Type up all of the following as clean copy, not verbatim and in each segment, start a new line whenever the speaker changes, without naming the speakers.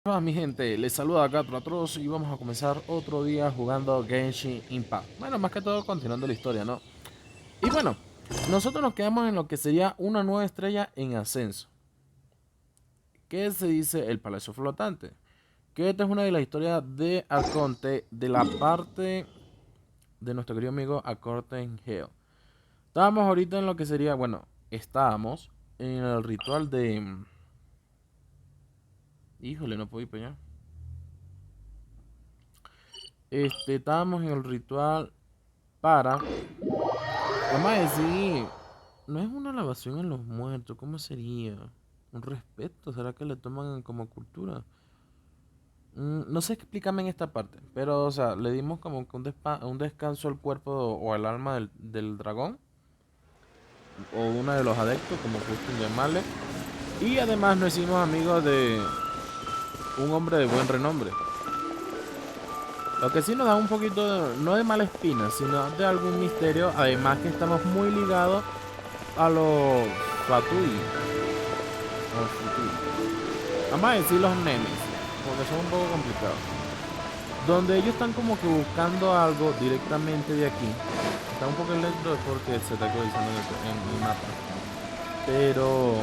Hola mi gente, les saluda acá Trotroz y vamos a comenzar otro día jugando Genshin Impact. Bueno, más que todo continuando la historia, ¿no? Y bueno, nosotros nos quedamos en lo que sería una nueva estrella en ascenso. ¿Qué se dice el Palacio Flotante? Que esta es una de las historias de Arconte de la parte de nuestro querido amigo Acorten Geo. Estábamos ahorita en lo que sería, bueno, estábamos en el ritual de... Híjole, no puedo ir para allá. Estábamos en el ritual para... Vamos a decir, no es una alabación a los muertos, ¿cómo sería? ¿Un respeto? ¿Será que le toman como cultura? No sé, explícame en esta parte, pero o sea, le dimos como que un descanso al cuerpo o al alma del dragón, o uno de los adeptos, como gusten llamarle, y además nos hicimos amigos de un hombre de buen renombre. Lo que sí nos da un poquito, no de mala espina, sino de algún misterio, además que estamos muy ligados a los Fatui. Vamos a decir los nenes, porque son un poco complicados. Donde ellos están como que buscando algo directamente de aquí. Está un poco lento porque se está actualizando en el mapa. Pero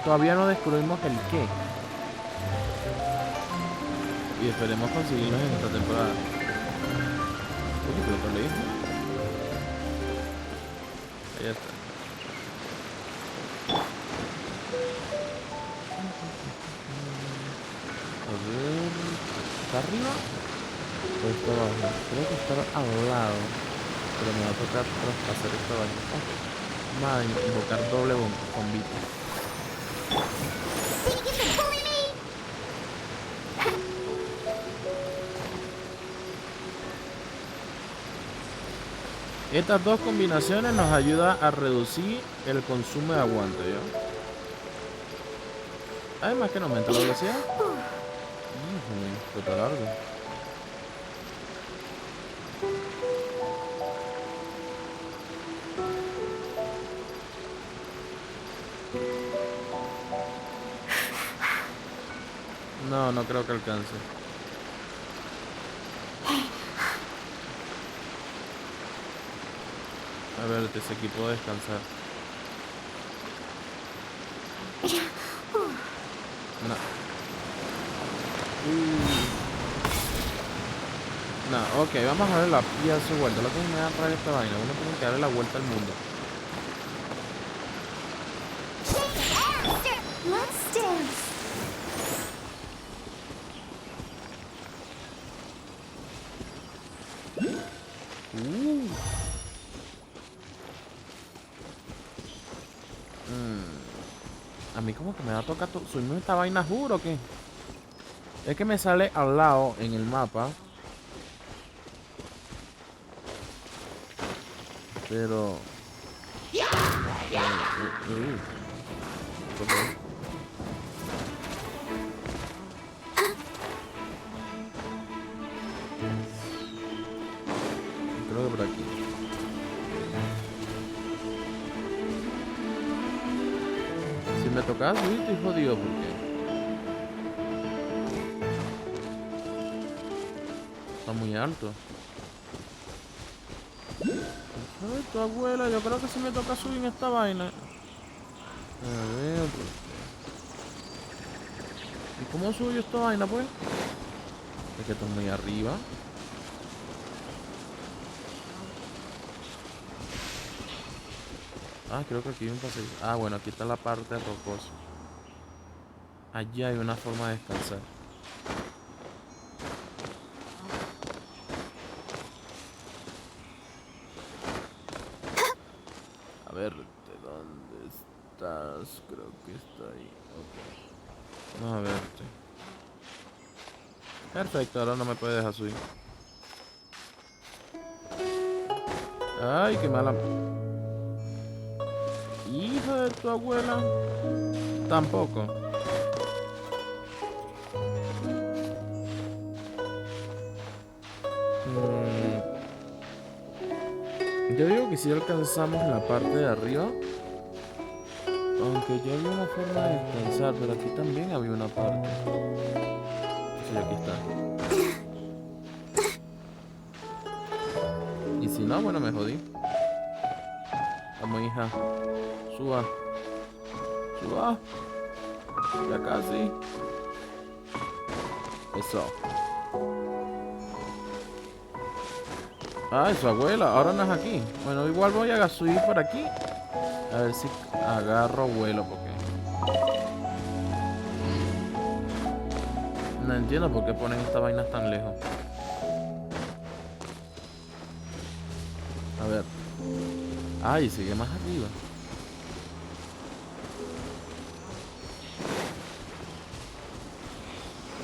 todavía no descubrimos el qué. Y esperemos conseguirlos en esta temporada. Oye, pero ¿qué leí? Ahí está. A ver. ¿Está arriba? O está abajo. Creo que está al lado. Pero me va a tocar traspasar esta vaina. Vamos a invocar doble bombita. Estas dos combinaciones nos ayudan a reducir el consumo de aguante, ¿yo? Además que no aumenta la velocidad. Está largo. No, no creo que alcance. A ver, ese equipo puedo descansar. No. No, ok, vamos a darle la pía a su vuelta. Lo que me da rabia esta vaina. Uno tiene que darle la vuelta al mundo. A mí como que me da toca subirme esta vaina, juro que. Es que me sale al lado en el mapa. Pero... Ok. Creo que por aquí. Si me tocaba subir, estoy jodido porque está muy alto. Ay, tu abuela, yo creo que si me toca subir en esta vaina. A ver. ¿Y cómo subo yo esta vaina, pues? Es que estoy muy arriba. Ah, creo que aquí hay un paseo. Ah, bueno, aquí está la parte rocosa. Allí hay una forma de descansar. A ver, ¿de dónde estás? Creo que está ahí. Ok. Vamos a verte. Perfecto, ahora no me puede dejar subir. Ay, qué mala. Hija de tu abuela. Tampoco. Yo digo que si alcanzamos la parte de arriba. Aunque ya había una forma de descansar, pero aquí también había una parte. Sí, aquí está. Y si no, bueno, me jodí. Vamos, hija. Suba. Suba. Ya casi. Eso. Ay, su abuela. Ahora no es aquí. Bueno, igual voy a subir por aquí. A ver si agarro vuelo, porque no entiendo por qué ponen estas vainas tan lejos. A ver. Ay, sigue más arriba.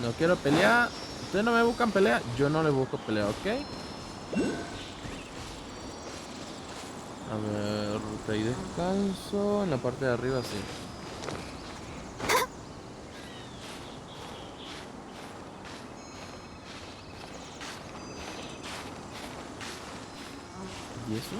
No quiero pelear. Ustedes no me buscan pelea. Yo no les busco pelea, ¿ok? A ver, ruta y descanso. En la parte de arriba, sí. ¿Y eso?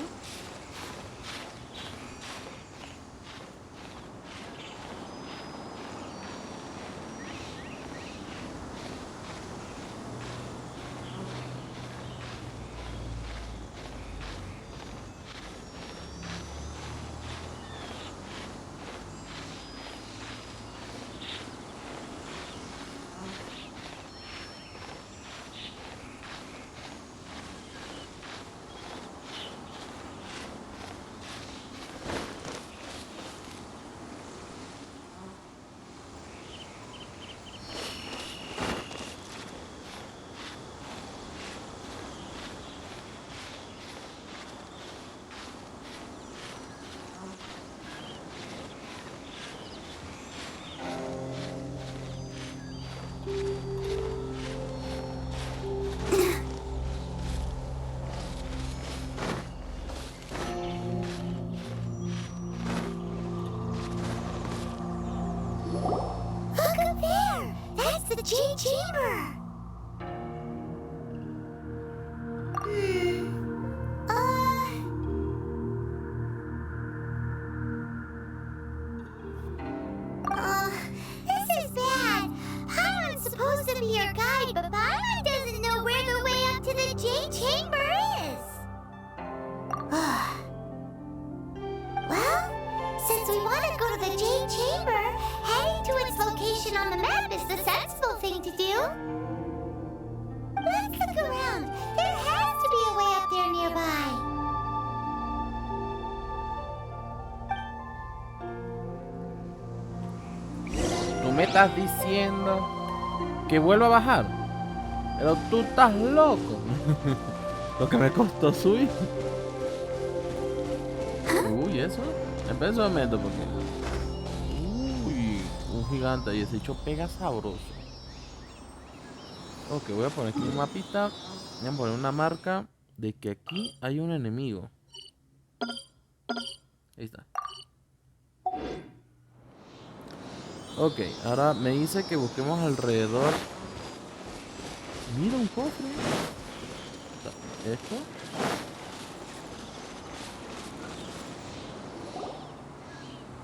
The Jade Chamber! This is bad. Paimon's supposed to be your guide, but Paimon doesn't know where the way up to the Jade Chamber is. Well, since we want to go to the Jade Chamber, heading to its location on the map is the sensible thing to do. Let's look around. There has to be a way up there nearby.
¿Tú me estás diciendo que vuelva a bajar? Pero tú estás loco. Lo que me costó subir. Uy, eso. Empezó un momento porque. Uy, un gigante y ese hecho pega sabroso. Ok, voy a poner aquí un mapita. Voy a poner una marca de que aquí hay un enemigo. Ahí está. Ok, ahora me dice que busquemos alrededor. Mira un cofre. Esto.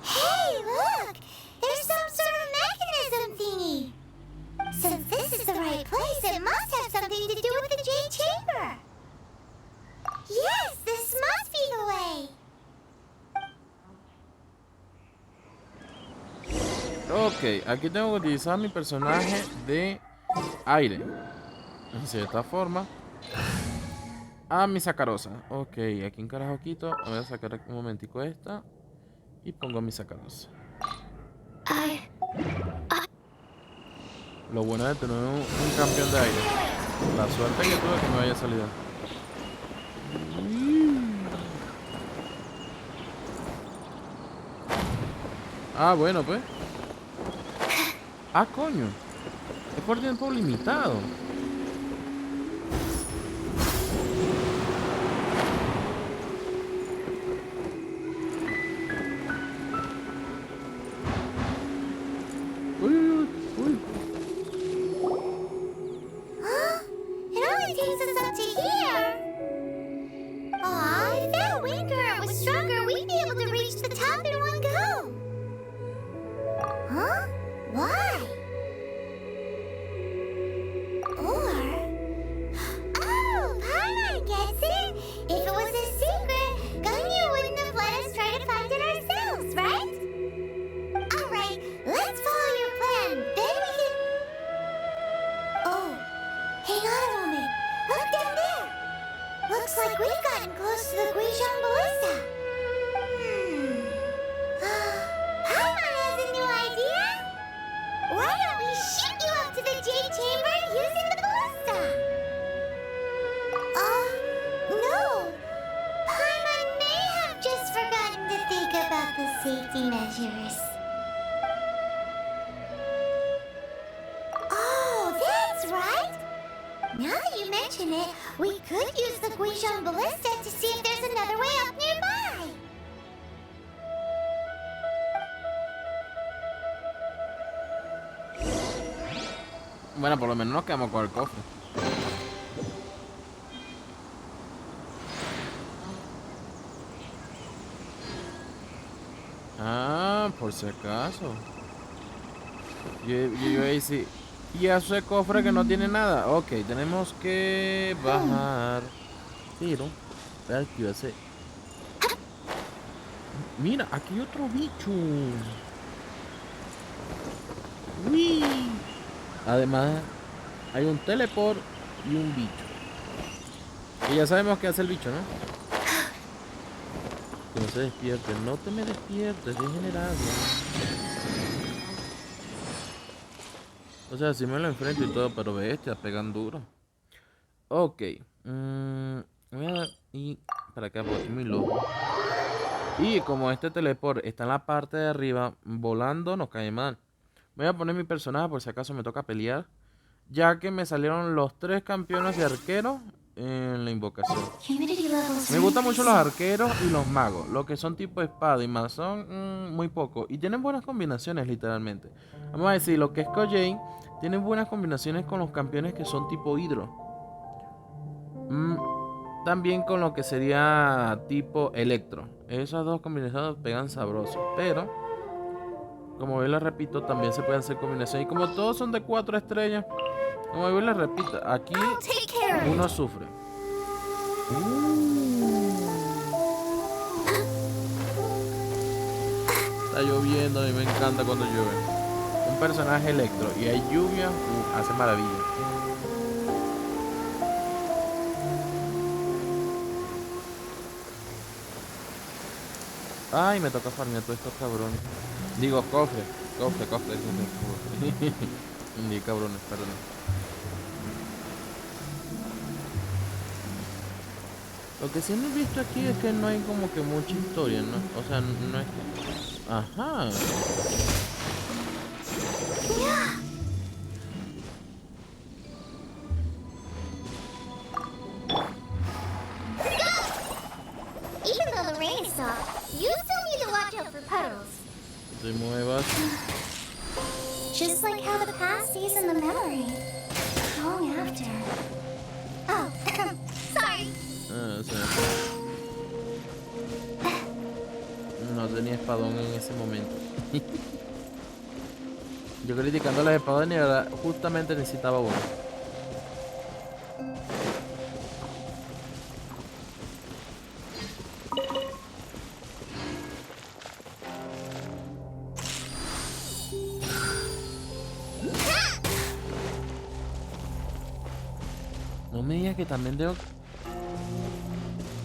Hey, look! There's some sort of mechanism thingy. Since this is the right place, it must have something to do with the Jade Chamber. Yes, this must be the way.
Ok, aquí tengo que utilizar mi personaje de aire. De cierta forma. A mi sacarosa. Ok, aquí en carajo quito. Voy a sacar un momentico esta. Y pongo mi sacarosa. Lo bueno de tener un campeón de aire. La suerte que tuve que me haya salido. Ah, bueno, pues. Ah, coño. Es por tiempo limitado. Uy, uy, uy.
Huh? It only takes us up to here. Aw, if that wind current was stronger, we'd be able to reach the top in one go. Huh? Why? Now that you mention it, we could use the Guizhong ballista to see if there's another way up nearby.
Bueno, por lo menos nos quedamos con el cofre. Ah, por si acaso. Yo ahí sí. Y ese cofre que no tiene nada. Ok, tenemos que bajar. Pero, espera que iba a hacer. Mira, aquí hay otro bicho. Uy. Además, hay un teleport y un bicho. Y ya sabemos qué hace el bicho, ¿no? Que no se despierte. No te me despiertes, es generado. O sea, sí me lo enfrento y todo, pero bestia, pegan duro. Ok. Voy a dar y para acá, porque estoy muy loco. Y como este teleport está en la parte de arriba, volando no cae mal. Voy a poner mi personaje por si acaso me toca pelear. Ya que me salieron los 3 campeones de arquero en la invocación. Me gustan mucho los arqueros y los magos. Los que son tipo espada y más son muy pocos. Y tienen buenas combinaciones literalmente. Vamos a decir, lo que es Kojin tiene buenas combinaciones con los campeones que son tipo hidro. También con lo que sería tipo electro. Esas dos combinaciones pegan sabroso. Pero, como yo les repito, también se pueden hacer combinaciones. Y como todos son de 4 estrellas, como yo les repito, aquí uno sufre. Está lloviendo, a mí me encanta cuando llueve. Un personaje electro y hay lluvia, hace maravilla. Ay, me toca farmear todos estos cabrones. Digo, cofre. Ni cabrones, perdón. Lo que sí no he visto aquí es que no hay como que mucha historia, ¿no? O sea, no es que... Ajá.
Even though the rain stopped, you still need to watch out for puddles.
Te muevas.
Just like how the past stays in the memory. Long after. Oh, sorry.
Ah, sí. No tenía espadón en ese momento. Yo criticando las espadones y ahora justamente necesitaba uno. No me digas que también debo...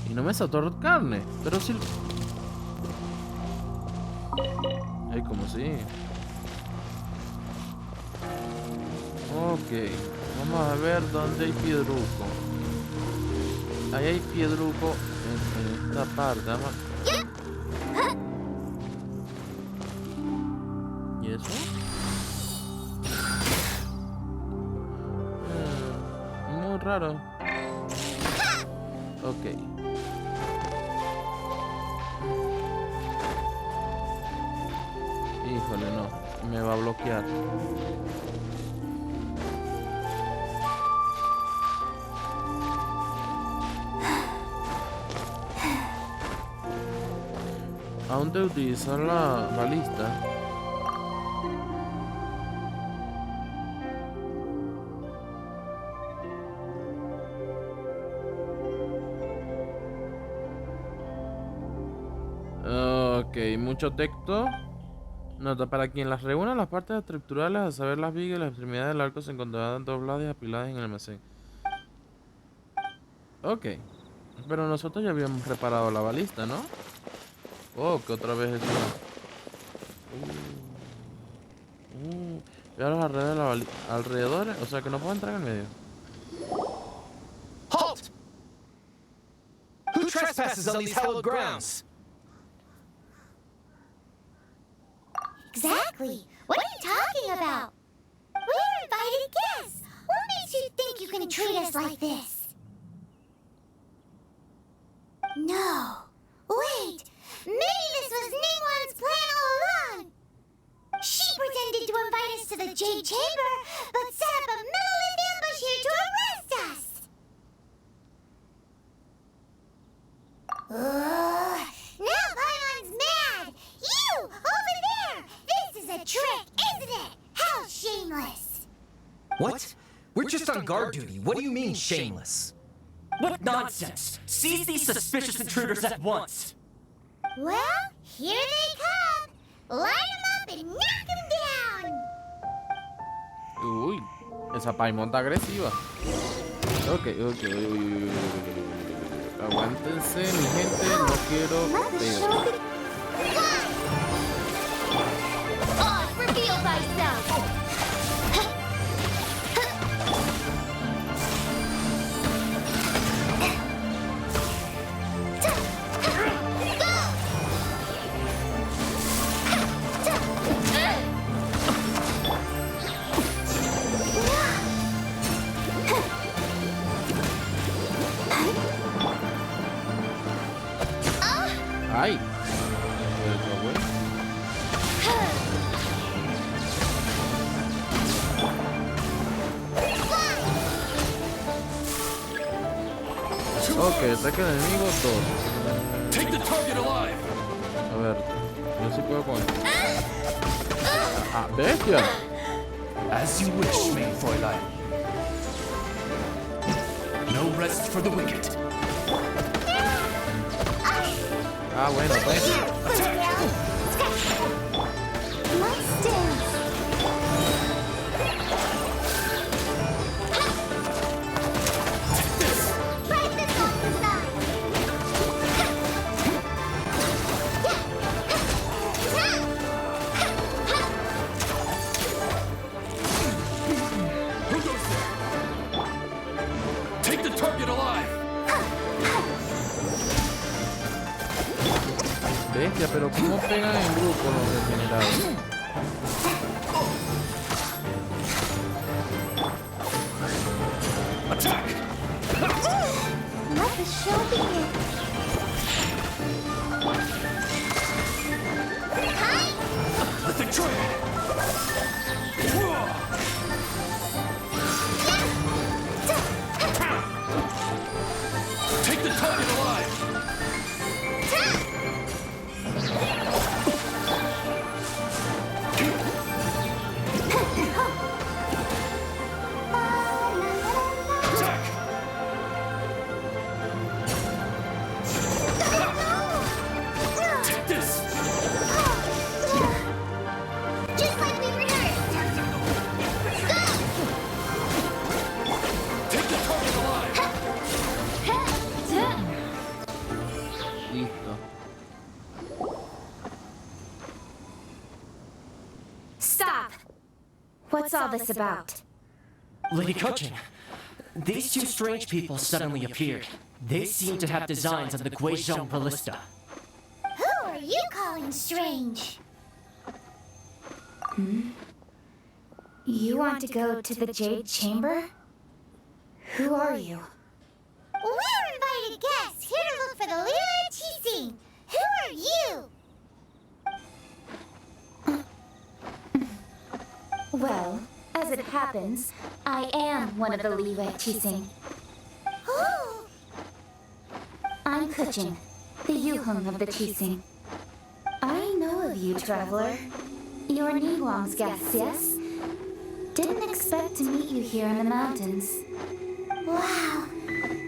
Y no me saltó carne, pero sí... Ay, como si... Ok, vamos a ver dónde hay piedruco. Ahí hay piedruco en esta parte. Vamos. ¿Y eso? Muy raro. Ok. Híjole, no. Me va a bloquear. Aún de utilizar la balista. Ok, mucho texto. Nota, para quien las reúna las partes estructurales, a saber las vigas y las extremidades del arco se encontrarán dobladas y apiladas en el almacén. Ok. Pero nosotros ya habíamos reparado la balista, ¿no? Oh, que otra vez eso. Y ahora los alrededores de la alrededores, o sea que no puedo entrar en el medio.
Halt! Who trespasses on these hallowed grounds?
Exactly. What are you talking about? We're invited guests. What makes you think you can treat us like this. No. Wait! Maybe this was Ningguang's plan all along! She pretended to invite us to the Jade Chamber, but set up a Millelith ambush here to arrest us! Now Paimon's mad! You! Over there! This is a trick, isn't it? How shameless!
What? We're just on guard duty. What do you mean, shameless?
What nonsense! Seize these suspicious intruders at once!
Well, here they come! Line them up and knock them down!
Uy, esa Paimon está agresiva. Ok. Aguántense, mi gente, no quiero pegar.
Reveal thyself!
Ay. Ok, ataque enemigo 2.
Take the target alive!
A ver, yo sí puedo con esto. Ah, bestia.
As you wish, mein Fräulein. No rest for the wicked.
Ah, bueno, pues.
Let's dance! Right this off the side!
Who goes there? Take the target alive!
Bestia, pero ¿cómo pegan en grupo los degenerados?
Attack!
Let the show begin!
Let the train! Take the target alive! Attack! Take this!
Just like we rehearsed!
Take the target alive!
Listo.
Stop! What's all this about?
Lady Kuchin, these two strange people suddenly appeared. They seem to have designs on the Guizhou ballista.
Who are you calling strange?
You want to go to the Jade Chamber? Who are you?
We're invited guests here to look for the leader of Qixing. Who are you?
Well, as it happens, I am one of the Liyue Qixing.
Who?
I'm Kuchin, the Yuheng of the Qixing. I know of you, traveler. You're Ningguang's guest, yes? Didn't expect to meet you here in the mountains.
Wow.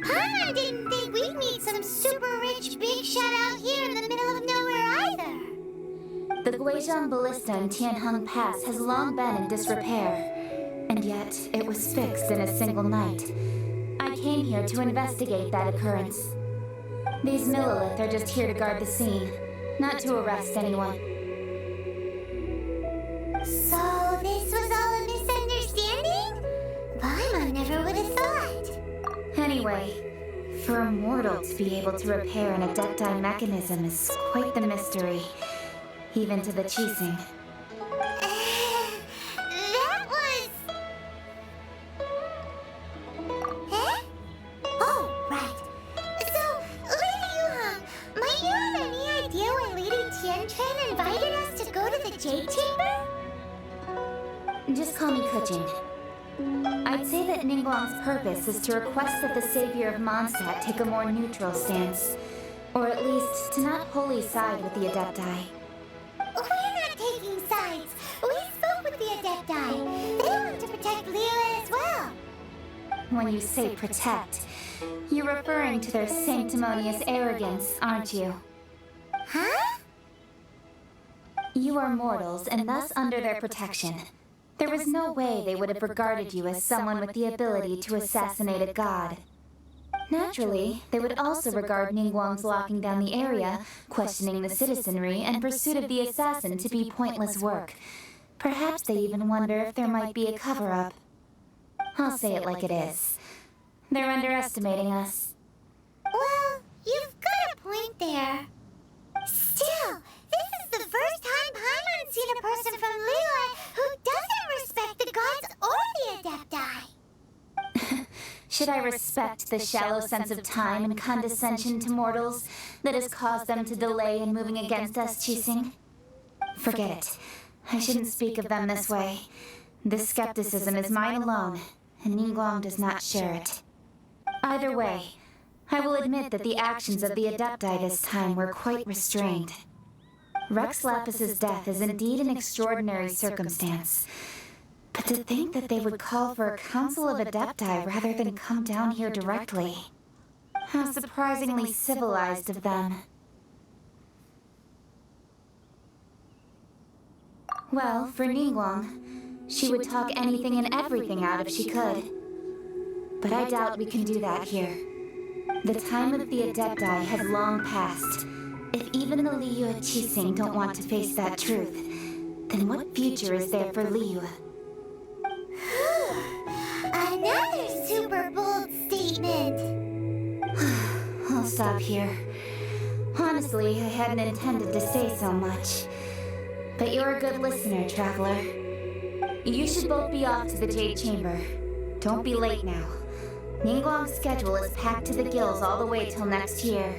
Paimon didn't think we'd meet some super rich big shot out here in the middle of nowhere either.
The Guizhou ballista in Tianheng Pass has long been in disrepair, and yet it was fixed in a single night. I came here to investigate that occurrence. These Millelith are just here to guard the scene, not to arrest anyone.
So this was all a misunderstanding? Paimon never would have thought.
Anyway, for a mortal to be able to repair an adepti mechanism is quite the mystery, even to the Qixing.
That was...
I'd say that Ningguang's purpose is to request that the savior of Mondstadt take a more neutral stance. Or at least, to not wholly side with the Adepti.
We're not taking sides. We spoke with the Adepti. They want to protect Leela as well.
When you say protect, you're referring to their sanctimonious arrogance, aren't you?
Huh?
You are mortals and thus under their protection. There was no way they would have regarded you as someone with the ability to assassinate a god. Naturally, they would also regard Ningguang's locking down the area, questioning the citizenry, and pursuit of the assassin to be pointless work. Perhaps they even wonder if there might be a cover-up. I'll say it like it is. They're underestimating us.
Well, you've got a point there. Still, this is the first time Paimon's seen a person from Leela who doesn't respect the gods or the Adepti.
Should I respect the shallow sense of time and condescension to mortals that has caused them to delay in moving against us, Qixing? Forget it. I shouldn't speak of them this way. This skepticism is mine alone, and Ningguang does not share it. Either way, I will admit that the actions of the Adepti this time were quite restrained. Rex Lapis's death is indeed an extraordinary circumstance. But to think that they would call for a council of Adepti rather than come down here directly. How surprisingly civilized of them. Well, for Ningguang, she would talk anything and everything out if she could. But I doubt we can do that here. The time of the Adepti has long passed. If even the Liyue Qixing don't want to face that truth, then what future is there for Liyue?
Another super bold statement.
I'll stop here. Honestly, I hadn't intended to say so much. But you're a good listener, Traveler. You should both be off to the Jade Chamber. Don't be late now. Ningguang's schedule is packed to the gills all the way till next year.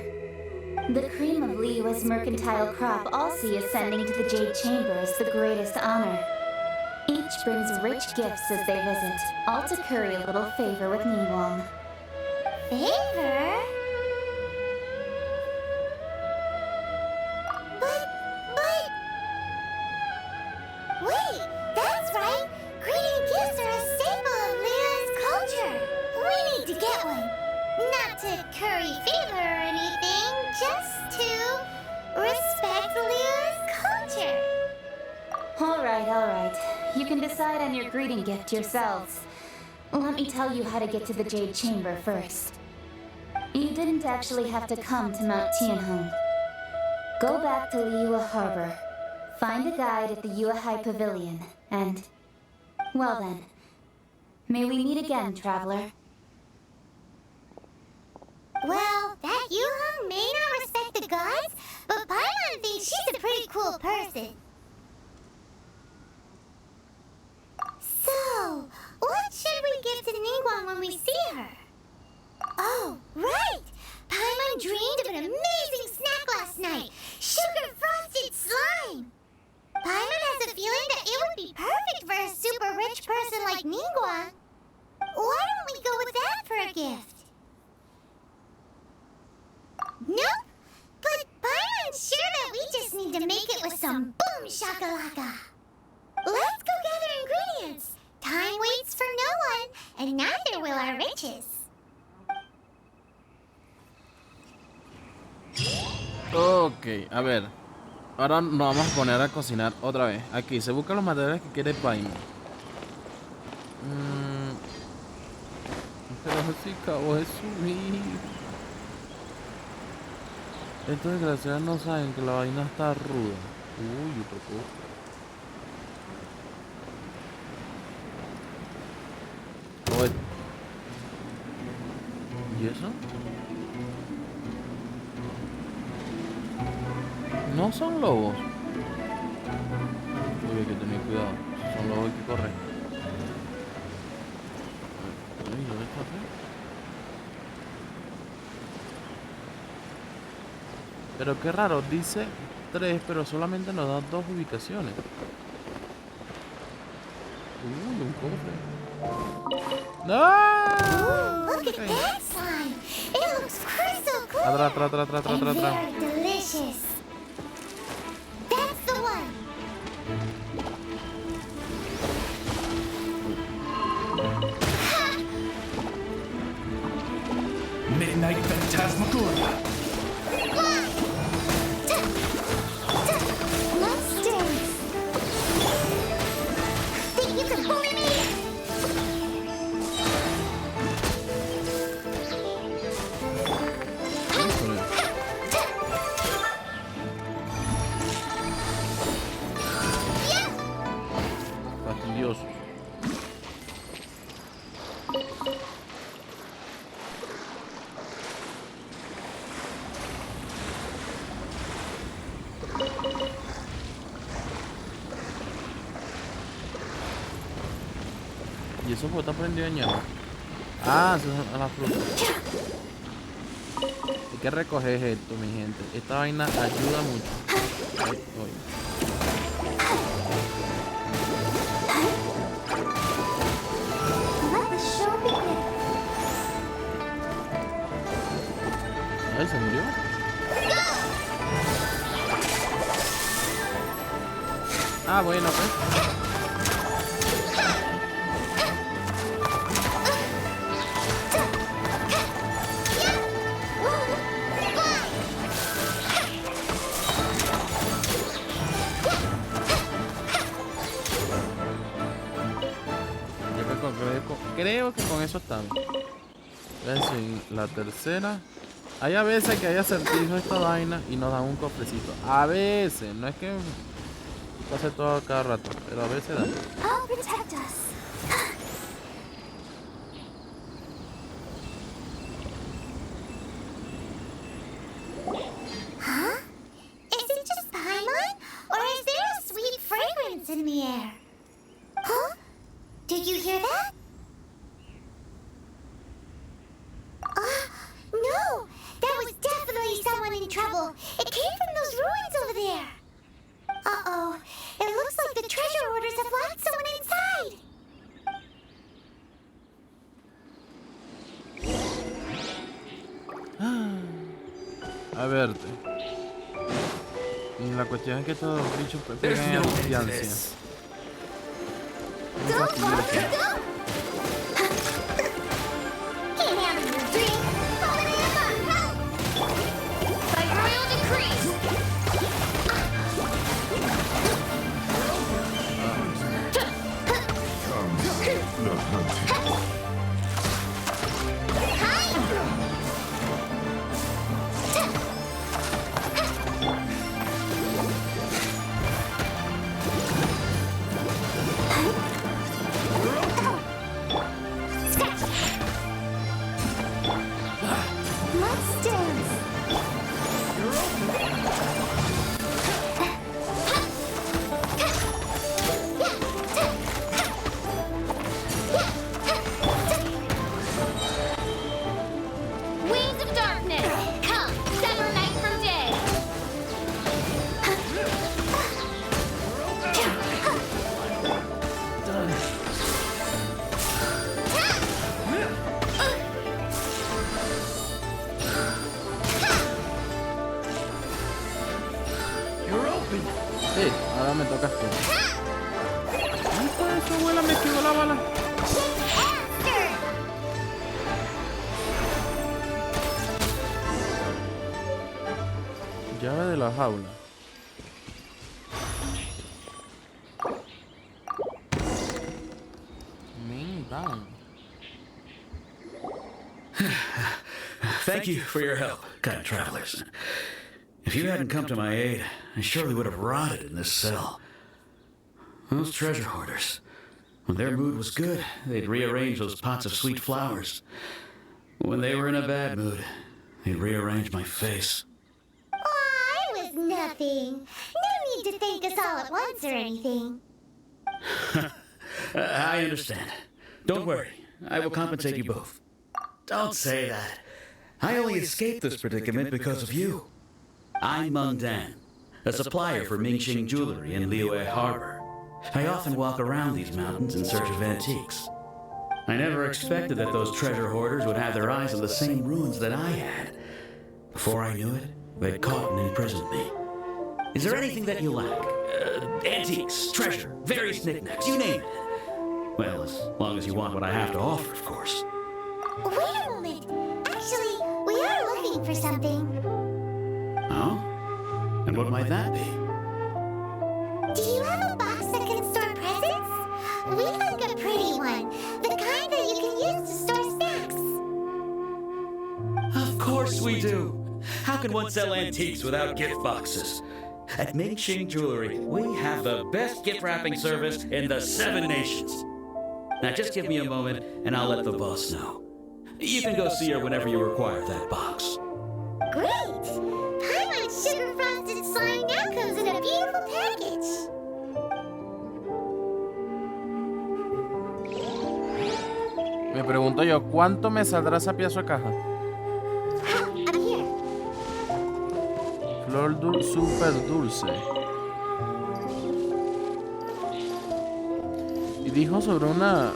The cream of Liyue's mercantile crop all see ascending to the Jade Chamber as the greatest honor. Each brings rich gifts as they visit, all to curry a little favor with Ningguang.
Favor? But... Wait, that's right! Greeting gifts are a staple of Leela's culture! We need to get one! Not to curry favor or anything, just to respect Leela's culture!
Alright. You can decide on your greeting gift yourselves. Let me tell you how to get to the Jade Chamber first. You didn't actually have to come to Mount Tianheng. Go back to Liyue Harbor. Find a guide at the Yuehai Pavilion, and... well then. May we meet again, Traveler.
Well, that Yuheng may not respect the gods, but Paimon thinks she's a pretty cool person. So, what should we give to Ningguang when we see her? Oh, right! Paimon dreamed of an amazing snack last night! Sugar-frosted slime! Paimon has a feeling that it would be perfect for a super rich person like Ningguang. Why don't we go with that for a gift? Nope! But Paimon's sure that we just need to make it with some boom shakalaka! Let's go gather ingredients! Time waits for no one, and neither will our riches.
Ok, a ver. Ahora nos vamos a poner a cocinar otra vez. Aquí se buscan los materiales que quiere Paimon. Pero si acabo de subir. Estos desgraciados no saben que la vaina está ruda. Uy, tocó. Oye. ¿Y eso? No son lobos. Uy, hay que tener cuidado. Si son lobos hay que correr. Uy, ¿dónde está aquí? Pero qué raro, dice 3, pero solamente nos da 2 ubicaciones. Uy, un cofre. ¡No!
Look at that slime. It looks crystal clear.
Atrás, atrás, atrás, atrás,
And
atrás, atrás.
very delicious. That's the one.
Midnight Phantasmagoria.
Let's dance. Think you can bully me?
Híjole, fastidioso. ¿Y eso fue está prendido en llama? Ah, eso es a la fruta. Hay que recoger esto, mi gente. Esta vaina ayuda mucho. Ay, ay.
Let the show begin.
Ay, se murió. Ah, bueno, pues. Creo que con eso estamos. Voy a decir, la tercera. Hay a veces que hay acertijos esta vaina y nos dan un cofrecito. A veces, no es que pase todo cada rato, pero a veces da.
I'll protect us. Huh? Is it just Paimon? Or is there a sweet fragrance in the air? Huh? Did you hear that? No! That was definitely someone in trouble. It came from those ruins over there. Uh-oh. It looks like the treasure orders have locked someone inside.
A verte. Y la cuestión es que estos bichos
There's
pegan
no
en
end to
confianza.
this.
Go, Parker, go! Can't have your drink. Falling in the help! By royal decree. Let's dance.
Wings of darkness, come, sever night from day.
You're open.
Ahora me tocas tú. ¿Dónde fue eso, abuela? Me esquivó la bala. Llave de la jaula. Man down.
Thank you for your help, kind travelers. If you hadn't come to my aid, I surely would have rotted in this cell. Those treasure hoarders, when their mood was good, they'd rearrange those pots of sweet flowers. When they were in a bad mood, they'd rearrange my face.
Aw, it was nothing. No need to thank us all at once or anything.
I understand. Don't worry, I will compensate you both. Don't say that. I only escaped this predicament because of you. I'm Meng Dan, a supplier for Mingxing jewelry in Liyue Harbor. I often walk around these mountains in search of antiques. I never expected that those treasure hoarders would have their eyes on the same ruins that I had. Before I knew it, they'd caught and imprisoned me. Is there anything that you lack? Antiques, treasure, various knickknacks, you name it. Well, as long as you want what I have to offer, of course.
Wait a moment. Actually, we are looking for something.
Oh? And what might that be?
Do you have a box that can store presents? We'd like a pretty one. The kind that you can use to store snacks.
Of course we do. How can one sell antiques without gift boxes? At Ming-Ching Jewelry, we have the best gift wrapping service in the 7 nations. Now just give me a moment and I'll let the boss know. You can go see her whenever you require that box.
Great! Paimon's sugar frosted slime now comes in a beautiful package.
Me pregunto yo, ¿cuánto me saldrá esa pieza de caja?
I'm here.
Flor super dulce. Y dijo sobre una...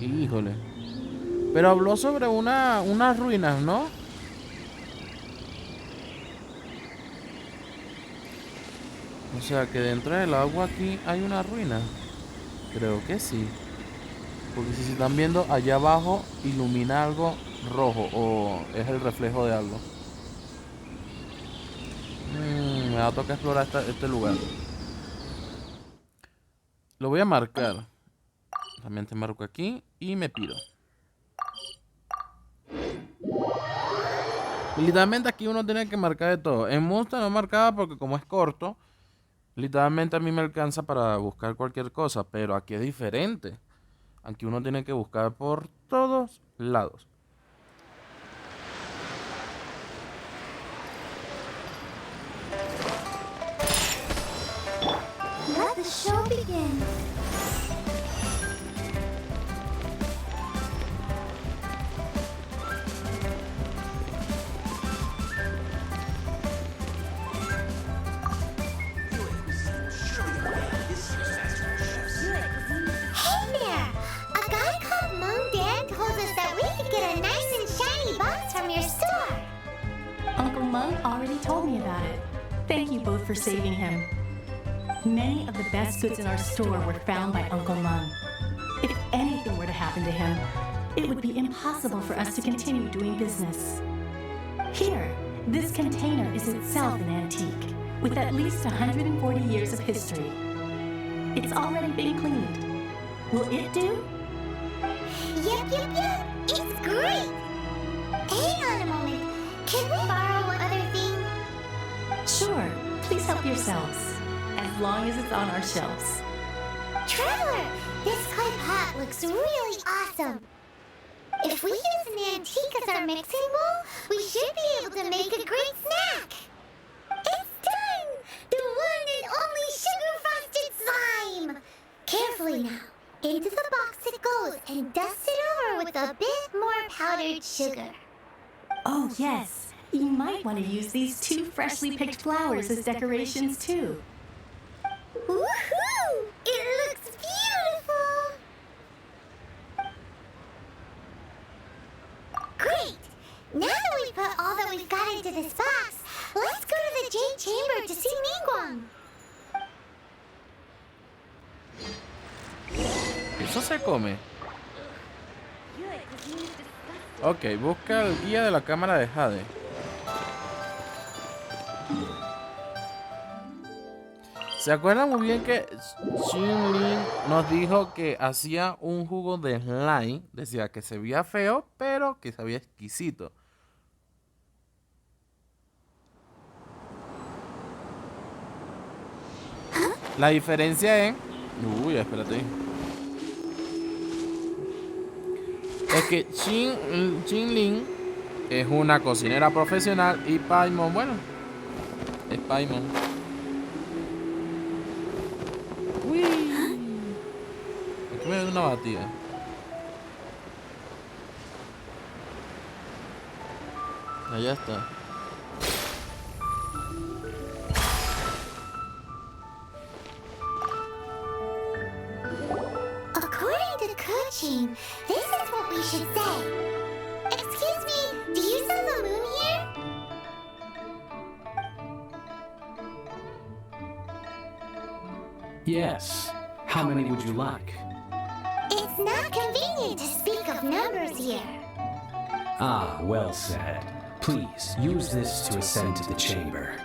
Híjole. Pero habló sobre unas ruinas, ¿no? O sea que dentro del agua aquí hay una ruina. Creo que sí. Porque si se están viendo allá abajo ilumina algo rojo o es el reflejo de algo. Me va a tocar explorar este lugar. Lo voy a marcar. También te marco aquí y me piro. Literalmente aquí uno tiene que marcar de todo. En Musta no marcaba porque como es corto, literalmente a mí me alcanza para buscar cualquier cosa. Pero aquí es diferente. Aquí uno tiene que buscar por todos lados.
Let the show begin. Hey there! A guy called Moon Dan told us that we could get a nice and shiny box from your store.
Uncle Mung already told me about it. Thank you both for saving him. Many of the best goods in our store were found by Uncle Mung. If anything were to happen to him, it would be impossible for us to continue doing business. Here, this container is itself an antique, with at least 140 years of history. It's already been cleaned. Will it do?
Yep. It's great. Hang on a moment. Can we borrow one other thing?
Sure, please help yourselves, as long as it's on our shelves.
Traveler, this clay pot looks really awesome. If we use an antique as our mixing bowl, we should be able to make a great snack. It's done! The one and only sugar-frosted slime! Carefully now. Into the box it goes and dust it over with a bit more powdered sugar.
Oh, yes. You might want to use these 2 freshly picked flowers as decorations, too.
Woohoo! It looks beautiful! Great! Now that we've put all that we've got into this box, let's go to the Jade Chamber to see Ningguang.
Eso se come. Ok, busca el guía de la cámara de Jade. ¿Se acuerdan muy bien que Xin nos dijo que hacía un jugo de slime? Decía que se veía feo, pero que sabía exquisito. La diferencia es... Uy, espérate. Es que Xin es una cocinera profesional y Paimon, bueno, es Paimon. Uy. Aquí me da una batida. Allá está.
coaching, this is what we should say. Excuse me, do you sell the moon here?
Yes. How many would you like?
It's not convenient to speak of numbers here.
Ah, well said. Please, use this to ascend to the chamber.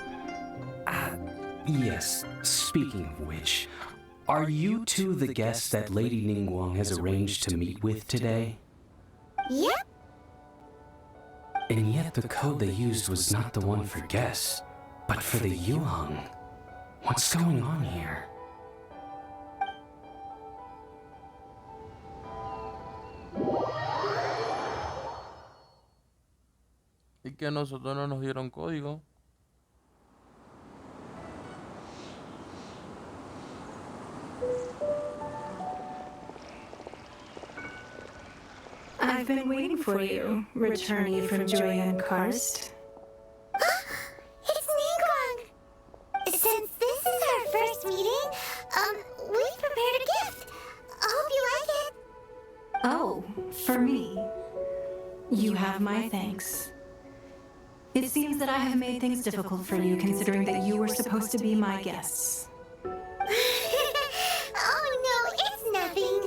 Yes, speaking of which, are you two the guests that Lady Ningguang has arranged to meet with today?
Yep.
And yet the code they used was not the one for guests, but for the Yuheng. What's going on here?
Y que a nosotros no nos dieron código.
I've been waiting for you, returnee from Joyan Karst.
It's Ningguang. Since this is our first meeting, we've prepared a gift. I hope you like it.
Oh, for me. You have my thanks. It seems that I have made things difficult for you, considering that you were supposed to be my guests.
Oh no, it's nothing.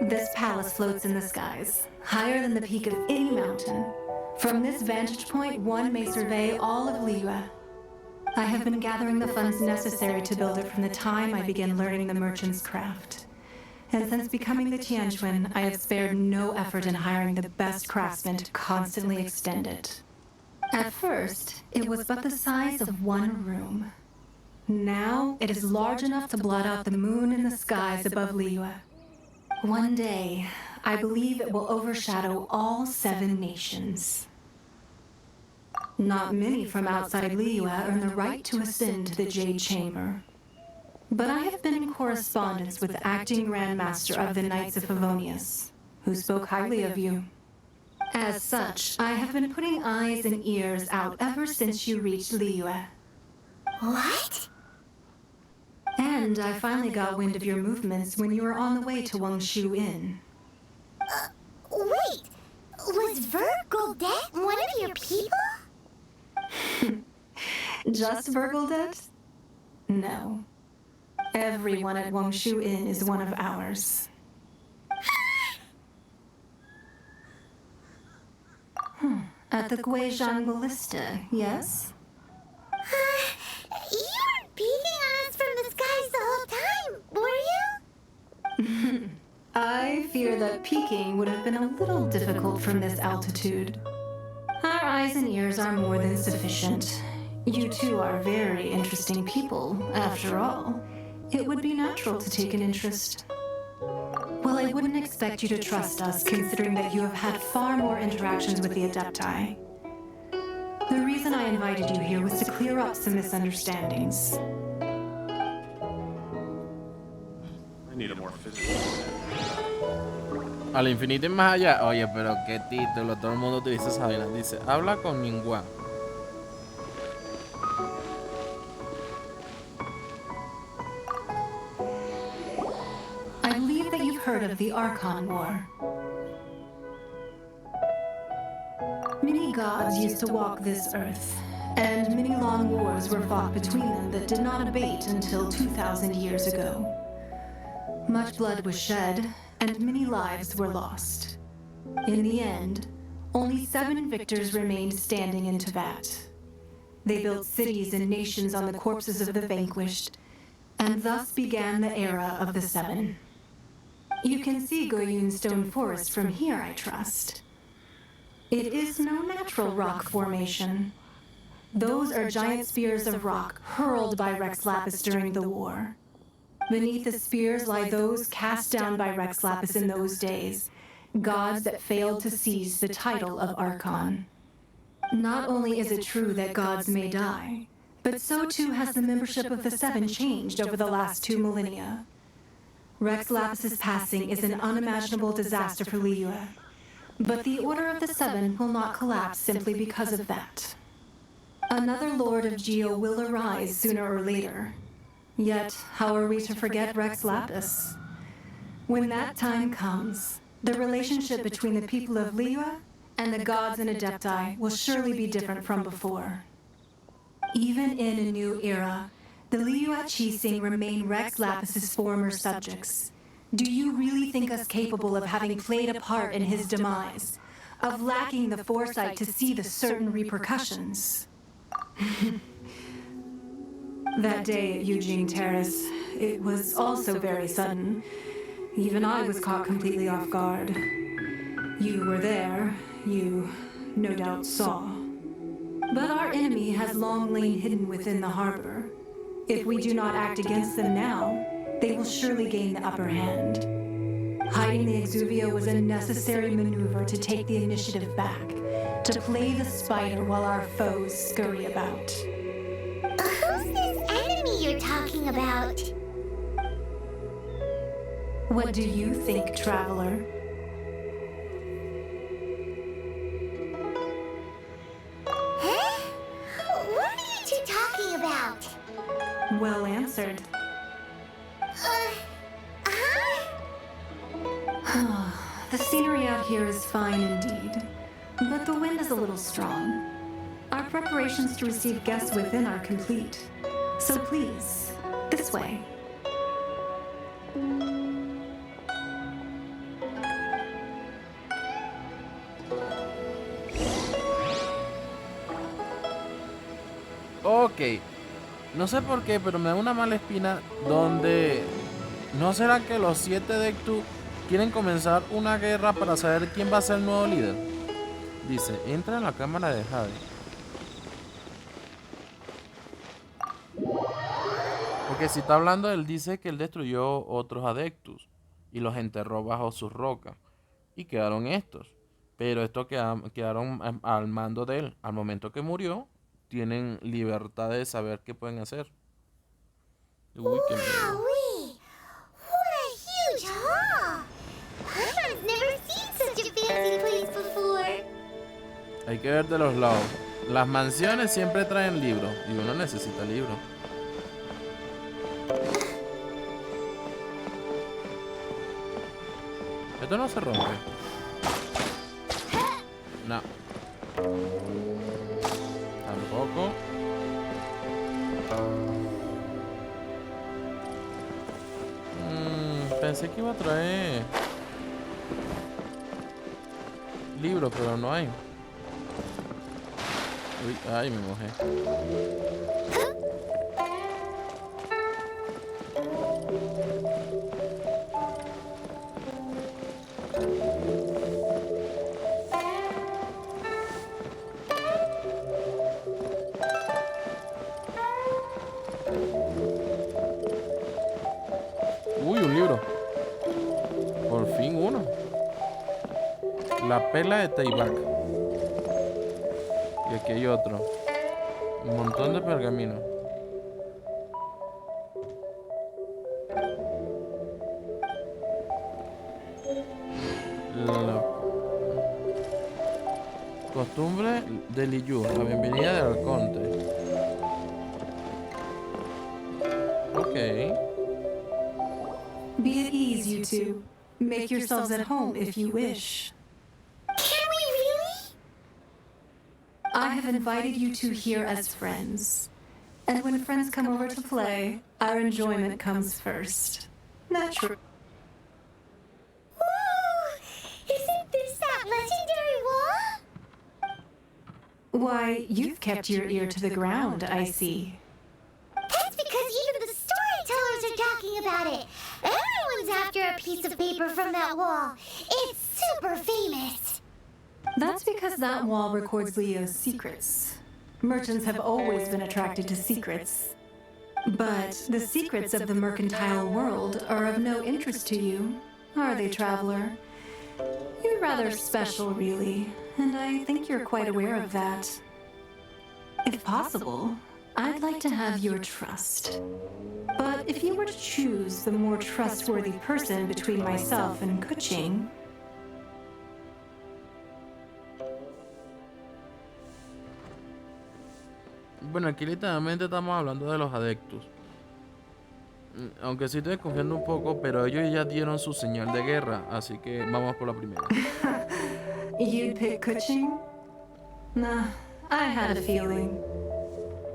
This palace floats in the skies, higher than the peak of any mountain. From this vantage point, one may survey all of Liyue. I have been gathering the funds necessary to build it from the time I began learning the merchant's craft. And since becoming the Tianquan, I have spared no effort in hiring the best craftsmen to constantly extend it. At first, it was but the size of one room. Now, it is large enough to blot out the moon in the skies above Liyue. One day, I believe it will overshadow all 7 nations. Not many from outside Liyue earn the right to ascend to the Jade Chamber. But I have been in correspondence with the acting Grand Master of the Knights of Favonius, who spoke highly of you. As such, I have been putting eyes and ears out ever since you reached Liyue.
What?
And I finally got wind of your movements when you were on the way to Wangshu Inn.
Wait, was Vergoldet one of your people?
Just Vergoldet? No. Everyone at Wangshu Inn is one of ours. At the Guizhang Ballista, yes?
You weren't peeking on us from the skies the whole time, were you?
I fear that peeking would have been a little difficult from this altitude. Our eyes and ears are more than sufficient. You two are very interesting people, after all. It would be natural to take an interest. Well, I wouldn't expect you to trust us, considering that you have had far more interactions with the Adepti. The reason I invited you here was to clear up some misunderstandings.
I need a more physical.
Al infinito y más allá. Oye, pero qué título. Todo el mundo utiliza esa vaina. Dice, habla con Ningguang.
I believe that you've heard of the Archon War. Many gods used to walk this earth, and many long wars were fought between them that did not abate until 2,000 years ago. Much blood was shed, and many lives were lost. In the end, only 7 victors remained standing in Teyvat. They built cities and nations on the corpses of the vanquished, and thus began the era of the 7. You can see Goyun Stone Forest from here, I trust. It is no natural rock formation. Those are giant spears of rock hurled by Rex Lapis during the war. Beneath the spears lie those cast down by Rex Lapis in those days, gods that failed to seize the title of Archon. Not only is it true that gods may die, but so too has the membership of the 7 changed over the last 2 millennia. Rex Lapis's passing is an unimaginable disaster for Liyue, but the Order of the 7 will not collapse simply because of that. Another Lord of Geo will arise sooner or later. Yet, how are we to forget Rex Lapis? When that time comes, the relationship between the people of Liyue and the gods and Adepti will surely be different from before. Even in a new era, the Liyue Qixing remain Rex Lapis's former subjects. Do you really think us capable of having played a part in his demise? Of lacking the foresight to see the certain repercussions? That day at Eugene Terrace, it was also very sudden. Even I was caught completely off guard. You were there, you no doubt saw. But our enemy has long lain hidden within the harbor. If we do not act against them now, they will surely gain the upper hand. Hiding the Exuvia was a necessary maneuver to take the initiative back, to play the spider while our foes scurry about.
Who's this enemy you're talking about?
What do you think, traveler?
Huh? What are you two talking about?
Well answered. The scenery out here is fine indeed, but the wind is a little strong. Our preparations to receive guests within are complete. So please, this way.
Ok. No sé por qué, pero me da una mala espina donde... ¿No será que los 7 Dectu quieren comenzar una guerra para saber quién va a ser el nuevo líder? Dice, entra en la cámara de Jade. Porque si está hablando, él dice que él destruyó otros adeptus y los enterró bajo sus rocas. Y quedaron estos. Pero estos quedaron al mando de él. Al momento que murió, tienen libertad de saber qué pueden hacer. Uy, qué miedo.
Wowee! What a huge hall! I've never seen such a fancy place before.
Hay que ver de los lados. Las mansiones siempre traen libros y uno necesita libros. Esto no se rompe. No. Tampoco. Pensé que iba a traer libros, pero no hay. Uy, ay, me mojé. Uy, un libro. Por fin uno. La pela de Taibac. Y aquí hay otro. Un montón de pergaminos. La costumbre de Liyue. La bienvenida del arconte. Ok.
Be at ease, you two. Make yourselves at home if you wish.
Can we really?
I have invited you two here as friends. And when friends come over to play, our enjoyment comes first. Naturally.
Whoa! Isn't this that legendary wall?
Why, you've kept your ear to the ground, I see.
That's because even the storytellers are talking about it. Everyone's after a piece of paper from that wall. It's super famous.
That's because that wall records Leo's secrets. Merchants have always been attracted to secrets. But the secrets of the mercantile world are of no interest to you, are they, traveler? You're rather special, really, and I think you're quite aware of that. If possible, I'd like to have your trust. But if you were to choose the more trustworthy person between myself and Kuching...
Bueno, aquí literalmente estamos hablando de los adeptus. Aunque sí estoy desconfiando un poco, pero ellos ya dieron su señal de guerra, así que vamos por la primera.
You'd pick Kuching? Nah, I had a feeling.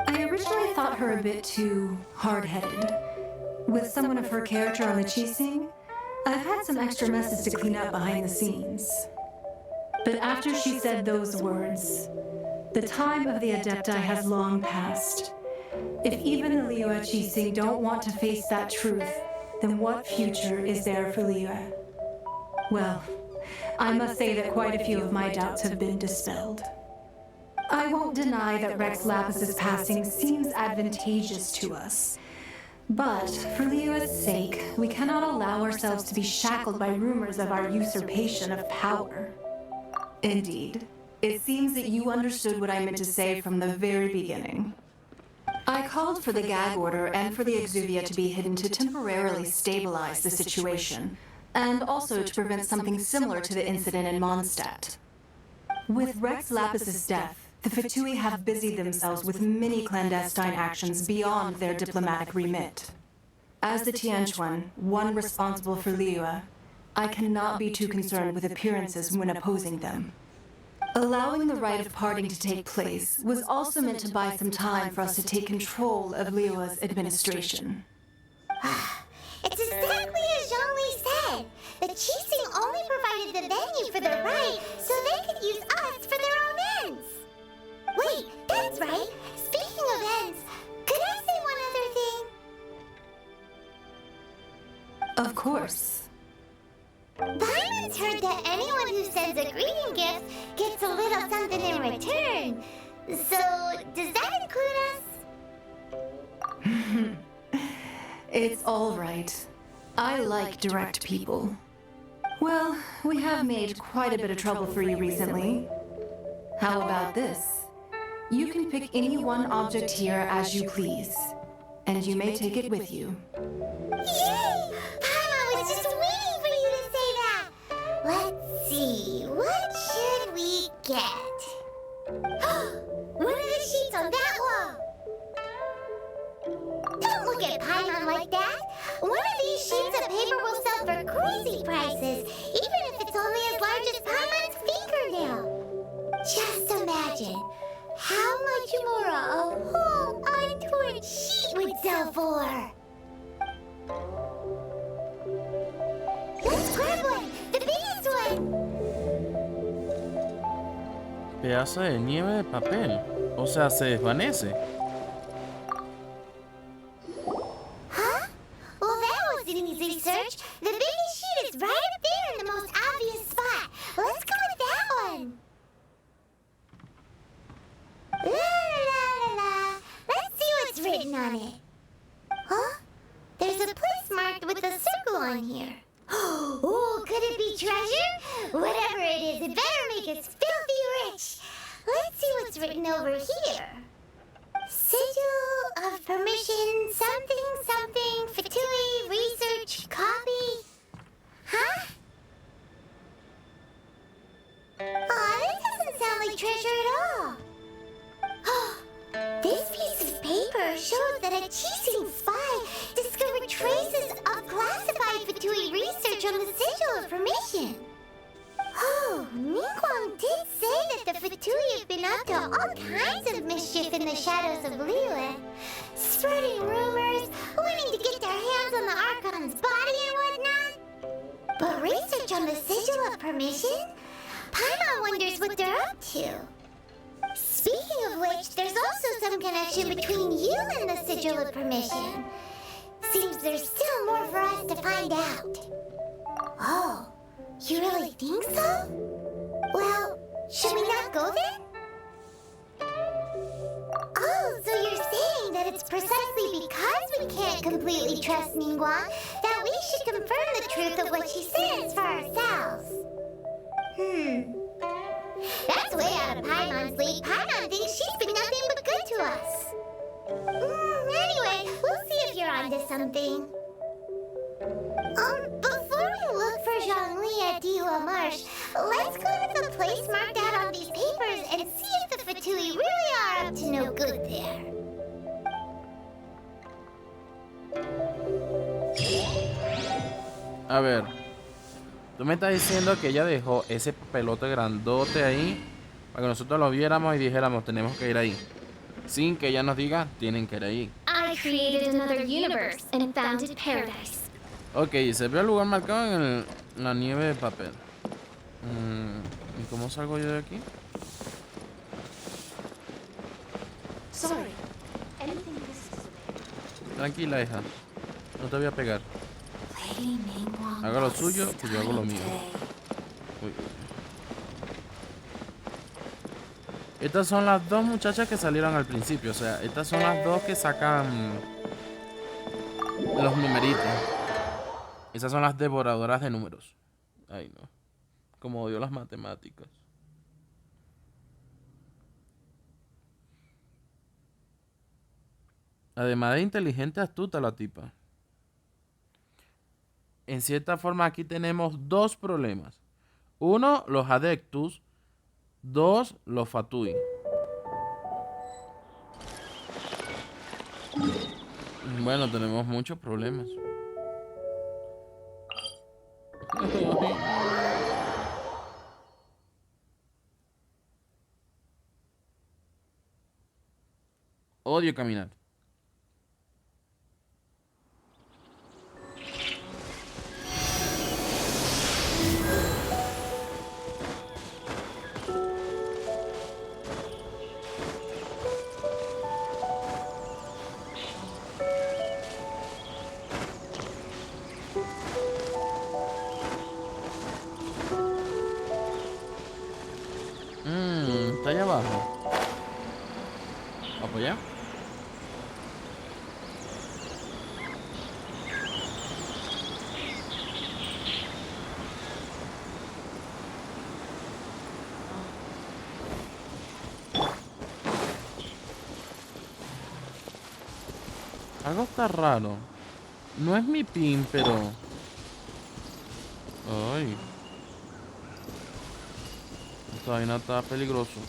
I originally thought her a bit too hard-headed. With someone of her character on the Chising, I've had some extra messes to clean up behind the scenes. But after she said those words, the time of the Adepti has long passed. If even the Liyue Chising don't want to face that truth, then what future is there for Liyue? Well, I must say that quite a few of my doubts have been dispelled. I won't deny that Rex Lapis's passing seems advantageous to us. But for Liyue's sake, we cannot allow ourselves to be shackled by rumors of our usurpation of power. Indeed, it seems that you understood what I meant to say from the very beginning. I called for the gag order and for the exuvia to be hidden to temporarily stabilize the situation, and also to prevent something similar to the incident in Mondstadt. With Rex Lapis's death, the Fatui have busied themselves with many clandestine actions beyond their diplomatic remit. As the Tianquan, one responsible for Liyue, I cannot be too concerned with appearances when opposing them. Allowing the rite of parting to take place was also meant to buy some time for us to take control of Liyue's administration.
It's exactly as Zhongli said. The Chising only provided the venue for the rite so they could use us for their own ends. Wait, that's right. Speaking of ends, could I say one other thing?
Of course.
Paimon's heard that anyone who sends a greeting gift gets a little something in return. So, does that include us?
It's all right. I like direct people. Well, we have made quite a bit of trouble for you recently. How about this? You can pick any one object here as you please, and you may take it with you.
Yay! Paimon was just waiting for you to say that. Let's see, what should we get? One of the sheets on that wall. Don't look at Paimon like that. One of these sheets of paper will sell for crazy prices, even if it's only as large as Paimon's fingernail. Just imagine how much more a whole untorn sheet would sell for. Let's grab one, the biggest one.
Pedazo de nieve de papel. O sea, se desvanece.
Huh? Well, that was an easy search. The biggest sheet is right up there in the most obvious spot. Let's go with that one. La la la la. Let's see what's written on it. Huh? There's a place marked with a circle on here. Oh, could it be treasure? Whatever it is, it better make us filthy rich. Let's see what's written over here. Sigil of permission, something, something, Fatui, research, copy. Huh? Aw, that doesn't sound like treasure at all. This piece of paper shows that a Chising spy discovered traces of classified Fatui research on the Sigil of Permission. Oh, Ningguang did say that the Fatui have been up to all kinds of mischief in the shadows of Liyue, spreading rumors, wanting to get their hands on the Archon's body and whatnot. But research on the Sigil of Permission? Paimon wonders what they're up to. Speaking of which, there's also some connection between you and the Sigil of Permission. Seems there's still more for us to find out. Oh, you really think so? Well, should we not go then? Oh, so you're saying that it's precisely because we can't completely trust Ningguang that we should confirm the truth of what she says for ourselves. That's way out of Paimon's league. Paimon thinks she's been nothing but good to us. Anyway, we'll see if you're onto something. Before we look for Zhongli at Dihua Marsh, let's go to the place marked out on these papers and see if the Fatui really are up to no good there.
A ver. Tú me estás diciendo que ella dejó ese pelote grandote ahí para que nosotros lo viéramos y dijéramos, tenemos que ir ahí. Sin que ella nos diga, tienen que ir ahí.
I created another universe and founded paradise.
Ok, se ve el lugar marcado en la nieve de papel. ¿Y cómo salgo yo de aquí?
Sorry.
Tranquila, hija. No te voy a pegar. Haga lo suyo, que yo hago lo mío. Uy. Estas son las dos muchachas que salieron al principio. O sea, estas son las dos que sacan los numeritos. Esas son las devoradoras de números. Ay, no. Como odio las matemáticas. Además de inteligente, astuta la tipa. En cierta forma aquí tenemos dos problemas. Uno, los adeptus. Dos, los fatui. Bueno, tenemos muchos problemas. Odio caminar. Está allá abajo. ¿Vamos allá? Algo está raro. No es mi pin, pero... Ay. Esta vaina está peligroso.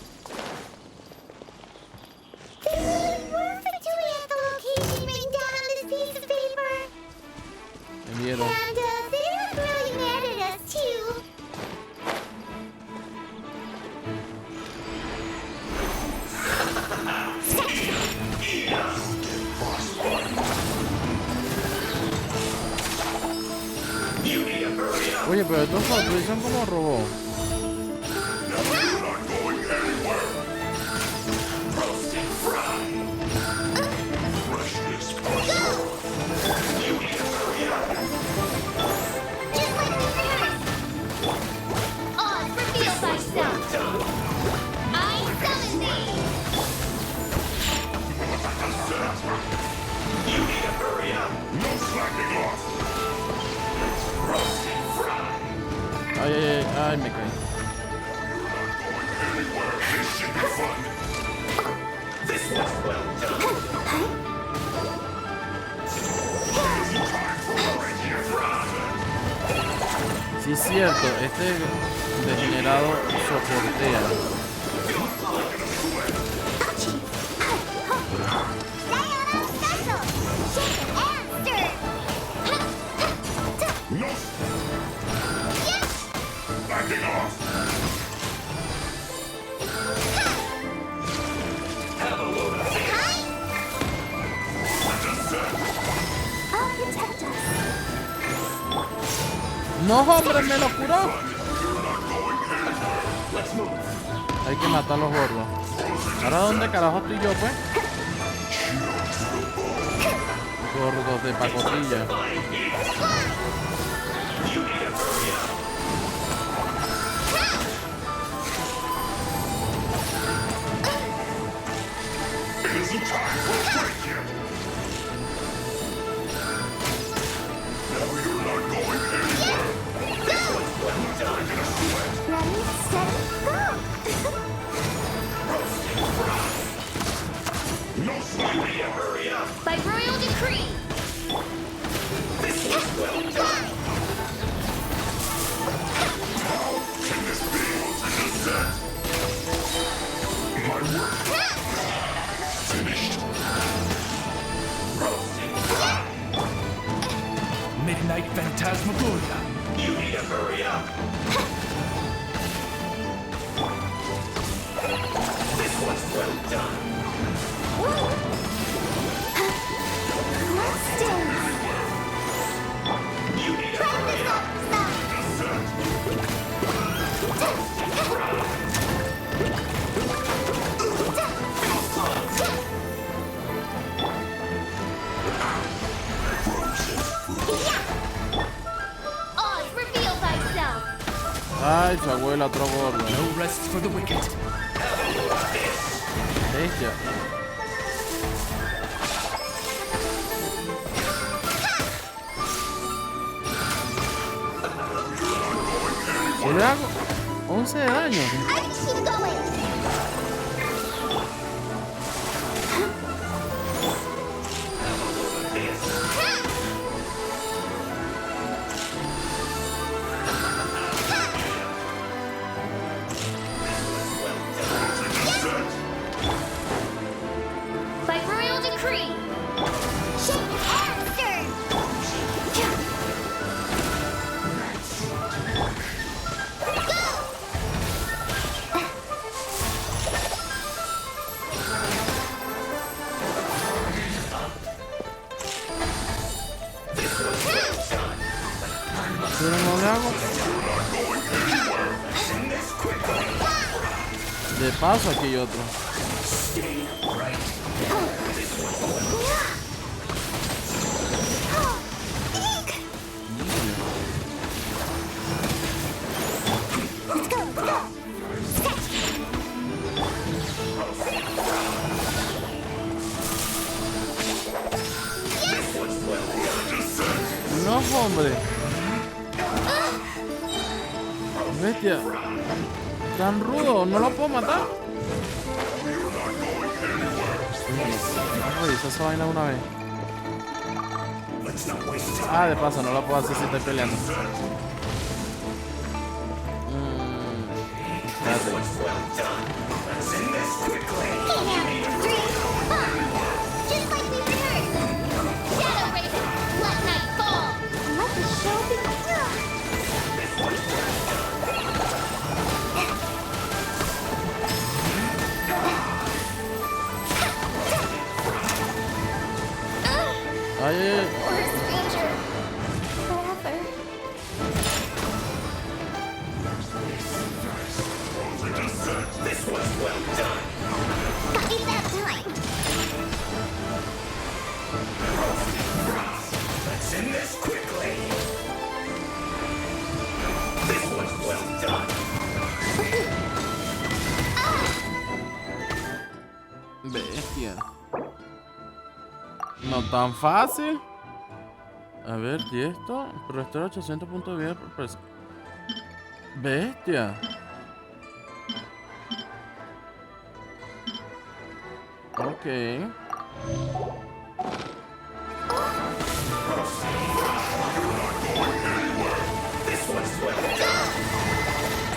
Me vieron.
And they look really mad at us too.
Oye, pero estos son como robots.
Oz, reveal thyself. I summon thee.
You need to hurry up. No slacking off. Roast and fry.
Ay, ay, ay, ay, me caí.
Anywhere. This should be fun. This was well done. Time for a break here, Fry.
Sí, es cierto, este degenerado soportea.
No. Backing off. Have a load of this. What does that?
I'll protect us.
¡No, hombre! ¡Me lo curó!
Let's move.
Hay que matar a los gordos. ¿Ahora dónde carajo estoy yo, pues? Gordos de pacotilla.
You need to hurry up. It isn't time for a break yet. No, you're not going anywhere. This one's well done in a sweat.
Ready, steady, go!
Roast and fry. No slacking. You hurry up.
By royal decree.
This was well done.
Midnight Phantasmagoria.
You need to hurry up. This one's well done. You need to hurry up.
Oz, reveal thyself.
Ay, su abuela, otro gordo.
No rest for the wicked.
Bestia. ¿Qué le hago? 11 de daño.
I keep going.
By royal decree.
Shake and stir.
Pero no le hago. De paso aquí hay otro. No, hombre. Bestia. Tan rudo, no lo puedo matar. Revisar esa vaina una vez. Ah, de paso, no lo puedo hacer si estoy peleando. Espérate.
Just like we rehearsed.
Shadow Raven, let night fall.
Let the show begin.
Ay, ay, ay.
Or a stranger. Forever.
This one's well done.
Got you that time.
Let's end this quickly. This one's well done.
Bestia. No tan fácil. A ver, ¿y esto? Restaura 800 puntos de vida por presa. Bestia. Ok.
This one's well done.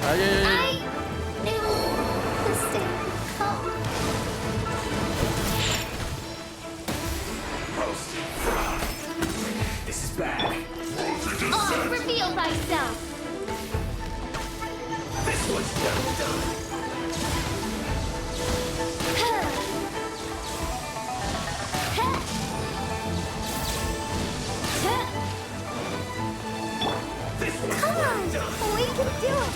Ay, ay, ay.
I knew this day would come.
This is bad.
Oz, reveal thyself.
This one's well done. This one's
Come
well
on,
done.
we can do it.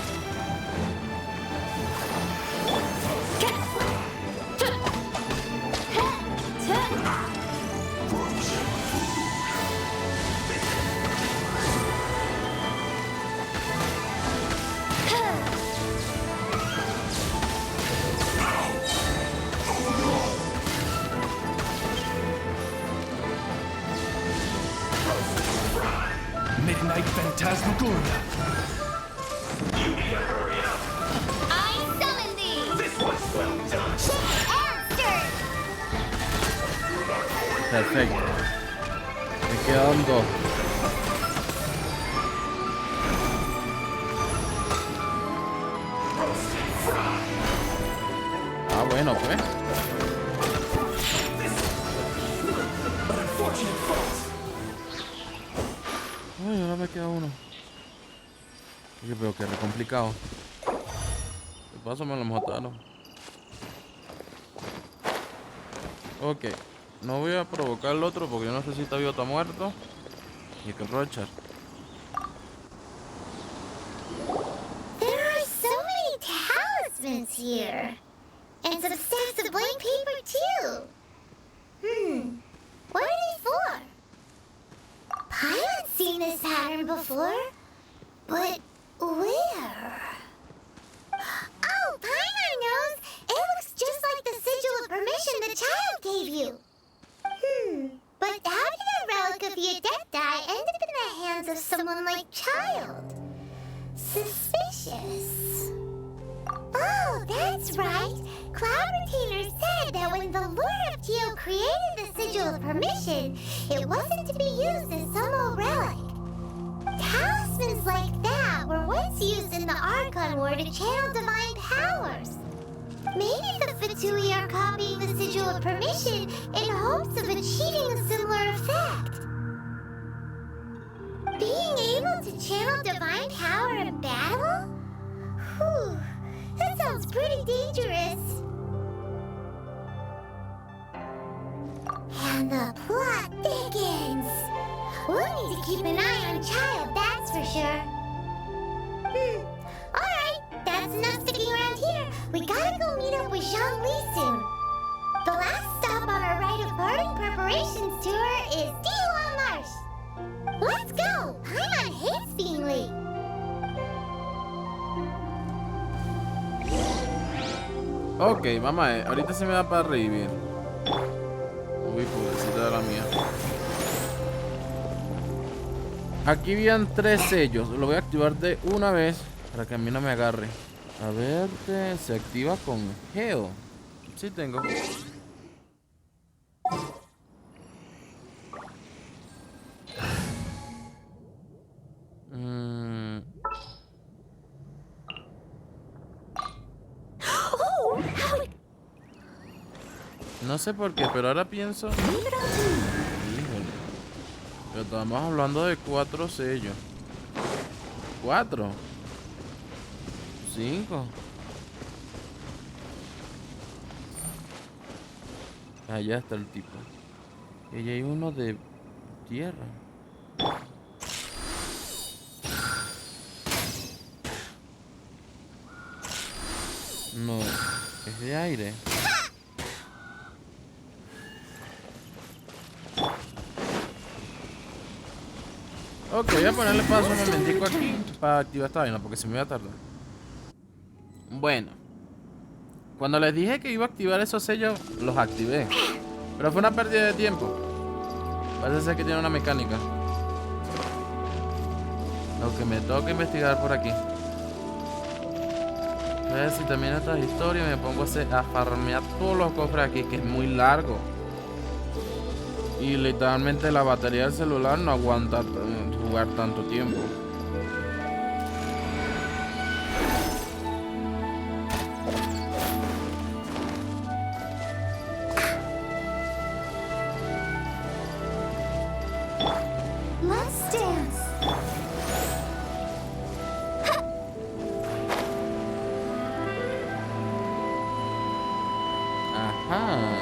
Midnight Phantasmagoria.
You need to hurry up.
I summon thee.
This one's well done.
Shake and stir.
Perfecto. Me quedan dos. Ah, bueno. Bueno, pues. Ay, ahora me queda uno. Yo veo que es complicado. De paso me lo mataron. Ok. No voy a provocar el otro porque yo no sé si está vivo o está muerto. Y hay que aprovechar.
There are so many talismans here. And some stacks of blank paper, too. What are they for? Pilot's seen this pattern before. But where? Oh, Paimon knows. It looks just like the sigil of permission the child gave you. But how did a relic of your death die end up in the hands of someone like Child? Suspicious. Oh, that's right. Cloud Retainer said that when the Lord of Geo created the sigil of permission, it wasn't to be used as some old relic. Talismans like that were once used in the Archon War to channel divine powers. Maybe the Fatui are copying the sigil of permission in hopes of achieving a similar effect. Being able to channel divine power in battle? Whew, that sounds pretty dangerous. And the plot thickens. We'll need to keep an eye on Child, that's for sure. Alright, that's enough sticking around here. We gotta go meet up with Zhongli soon. The last stop on our rite of parting preparations tour is Dieron Marsh. Let's go! Paimon hates being late.
Ok, vamos a ver. Ahorita se me da para revivir. Uy, pobrecita de la mía. Aquí habían 3 sellos. Lo voy a activar de una vez para que a mí no me agarre. A ver, se activa con Geo. Sí tengo. No sé por qué, pero ahora pienso. Híjole. Pero estamos hablando de 4 sellos. 4. 5. Allá está el tipo. Y hay uno de tierra. No, es de aire. Ok, voy a ponerle paso un momentico aquí para activar esta vaina porque se me va a tardar. Bueno, cuando les dije que iba a activar esos sellos, los activé. Pero fue una pérdida de tiempo. Parece ser que tiene una mecánica. Lo que me toca investigar por aquí. A ver si termino esta historia y me pongo a farmear todos los cofres aquí, que es muy largo. Y literalmente la batería del celular no aguanta jugar tanto tiempo.
Let's dance.
Ajá.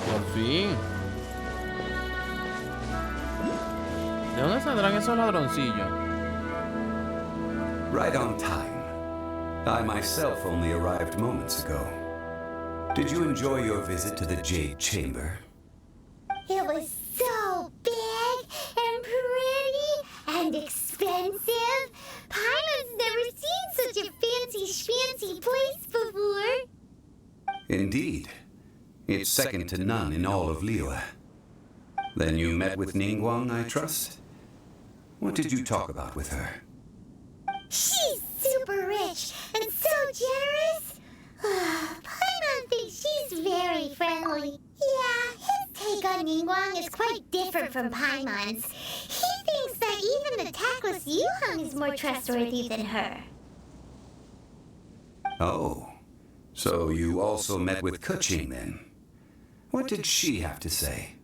Por fin. ¿De dónde saldrán esos ladroncillos?
Right on time. I myself only arrived moments ago. Did you enjoy your visit to the Jade Chamber?
It was so big and pretty and expensive. Paimon's never seen such a fancy place before.
Indeed. It's second to none in all of Liyue. Then you met with Ningguang, I trust? What did you talk about with her?
She's super rich and so generous. Paimon thinks she's very friendly. Yeah, his take on Ningguang is quite different from Paimon's. He thinks that even the tactless Yuhang is more trustworthy than her.
Oh, so you also met with Keqing then? What did she have to say?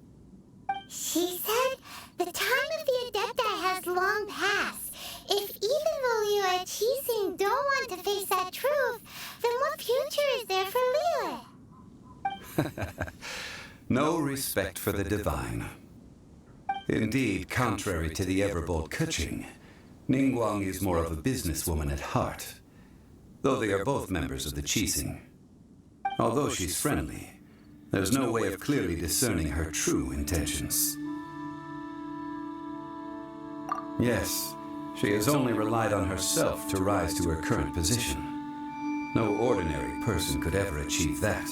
She said the time of the Adepti has long passed. If even the Liu and Qixing don't want to face that truth, then what future is there for Liu?
No respect for the divine. Indeed, contrary to the ever-bold Keqing, Ningguang is more of a businesswoman at heart, though they are both members of the Qixing. Although she's friendly, there's no way of clearly discerning her true intentions. Yes, she has only relied on herself to rise to her current position. No ordinary person could ever achieve that.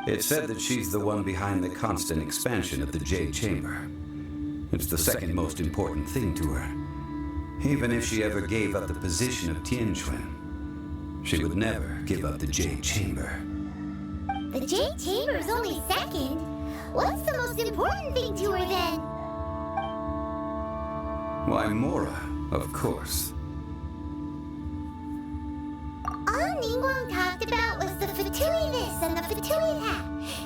It's said that she's the one behind the constant expansion of the Jade Chamber. It's the second most important thing to her. Even if she ever gave up the position of Tianquan, she would never give up the Jade Chamber.
The Jade Chamber is only second. What's the most important thing to her then?
Why, Mora, of course.
All Ningguang talked about was the Fatui this and the Fatui that.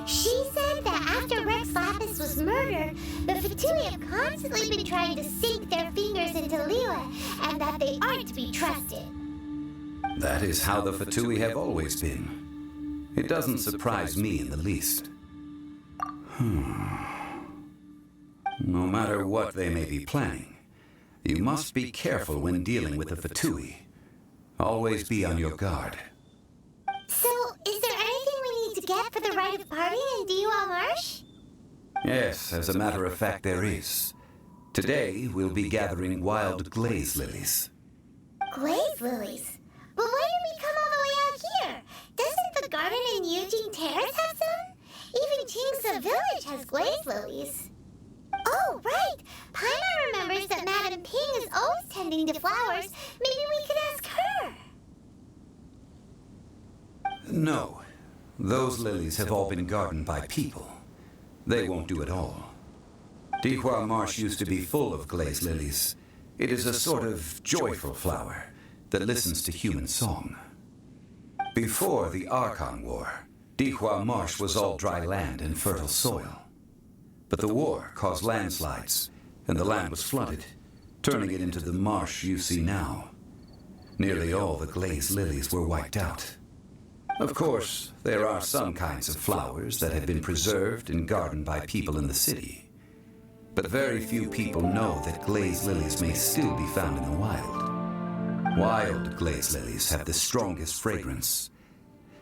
She said that after Rex Lapis was murdered, the Fatui have constantly been trying to sink their fingers into Liyue, and that they aren't to be trusted.
That is how the Fatui have always been. It doesn't surprise me in the least. No matter what they may be planning, you must be careful when dealing with the Fatui. Always be on your guard.
So, is there anything we need to get for the rite of party in Diwa Marsh?
Yes, as a matter of fact, there is. Today, we'll be gathering wild glaze lilies.
Glaze lilies? But why did we come all the way out here? Doesn't the garden in Yujing Terrace have some? Even Qingse Village has glaze lilies. Oh, right! Paimon remembers that Madame Ping is always tending to flowers. Maybe we could ask her.
No. Those lilies have all been gardened by people. They won't do it all. Dihua Marsh used to be full of glaze lilies. It is a sort of joyful flower that listens to human song. Before the Archon War, Dihua Marsh was all dry land and fertile soil. But the war caused landslides, and the land was flooded, turning it into the marsh you see now. Nearly all the glaze lilies were wiped out. Of course, there are some kinds of flowers that have been preserved and gardened by people in the city. But very few people know that glaze lilies may still be found in the wild. Wild glaze lilies have the strongest fragrance.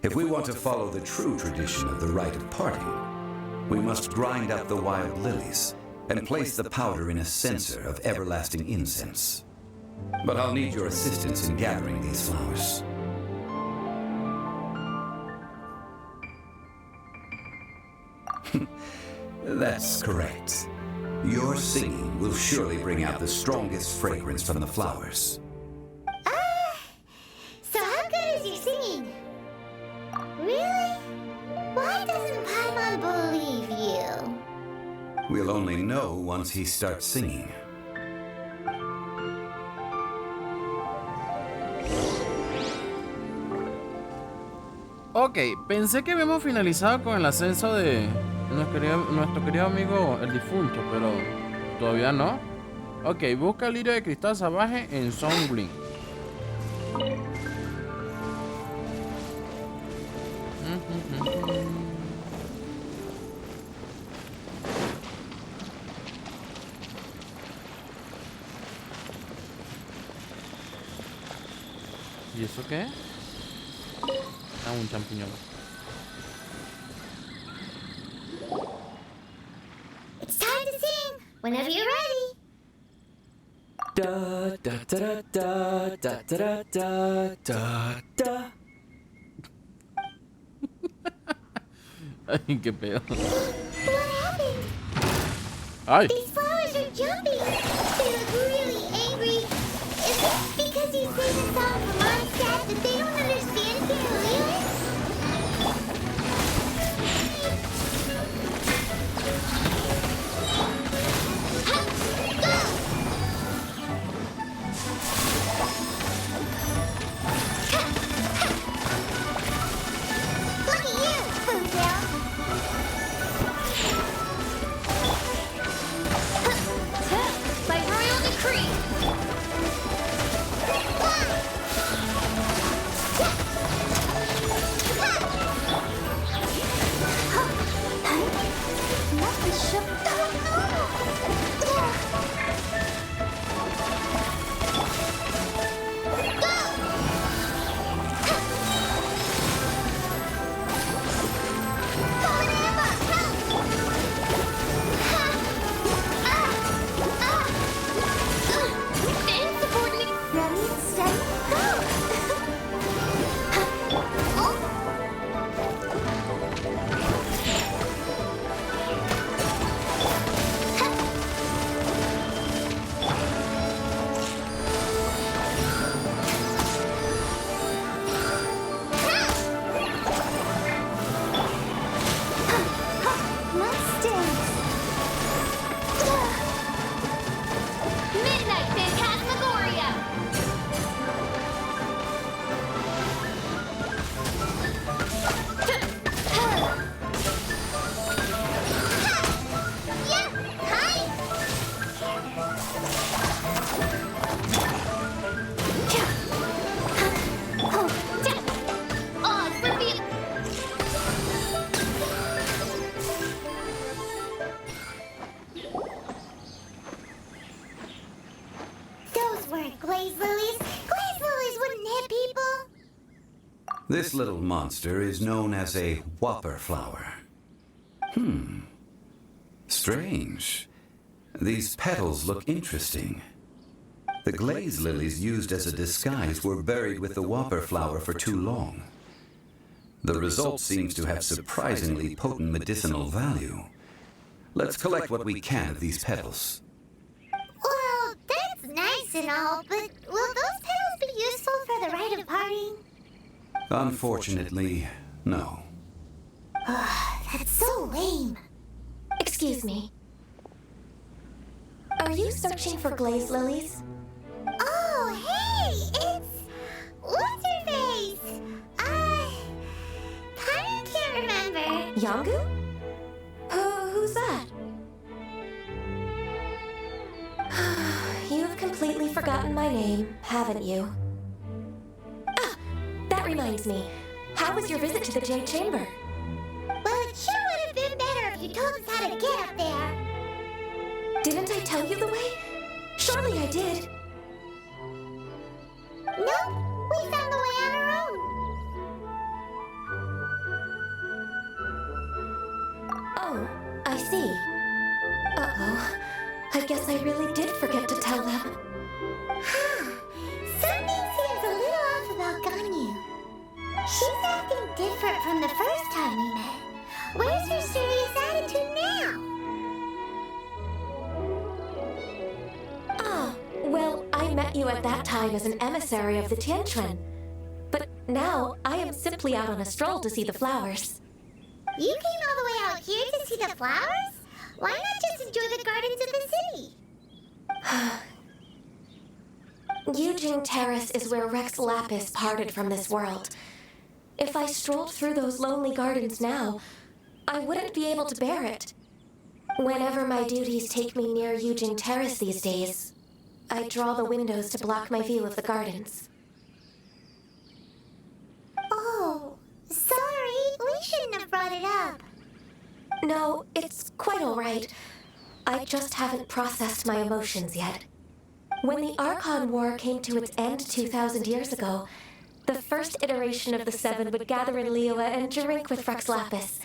If we want to follow the true tradition of the rite of parting, we must grind up the wild lilies and place the powder in a censer of everlasting incense. But I'll need your assistance in gathering these flowers. That's correct. Your singing will surely bring out the strongest fragrance from the flowers.
So how good is your singing? Really? Why doesn't Paimon believe you?
We'll only know once he starts singing.
Ok, pensé que habíamos finalizado con el ascenso de nuestro querido amigo el difunto, pero todavía no. Ok, busca el lirio de cristal salvaje en Songling. ¿Y eso qué? Ah, un champiñón.
It's time to sing. Whenever you're ready.
Da da da da da da da da da.
Ay, qué pedo.
What happened?
Ay.
These flowers are jumping. They look really angry. Is it because you say glaze lilies. Glaze lilies wouldn't hit people.
This little monster is known as a whopper flower. Strange. These petals look interesting. The glaze lilies used as a disguise were buried with the whopper flower for too long. The result seems to have surprisingly potent medicinal value. Let's collect what we can of these petals.
Well, that's nice and all, but will those petals be useful for the rite of parting?
Unfortunately, no.
That's so lame.
Excuse me. Are you searching for glaze lilies?
Oh, hey! It's... what's her face? Kinda can't remember.
Yangu? Who's that? You've completely forgotten my name, haven't you? Ah, that reminds me. How was your visit to the Jade Chamber?
Well, it sure would have been better if you told us how to get up there.
Didn't I tell you the way? Surely I did.
Nope, we found the way on our own.
Oh, I see. Uh-oh. I guess I really did forget to tell them.
Something seems a little off about Ganyu. She's acting different from the first time we met. Where's her serious attitude now?
Well, I met you at that time as an emissary of the Tianquan. But now, I am simply out on a stroll to see the flowers.
You came all the way out here to see the flowers? Why not just enjoy the gardens of the city?
Yujing Terrace is where Rex Lapis parted from this world. If I strolled through those lonely gardens now, I wouldn't be able to bear it. Whenever my duties take me near Yujing Terrace these days, I draw the windows to block my view of the gardens.
Oh, sorry. We shouldn't have brought it up.
No, it's quite all right. I just haven't processed my emotions yet. When the Archon War came to its end 2,000 years ago, the first iteration of the Seven would gather in Liyue and drink with Rex Lapis.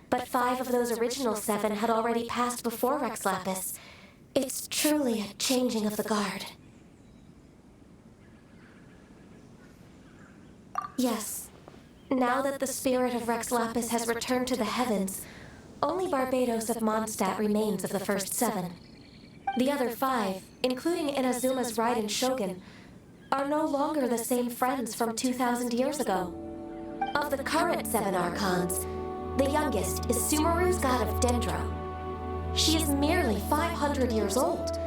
But 5 of those original 7 had already passed before Rex Lapis. It's truly a changing of the guard. Yes. Now that the spirit of Rex Lapis has returned to the heavens, only Barbados of Mondstadt remains of the first 7. The other 5, including Inazuma's Raiden Shogun, are no longer the same friends from 2,000 years ago. Of the current 7 Archons, the youngest is Sumeru's god of Dendro. She is merely 500 years old,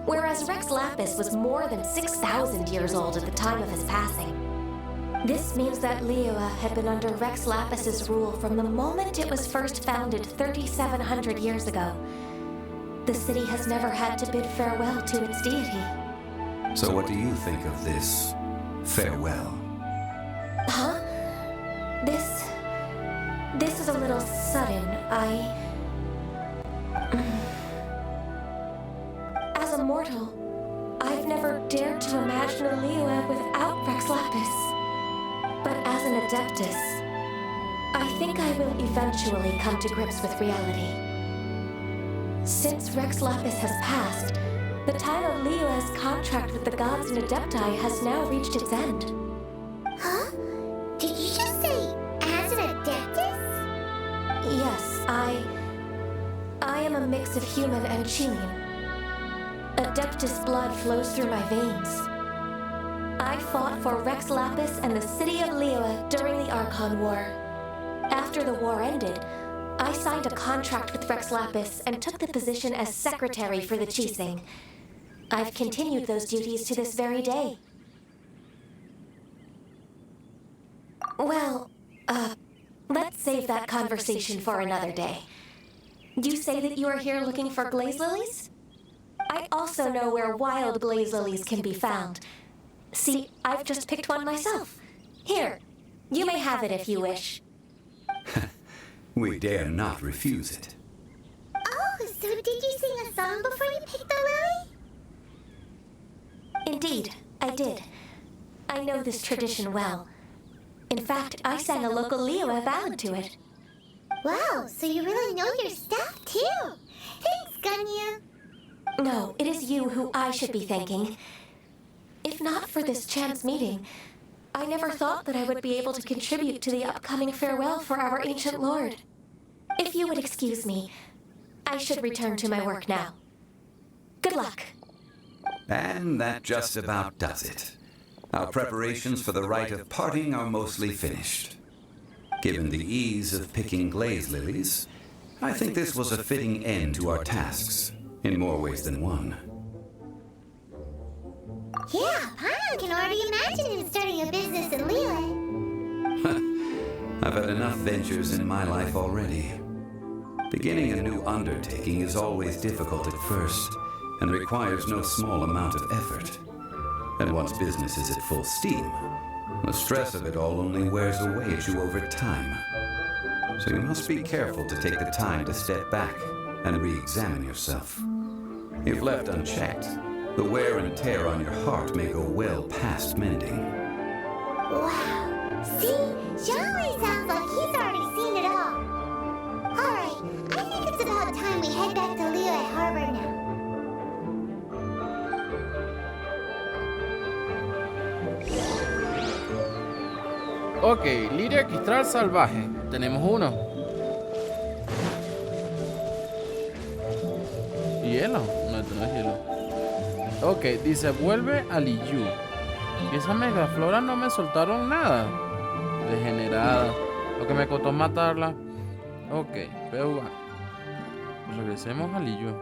whereas Rex Lapis was more than 6,000 years old at the time of his passing. This means that Liyue had been under Rex Lapis's rule from the moment it was first founded 3,700 years ago. The city has never had to bid farewell to its deity.
So what do you think of this farewell?
Huh? This is a little sudden. As a mortal, I've never dared to imagine a Liyue without Rex Lapis. But as an Adeptus, I think I will eventually come to grips with reality. Since Rex Lapis has passed, the time of Liyue's contract with the gods and Adepti has now reached its end.
Huh? Did you just say, as an Adeptus?
Yes, I am a mix of human and Chilean. Adeptus blood flows through my veins. I fought for Rex Lapis and the city of Liyue during the Archon War. After the war ended, I signed a contract with Rex Lapis and took the position as secretary for the Qixing. I've continued those duties to this very day. Well, let's save that conversation for another day. You say that you are here looking for glaze lilies? I also know where wild glaze lilies can be found. See, I've just picked one myself. Here, you may have it if you wish.
We dare not refuse it.
Oh, so did you sing a song before you picked the lily?
Indeed, I did. I know this tradition well. In fact, I sang a local Liyue ballad to it.
Wow, so you really know your stuff, too. Thanks, Gunya.
No, it is you who I should be thanking. If not for this chance meeting, I never thought that I would be able to contribute to the upcoming farewell for our ancient lord. If you would excuse me, I should return to my work now. Good luck.
And that just about does it. Our preparations for the rite of parting are mostly finished. Given the ease of picking glaze lilies, I think this was a fitting end to our tasks, in more ways than one.
Yeah, Paimon can already imagine him starting a business in Liyue.
I've had enough ventures in my life already. Beginning a new undertaking is always difficult at first, and requires no small amount of effort. And once business is at full steam, the stress of it all only wears away at you over time. So you must be careful to take the time to step back and re-examine yourself. If left unchecked, the wear and tear on your heart may go well past mending.
Wow. See? Zhongli sounds like he's already seen it all. Alright, I think it's about time we head back to Liyue Harbor now.
Ok, liria quistral salvaje. Tenemos uno. Hielo. No, esto no es hielo. Ok, dice vuelve a Liyu. Y esa megaflora no me soltaron nada. Degenerada. Lo que me costó matarla. Ok, pero regresemos a Liyu.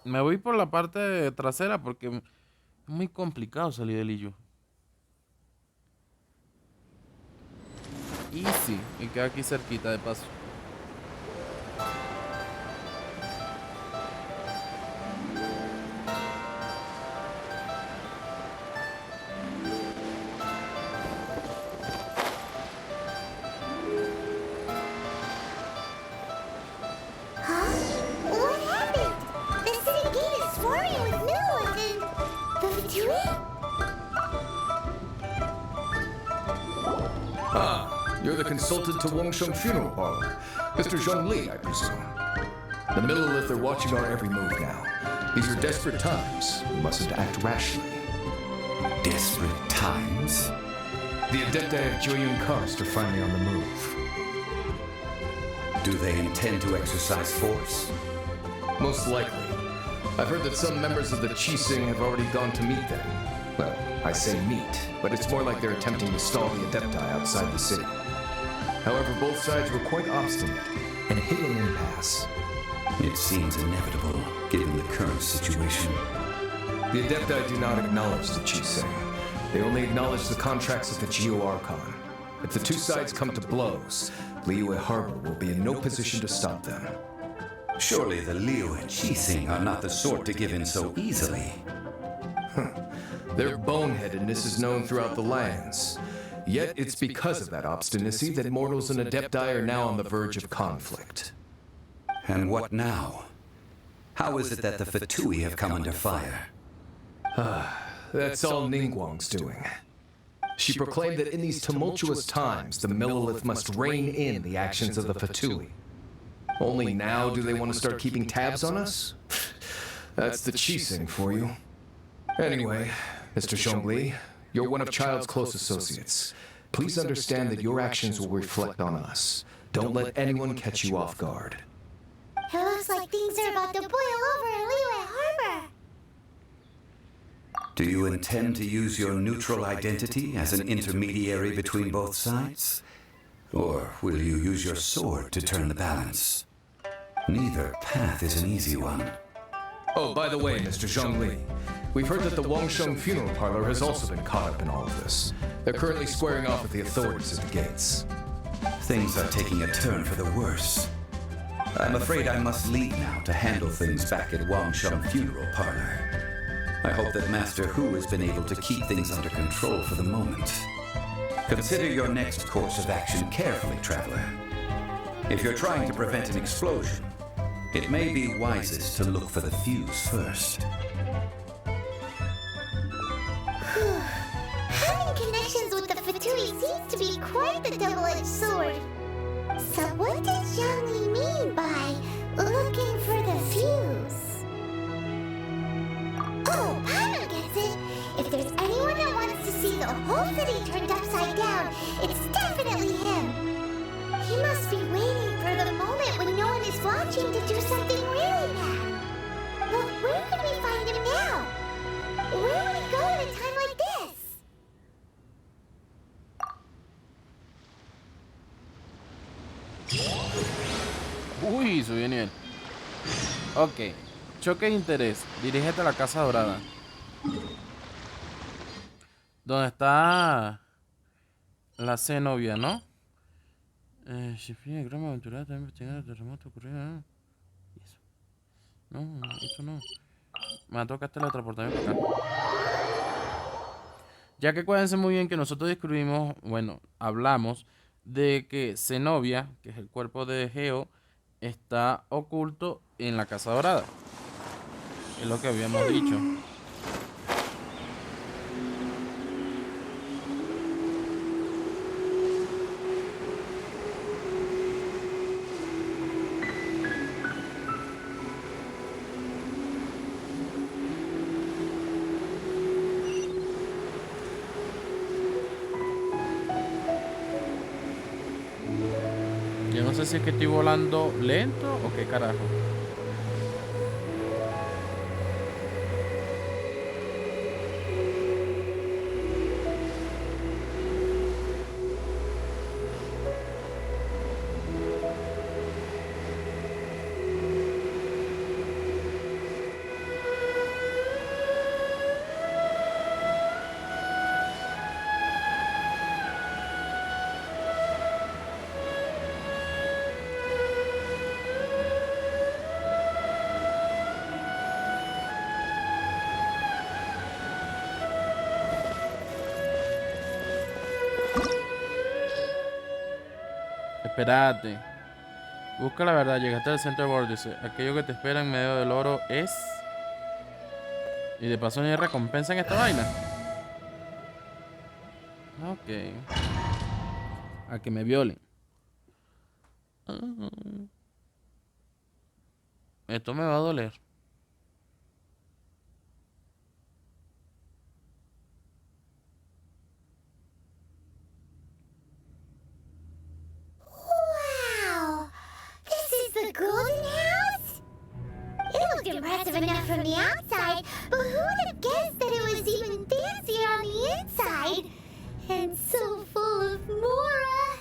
Me voy por la parte trasera porque es muy complicado salir de Liyu. Easy, y queda aquí cerquita de paso.
You're the consultant to Wangsheng Funeral Parlor. Mr. Zhongli, I presume. The Millelith are watching our every move now. These are desperate times. We mustn't act rashly.
Desperate times?
The Adepti of Joyun Karst are finally on the move.
Do they intend to exercise force?
Most likely. I've heard that some members of the Qixing have already gone to meet them. Well, I say meet, but it's more like they're attempting to stall the Adepti outside the city. However, both sides were quite obstinate and hit an impasse.
It seems inevitable, given the current situation.
The Adepti do not acknowledge the Qixing. They only acknowledge the contracts of the Geo-Archon. If the two sides come to blows, Liyue Harbor will be in no position to stop them.
Surely the Liyue Qixing are not the sort to give in so easily.
Their boneheadedness is known throughout the lands. Yet it's because of that obstinacy that mortals and Adepti are now on the verge of conflict.
And what now? How is it that the Fatui have come under fire?
That's all Ningguang's doing. She proclaimed that in these tumultuous times, the Millelith must rein in the actions of the Fatui. Only now do they want to start keeping tabs on us? That's the Qixing for you. Anyway, Mr. Zhongli, you're one of Child's close associates. Please understand that your actions will reflect on us. Don't let anyone catch you off guard.
It looks like things are about to boil over in Liyue Harbor.
Do you intend to use your neutral identity as an intermediary between both sides? Or will you use your sword to turn the balance? Neither path is an easy one.
Oh, by the way, Mr. Zhongli, we've heard that the Wangsheng Funeral Parlor has also been caught up in all of this. They're currently squaring off with the authorities at the gates.
Things are taking a turn for the worse. I'm afraid I must leave now to handle things back at Wangsheng Funeral Parlor. I hope that Master Hu has been able to keep things under control for the moment. Consider your next course of action carefully, Traveler. If you're trying to prevent an explosion, It may be wisest to look for the fuse first.
Having connections with the Fatui seems to be quite the double-edged sword. So what does Zhangli mean by looking for the fuse? Oh, Paimon gets it! If there's anyone that wants to see the whole city turned upside down, it's definitely him. He must be waiting for the moment when no one is watching to do something really bad. But where could we find him now? Where would he go at a time like this?
Uy, soy bien. Ok. Choque de interés. Dirígete a la Casa Dorada. ¿Dónde está la cenobia, no? Chefía, grama aventurada, también investigando el terremoto ocurrido. Eso. No, eso no. Me va a tocar teletransportarme para acá. Ya que acuérdense muy bien que nosotros descubrimos, bueno, hablamos de que Zenobia, que es el cuerpo de Geo, está oculto en la Casa Dorada. Es lo que habíamos dicho. Yo no sé si es que estoy volando lento o qué carajo. Espérate. Busca la verdad. Llegaste al centro de vórtice. Aquello que te espera en medio del oro es... Y de paso no hay recompensa en esta vaina. Ok. A que me violen. Esto me va a doler.
Wow! This is the Golden House? It looked impressive enough from the outside, but who would have guessed that it was even fancier on the inside? And so full of Mora!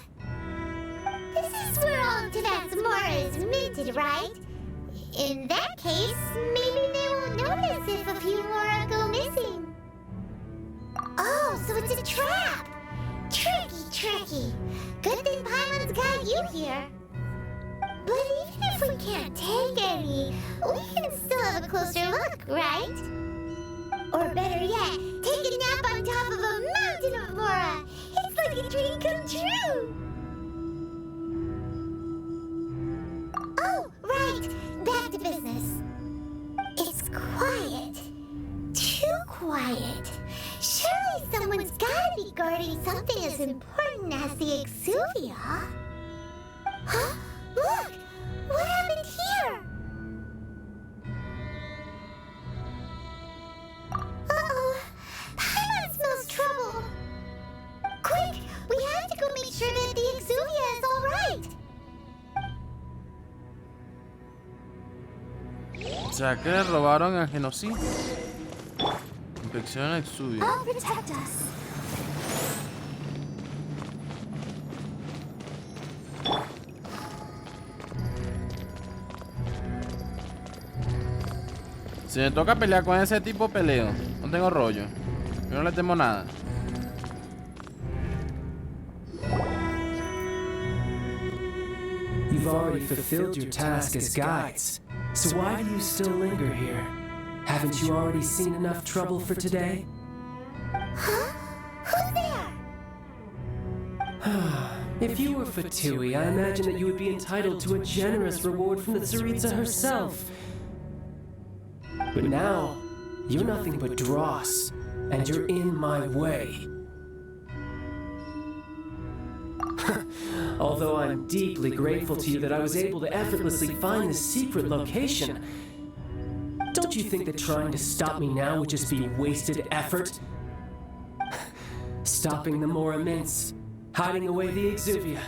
This is where all of Tibet's Mora is minted, right? In that case, maybe they won't notice if a few Mora go missing. Oh, so it's a trap! Tricky. Good thing Paimon's got you here. But even if we can't take any, we can still have a closer look, right? Or better yet, take a nap on top of a mountain of Mora. It's like a dream come true. Oh, right. Back to business. It's quiet. Too quiet. Surely someone's gotta be guarding something as important as the Exuvia. Huh? Look! What happened here? Uh-oh. Paimon smells trouble. Quick! We have to go make sure that the Exuvia is alright.
O sea que le robaron el genocidio. Infección exuvia.
I'll protect us.
Si me toca pelear con ese tipo, peleo. No tengo rollo. Yo no le temo nada.
You've already fulfilled your task as guides, so why do you still linger here? Haven't you already seen enough trouble for today?
Huh? Who's there?
If you were Fatui, I imagine that you would be entitled to a generous reward from the Tsaritsa herself. But now, you're nothing but dross, and you're in my way. Although I'm deeply grateful to you that I was able to effortlessly find this secret location, don't you think that trying to stop me now would just be wasted effort? Stopping the more immense, hiding away the Exuvia.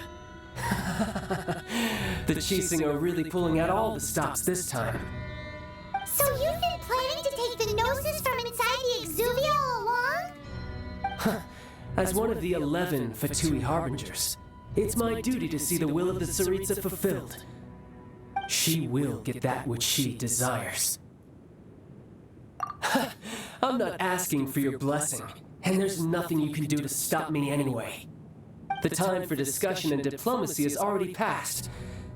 The Chising are really pulling out all the stops this time.
So you've been planning to take the Gnosis from inside the Exuvia all along?
As one of the 11 Fatui Harbingers, it's my duty to see the will of the Tsaritsa fulfilled. She will get that which she desires. I'm not asking for your blessing, and there's nothing you can do to stop me anyway. The time for discussion and diplomacy has already passed.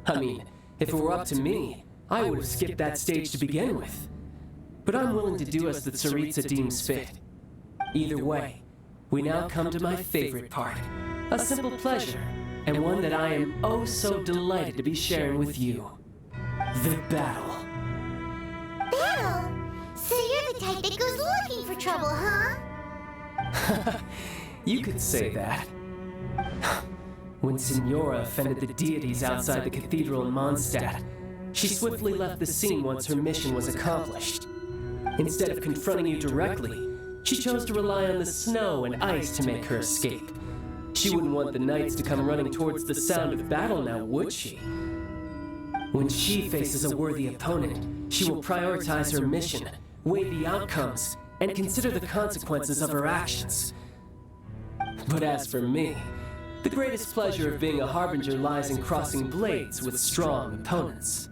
I mean, if it were up to me, I would have skipped that stage to begin with. But I'm willing to do as the Tsaritsa deems fit. Either way, we now come to my favorite part. A simple pleasure, and one that I am oh so delighted to be sharing with you. The battle.
Battle? So you're the type that goes looking for trouble, huh?
You could say that. When Signora offended the deities outside the cathedral in Mondstadt, she swiftly left the scene once her mission was accomplished. Instead of confronting you directly, she chose to rely on the snow and ice to make her escape. She wouldn't want the knights to come running towards the sound of battle now, would she? When she faces a worthy opponent, she will prioritize her mission, weigh the outcomes, and consider the consequences of her actions. But as for me, the greatest pleasure of being a harbinger lies in crossing blades with strong opponents.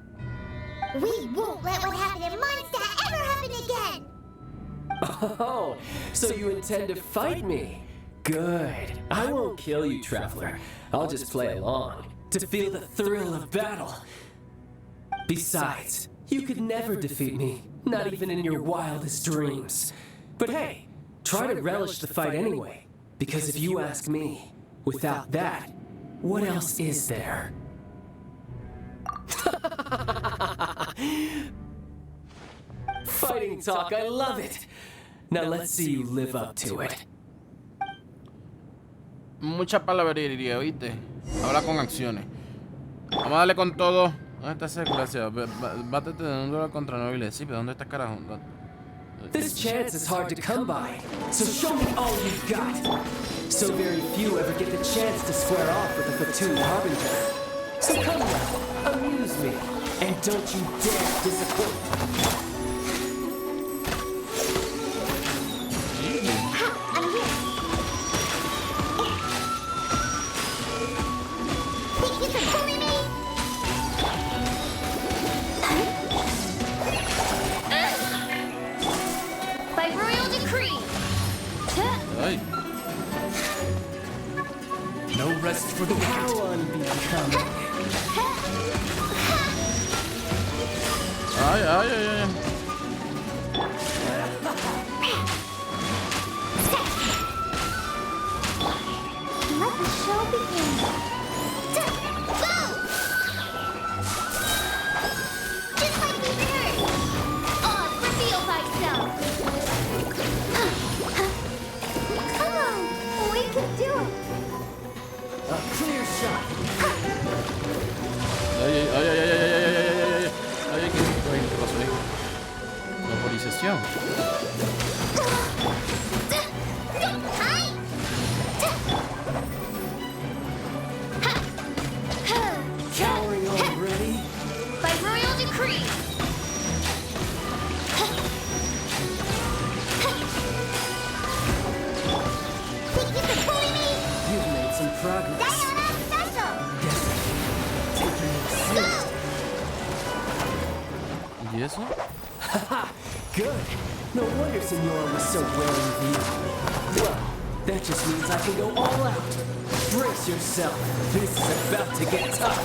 We won't let what happened in Mondstadt ever happen again!
Oh, so you intend to fight me? Good. I won't kill you, Traveler. I'll just play along, to feel the thrill of battle. Besides, you could never defeat me, not even in your wildest dreams. But hey, try to relish the fight anyway, because if you ask me, without that, what else is there? Fighting talk, I love it! Now let's see you live up to it.
Mucha palabrería, ¿viste? Habla con acciones. Vamos a darle con todo. ¿Dónde está esa desgracia? Bátete de un duelo contra nobles. Sí, pero ¿dónde está carajo?
This chance is hard to come by, so show me all you've got. So very few ever get the chance to square off with a Fatui Harbinger. So come now, amuse me, and don't you dare disappoint.
I'm here. Thank you for pulling me!
By royal decree.
Ay.
No rest for the wicked. How unbecoming.
Ay, ay, ay, ay.
Let the show begin. Go! Just like we heard!
Oz, reveal thyself.
Come on! We can do it!
A clear shot.
Ay, ay, ay, ay, ay, ay, ay, ay, ay, ay, ay, ay, ¿qué pasó ahí? Vaporización.
Cowering already?
By royal decree.
Thank you for pulling me!
You've made some progress.
Dion, special!
Guess taking it seriously.
¿Y eso?
Haha, good. No wonder Signora was so wary of you. Well, that just means I can go all out. Brace yourself. This is about to get tough.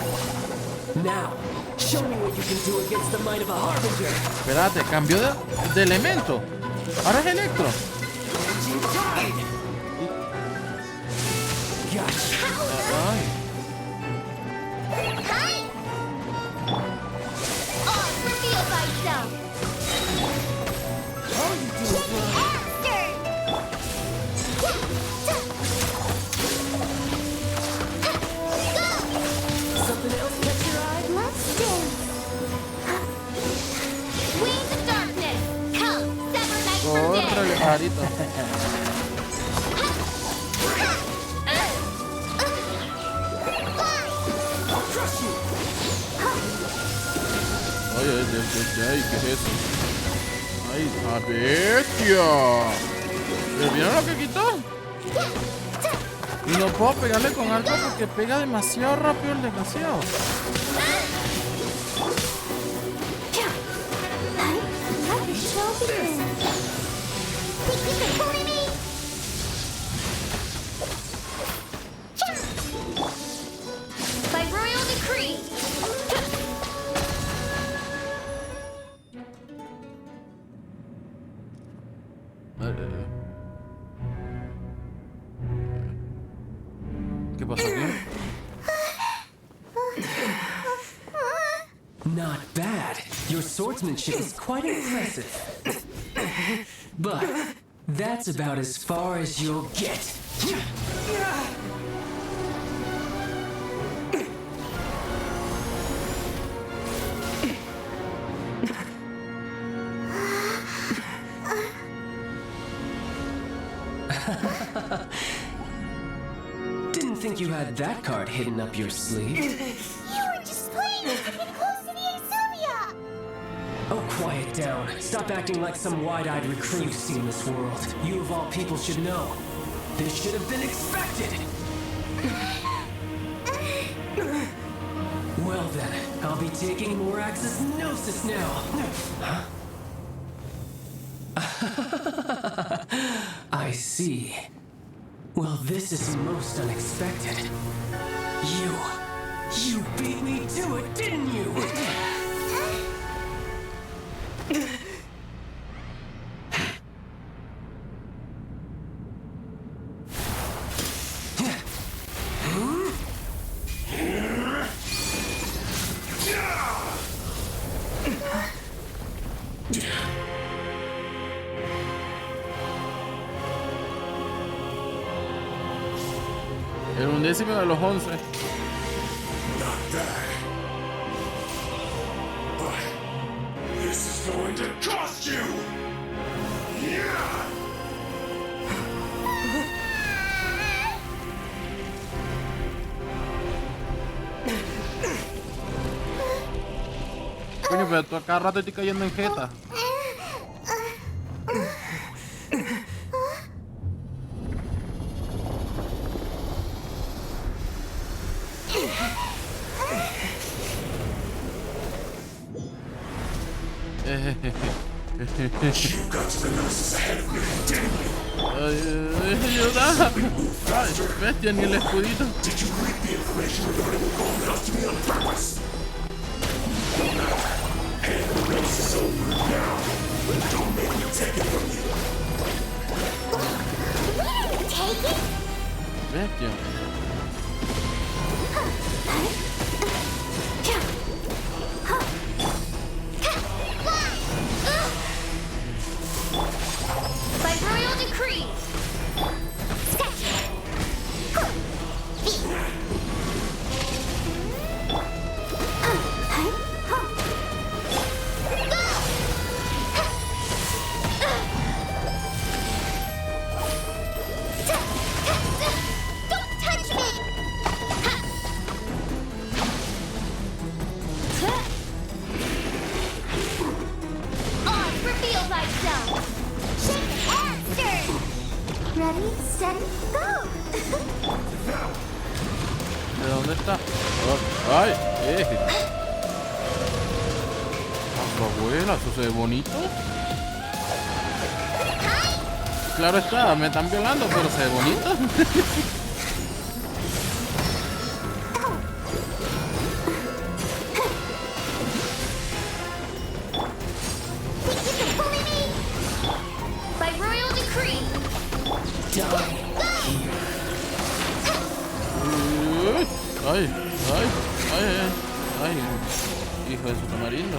Now, show me what you can do against the might of a Harbinger.
Espérate, cambió de elemento. Ahora es electro.
Gotcha.
Ay.
Reveal thyself.
Something else catch your eye?
Let's dance.
Wings of darkness. Come, sever night from
Córrele,
day.
pajarito. Ay, ¿qué es eso? Ay, a bestia. ¿Le vieron lo que quitó? Y no puedo pegarle con algo porque pega demasiado rápido el desgraciado.
By royal decree.
¿Qué pasó aquí?
Not bad. Your swordsmanship is quite impressive. But that's about as far as you'll get. Didn't think you had that card hidden up your sleeve.
You were just playing to get close to the Exuvia!
Oh, quiet down. Stop acting like some wide-eyed recruit you've seen this world. You of all people should know. This should have been expected. Well then, I'll be taking more Axis Gnosis now. Huh? I see. Well, this is most unexpected. You beat me to it, didn't you?
El 1/10 de los 11.
Not bad. But this is going to cost you! Yeah!
Coño, pero tú a cada rato estoy cayendo en jeta.
You got to the noses ahead of me, didn't you?
Ayuda. Ay, bestia, ni el escudito.
Did you leak the information regarding the golden house to me on purpose? And the race is over now. Don't make me take it from you.
We didn't take it!
Bestia.
By royal decree.
Don't touch me!
Reveal thyself.
Answer! Ready, steady, go!
¿De dónde está? Oh, ay, abuela, eso se ve bonito. Claro está, me están violando, pero se ve bonito.
By royal decree.
Ay, ay, ay, ay, fue eso, tamarindo?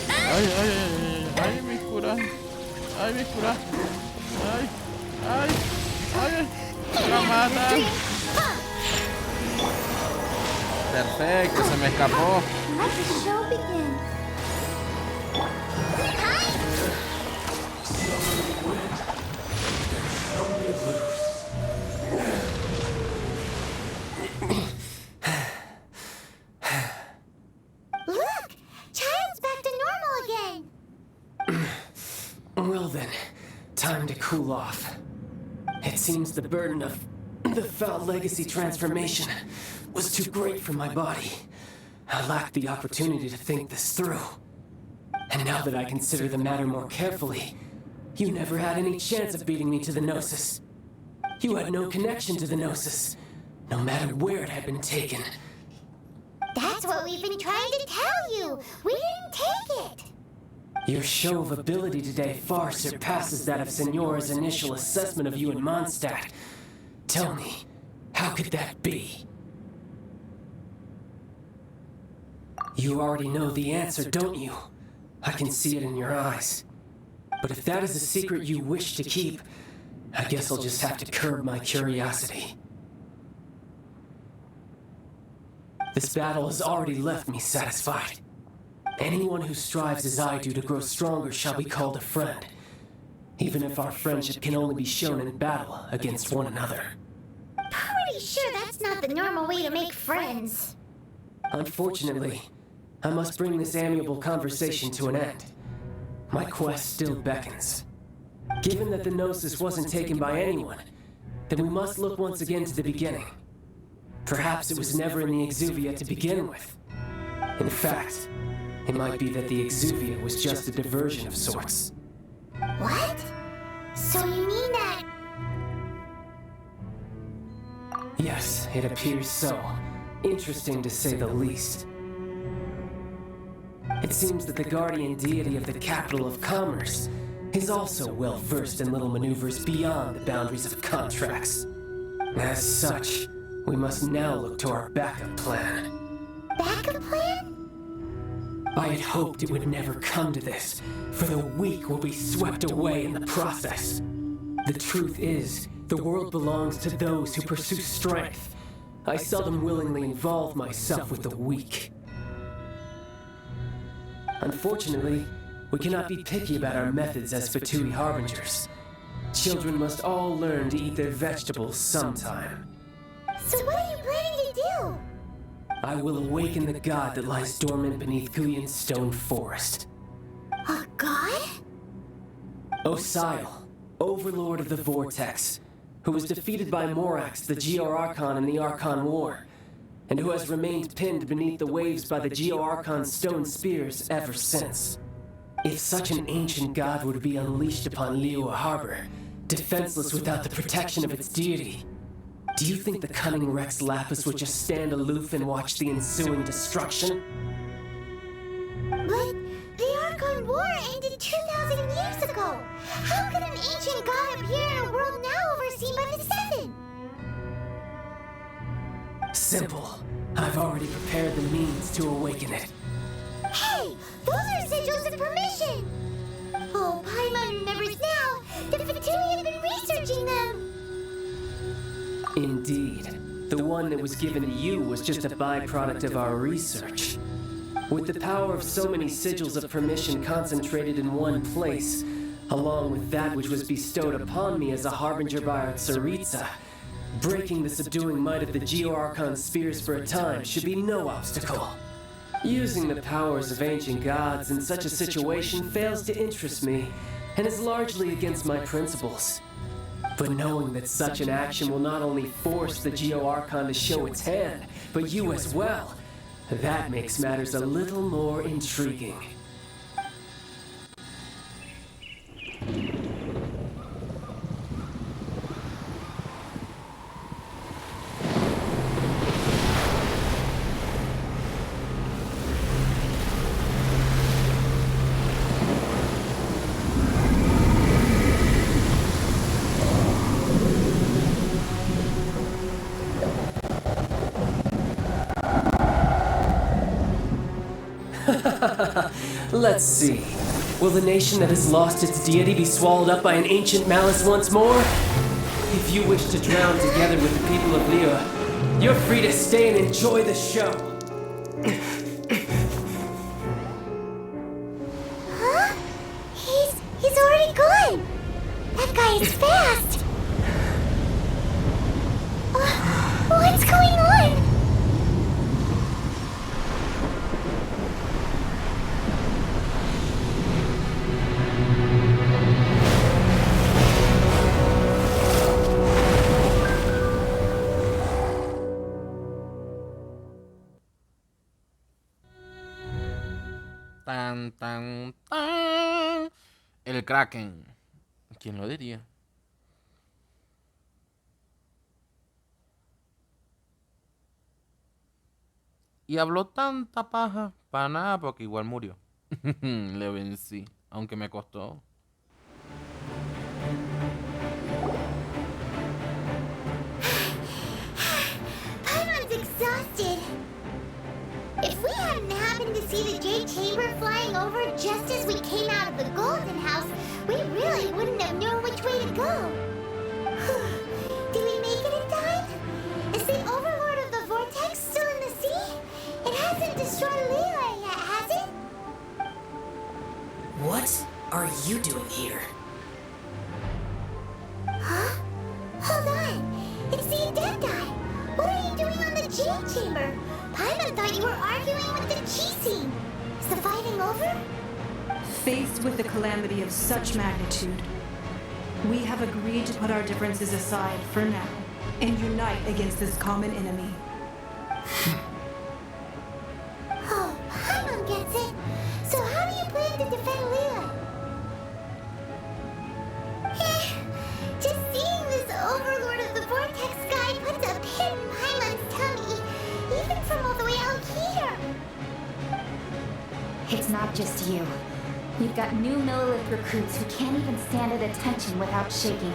Ay, ay, ay, ay, ay, mi cura. Ay, mi cura. Ay, ay, ay, la matan. Perfecto, se me escapó.
Let the show begin. Look! Child's back to normal again!
Well then, time to cool off. It seems the burden of the foul legacy transformation was too great for my body. I lacked the opportunity to think this through. And now that I consider the matter more carefully, you never had any chance of beating me to the Gnosis. You had no connection to the Gnosis, no matter where it had been taken.
That's what we've been trying to tell you! We didn't take it!
Your show of ability today far surpasses that of Signora's initial assessment of you in Mondstadt. Tell me, how could that be? You already know the answer, don't you? I can see it in your eyes. But if that is a secret you wish to keep, I guess I'll just have to curb my curiosity. This battle has already left me satisfied. Anyone who strives as I do to grow stronger shall be called a friend, even if our friendship can only be shown in battle against one another.
Pretty sure that's not the normal way to make friends.
Unfortunately, I must bring this amiable conversation to an end. My quest still beckons. Given that the Gnosis wasn't taken by anyone, then we must look once again to the beginning. Perhaps it was never in the Exuvia to begin with. In fact, it might be that the Exuvia was just a diversion of sorts.
What? So you mean that...
Yes, it appears so. Interesting to say the least. It seems that the guardian deity of the capital of commerce is also well versed in little maneuvers beyond the boundaries of contracts. As such, we must now look to our backup plan.
Backup plan?
I had hoped it would never come to this, for the weak will be swept away in the process. The truth is, the world belongs to those who pursue strength. I seldom willingly involve myself with the weak. Unfortunately, we cannot be picky about our methods as Fatui Harbingers. Children must all learn to eat their vegetables sometime.
So what are you planning to do?
I will awaken the god that lies dormant beneath Kuyan's stone forest.
A god?
Osial, overlord of the Vortex, who was defeated by Morax, the Geo-Archon in the Archon War, and who has remained pinned beneath the waves by the Geo-Archon stone spears ever since. If such an ancient god were to be unleashed upon Liyue Harbor, defenseless without the protection of its deity, do you think the cunning Rex Lapis would just stand aloof and watch the ensuing destruction?
But the Archon War ended 2,000 years ago! How could an ancient god appear in a world now overseen by the Seven?
Simple. I've already prepared the means to awaken it.
Hey! Those are sigils of permission! Oh, Paimon remembers now! The Fatui have been researching them!
Indeed. The one that was given to you was just a byproduct of our research. With the power of so many sigils of permission concentrated in one place, along with that which was bestowed upon me as a harbinger by our Tsaritsa, breaking the subduing might of the Geo-Archon spears for a time should be no obstacle. Using the powers of ancient gods in such a situation fails to interest me, and is largely against my principles. But knowing that such an action will not only force the Geo-Archon to show its hand, but you as well, that makes matters a little more intriguing. Let's see. Will the nation that has lost its deity be swallowed up by an ancient malice once more? If you wish to drown together with the people of Liyue, you're free to stay and enjoy the show.
Huh? He's already gone. That guy is fast. What's going on?
Tan, tan, tan. El Kraken. ¿Quién lo diría? Y habló tanta paja para nada porque igual murió. Le vencí, aunque me costó.
Paimon's exhausted. If we hadn't happened to see the Jade Chamber flying over just as we came out of the Golden House, we really wouldn't have known which way to go. Did we make it in time? Is the Overlord of the Vortex still in the sea? It hasn't destroyed Liyue yet, has it?
What are you doing here?
Huh? Hold on. It's the Adepti. What are you doing on the Jade Chamber? Paimon thought you were arguing with the Chi scene. Is the fighting over?
Faced with the calamity of such magnitude, we have agreed to put our differences aside for now and unite against this common enemy.
Oh, Paimon gets it. So how do you plan to defend Liyue? Just seeing this Overlord of the Vortex guy puts a pin in Paimon's tummy, even from all the way out here.
It's not just you. You've got new Millilith recruits who can't even stand at attention without shaking.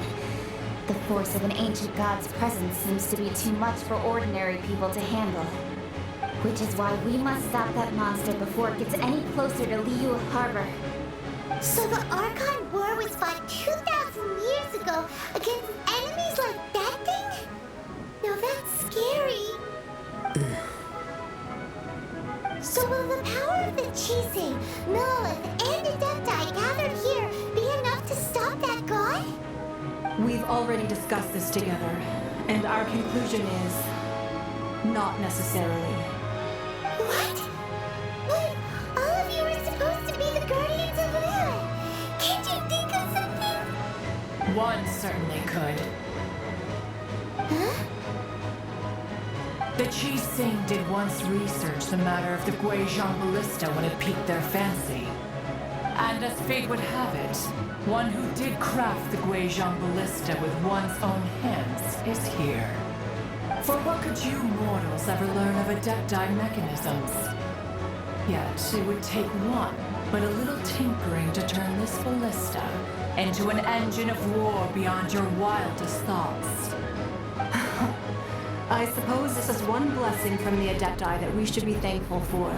The force of an ancient god's presence seems to be too much for ordinary people to handle. Which is why we must stop that monster before it gets any closer to Liyue Harbor.
So the Archon War was fought 2,000 years ago against enemies like that thing? Now that's scary. So will the power of the Chising, Millilith, and Adepti gathered here be enough to stop that god?
We've already discussed this together, and our conclusion is not necessarily.
What? But all of you are supposed to be the guardians of Liyue. Can't you think of something?
One certainly could.
Huh?
The Chi Sing did once research the matter of the Guizhong ballista when it piqued their fancy. And as fate would have it, one who did craft the Guizhong ballista with one's own hands is here. For what could you mortals ever learn of Adepti mechanisms? Yet it would take one, but a little tinkering to turn this ballista into an engine of war beyond your wildest thoughts.
I suppose this is one blessing from the Adepti that we should be thankful for.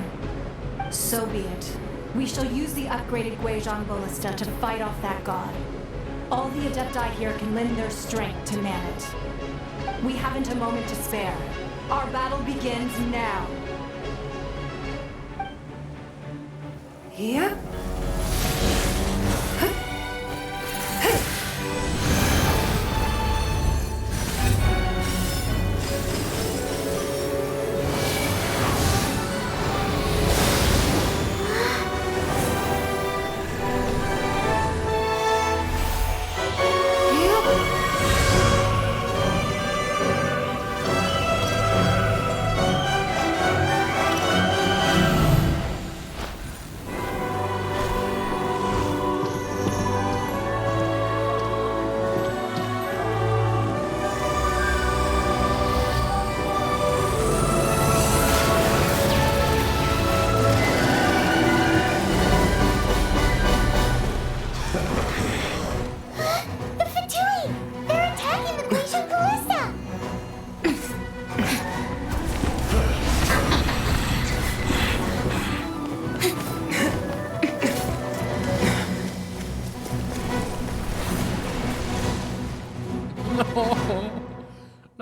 So be it. We shall use the upgraded Guizhong ballista to fight off that god. All the Adepti here can lend their strength to man it. We haven't a moment to spare. Our battle begins now. Yep.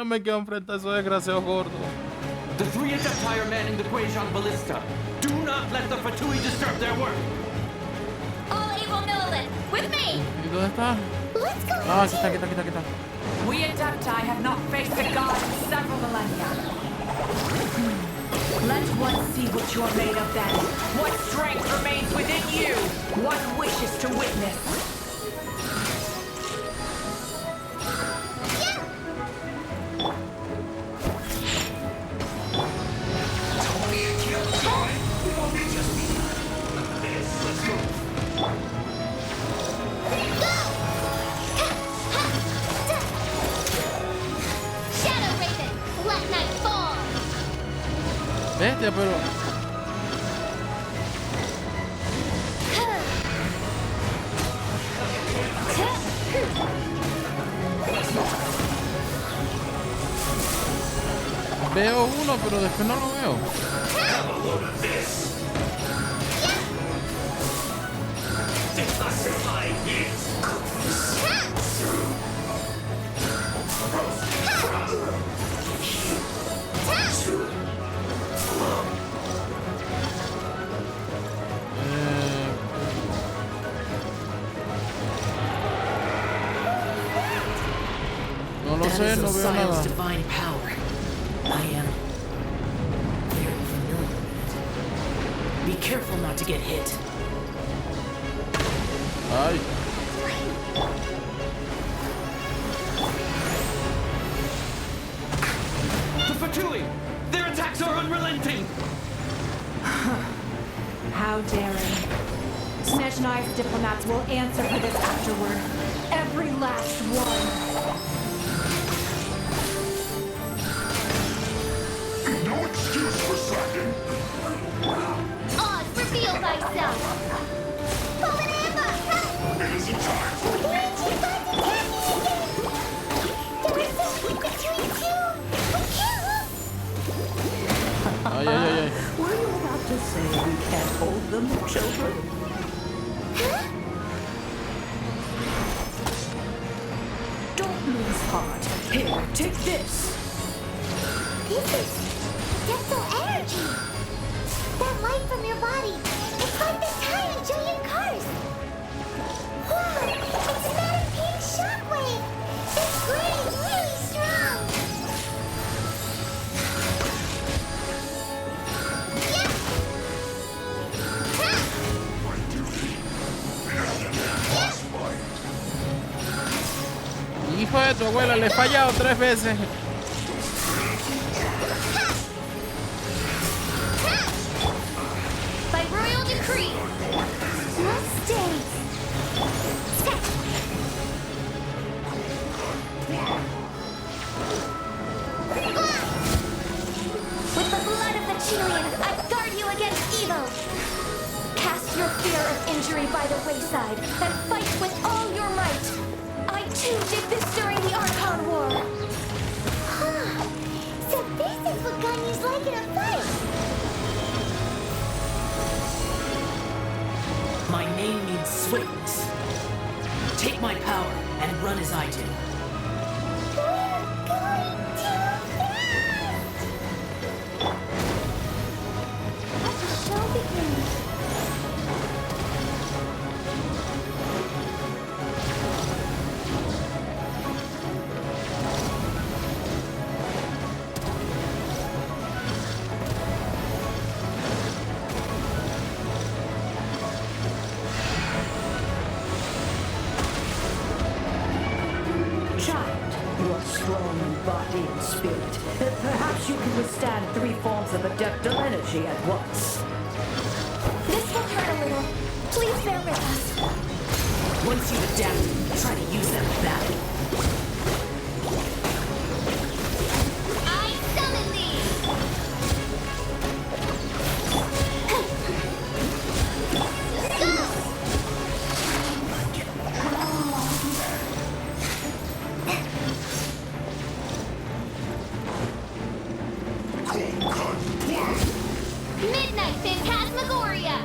No me quiero enfrentar a esos desgraciados gordos.
The three Adepti are manning the Guizhong Ballista. Do not let the Fatui disturb their work.
All able Nolan, with me!
¿Y dónde está?
Let's go.
Ah, aquí está, aquí está, aquí está, aquí está.
We Adepti have not faced a god in several millennia. Let one see what you're made of then. What strength remains within you. One wishes to witness.
Shadow Raven, let night fall!
Bestia, pero... Veo uno, pero después no lo veo.
Have a load of this. Declassify its
No lo sé, no veo nada.
Divine power. I am very familiar with it. Be careful not to get hit.
Ay.
The Fatui! Their attacks are unrelenting!
How daring. Snezhnai's diplomats will answer for this afterward. Every last one.
no excuse for slacking.
Oz, reveal thyself!
It isn't time for
Ay, ay, ay, ay.
Were you about to say we can't hold them, children? Don't lose heart. Here, take this.
This is dental energy. That light from your body. It's like the time in Julian Cars. Whoa, it's not a pink shockwave. This grid is really strong.
Hijo de tu abuela, le he fallado 3 veces.
By royal decree!
Mistake.
With the blood of the Chilean, I guard you against evil. Cast your fear of injury by the wayside and fight with all your might. I too did this during the Archon War.
Huh. So this is what Ganyu's like in a fight.
My name means swiftness. Take my power and run as I do.
We're going too fast. Let the show begin.
Child, you are strong in body and spirit. Perhaps you can withstand 3 forms of adeptal energy at once.
This will hurt a little. Please bear with us.
Once you've adapted, try to use them badly.
I summon thee! Midnight Phantasmagoria!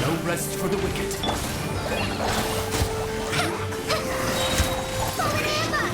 No rest for the wicked.
Power Amber!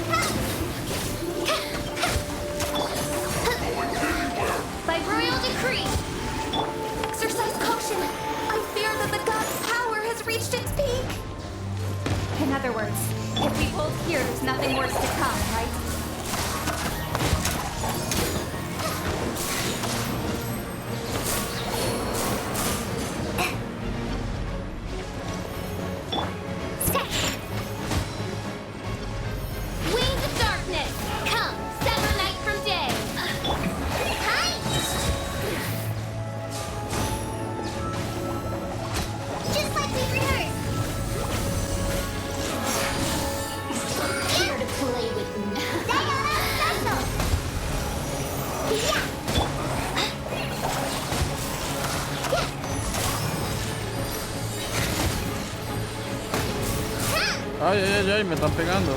Ay, ay, ay, ay, me están pegando.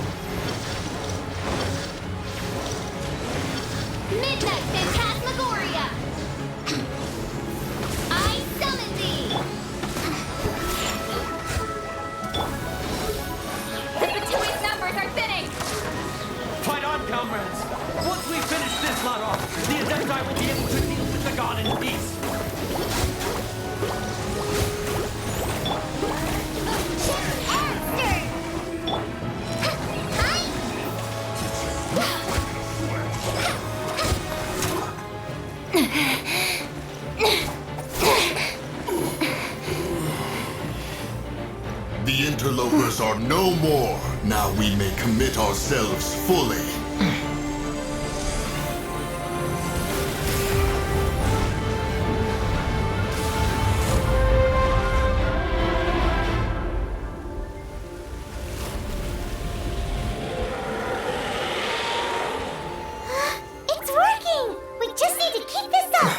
Midnight Phantasmagoria! I summon thee! The Fatoui's numbers are thinning!
Fight on, comrades! Once we finish this lot off, the Adepti will be able to deal with the god in peace.
The interlopers are no more. Now we may commit ourselves fully.
It's working! We just need to keep this up!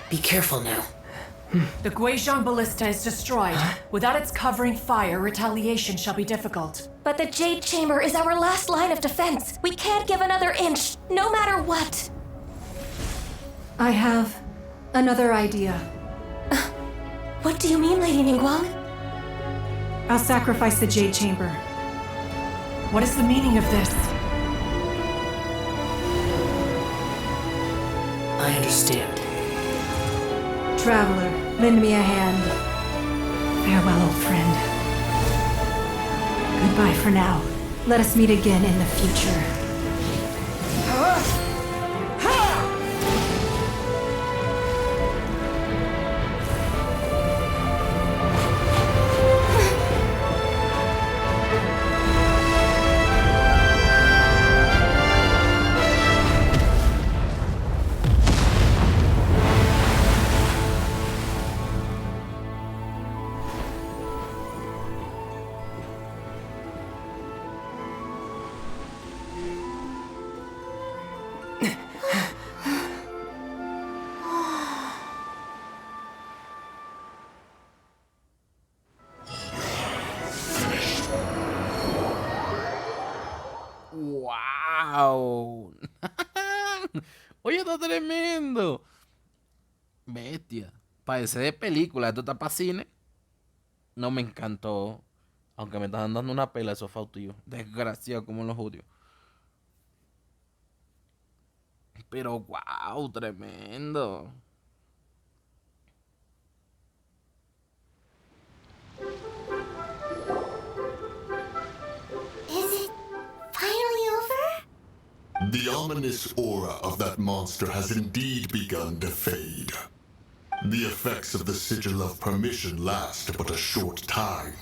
Be careful now.
The Guizhong Ballista is destroyed. Without its covering fire, retaliation shall be difficult.
But the Jade Chamber is our last line of defense. We can't give another inch, no matter what.
I have another idea.
What do you mean, Lady Ningguang?
I'll sacrifice the Jade Chamber.
What is the meaning of this?
I understand.
Traveler, lend me a hand. Farewell, old friend. Goodbye for now. Let us meet again in the future.
¡Wow! Oye, está tremendo. Bestia. Parece de película. Esto está para cine. No me encantó. Aunque me están dando una pela esos fautillos. Desgraciado como los judíos. Pero wow, tremendo.
Is it finally over?
The ominous aura of that monster has indeed begun to fade. The effects of the sigil of permission last but a short time.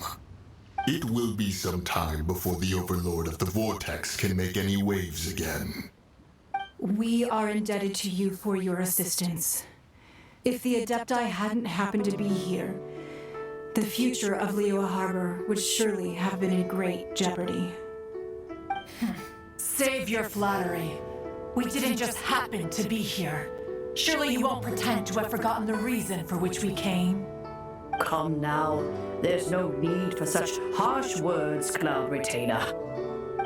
It will be some time before the Overlord of the Vortex can make any waves again.
We are indebted to you for your assistance. If the Adepti hadn't happened to be here, the future of Liyue Harbor would surely have been in great jeopardy.
Save your flattery. We didn't just happen to be here. Surely you won't pretend to have forgotten the reason for which we came.
Come now. There's no need for such harsh words, Cloud Retainer.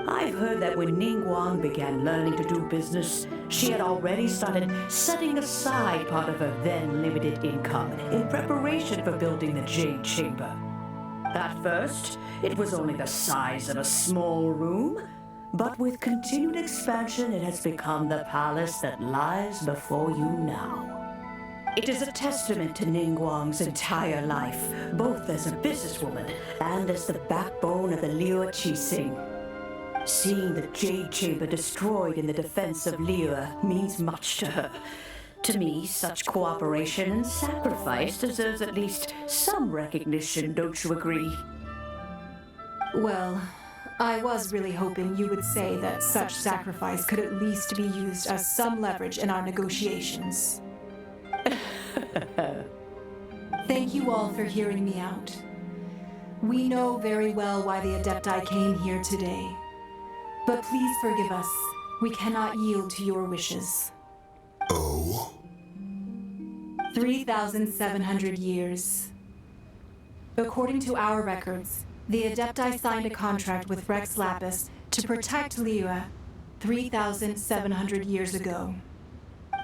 I've heard that when Ningguang began learning to do business, she had already started setting aside part of her then limited income in preparation for building the Jade Chamber. At first, it was only the size of a small room, but with continued expansion, it has become the palace that lies before you now. It is a testament to Ningguang's entire life, both as a businesswoman and as the backbone of the Liyue Qixing. Seeing the Jade Chamber destroyed in the defense of Liyue means much to her. To me, such cooperation and sacrifice deserves at least some recognition, don't you agree?
Well, I was really hoping you would say that such sacrifice could at least be used as some leverage in our negotiations. Thank you all for hearing me out. We know very well why the Adepti came here today. But please forgive us. We cannot yield to your wishes.
Oh?
3,700 years. According to our records, the Adepti signed a contract with Rex Lapis to protect Liyue 3,700 years ago.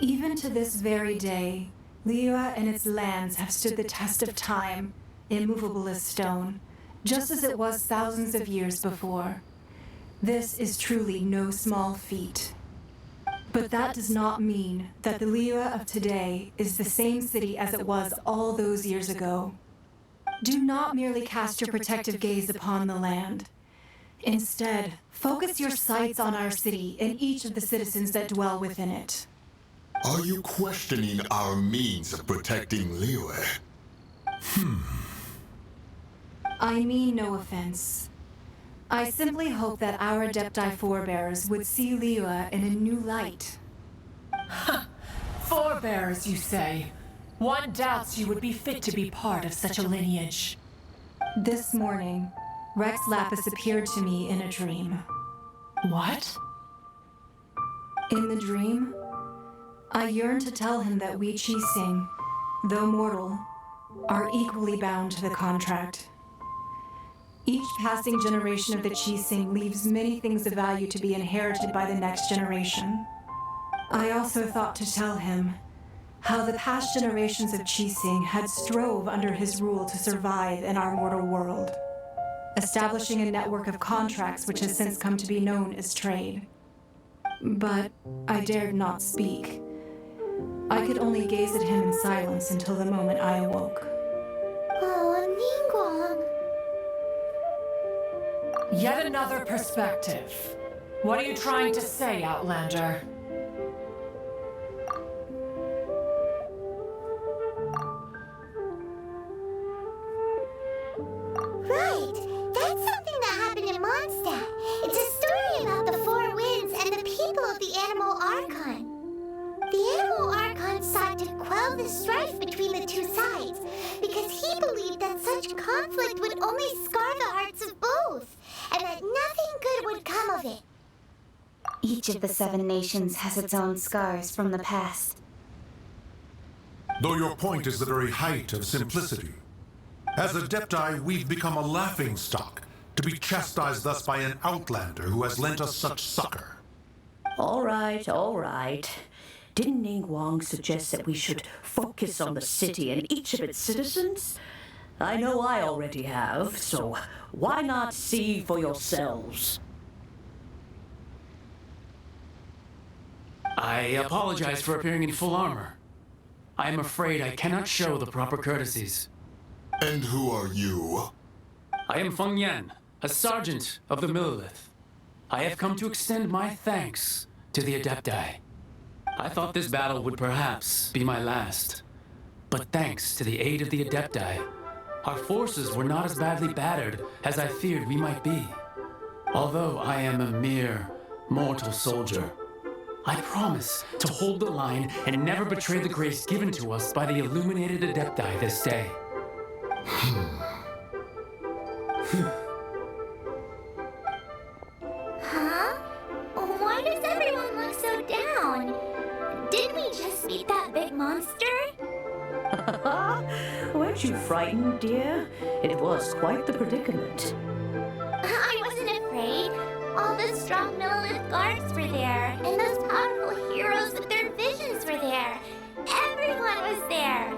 Even to this very day, Liyue and its lands have stood the test of time, immovable as stone, just as it was thousands of years before. This is truly no small feat. But that does not mean that the Liyue of today is the same city as it was all those years ago. Do not merely cast your protective gaze upon the land. Instead, focus your sights on our city and each of the citizens that dwell within it.
Are you questioning our means of protecting Liyue?
I mean no offense. I simply hope that our Adepti forebears would see Liyue in a new light.
Forebears, you say? One doubts you would be fit to be part of such a lineage.
This morning, Rex Lapis appeared to me in a dream.
What?
In the dream, I yearned to tell him that we Qixing, though mortal, are equally bound to the contract. Each passing generation of the Qixing leaves many things of value to be inherited by the next generation. I also thought to tell him how the past generations of Qixing had strove under his rule to survive in our mortal world, establishing a network of contracts which has since come to be known as trade. But I dared not speak. I could only gaze at him in silence until the moment I awoke.
Oh, Ningguang.
Yet another perspective. What are you trying to say, Outlander?
Right! That's something that happened in Mondstadt. It's a story about the Four Winds and the people of the Animal Archon. The Animal Archon sought to quell the strife between the two sides because he believed that such conflict would only scar the hearts of both, and that nothing good would come of it.
Each of the 7 nations has its own scars from the past.
Though your point is the very height of simplicity. As Adepti, we've become a laughingstock, to be chastised thus by an outlander who has lent us such succor.
All right, all right. Didn't Ningguang suggest that we should focus on the city and each of its citizens? I know I already have, so why not see for yourselves?
I apologize for appearing in full armor. I am afraid I cannot show the proper courtesies.
And who are you?
I am Feng Yan, a sergeant of the Millilith. I have come to extend my thanks to the Adepti. I thought this battle would perhaps be my last. But thanks to the aid of the Adepti, our forces were not as badly battered as I feared we might be. Although I am a mere mortal soldier, I promise to hold the line and never betray the grace given to us by the illuminated Adepti this day.
Huh? Why does everyone look so down? Didn't we just beat that big monster?
Weren't you frightened, dear? It was quite the predicament.
I wasn't afraid. All the strong Millilith guards were there, and those powerful heroes with their visions were there. Everyone was there.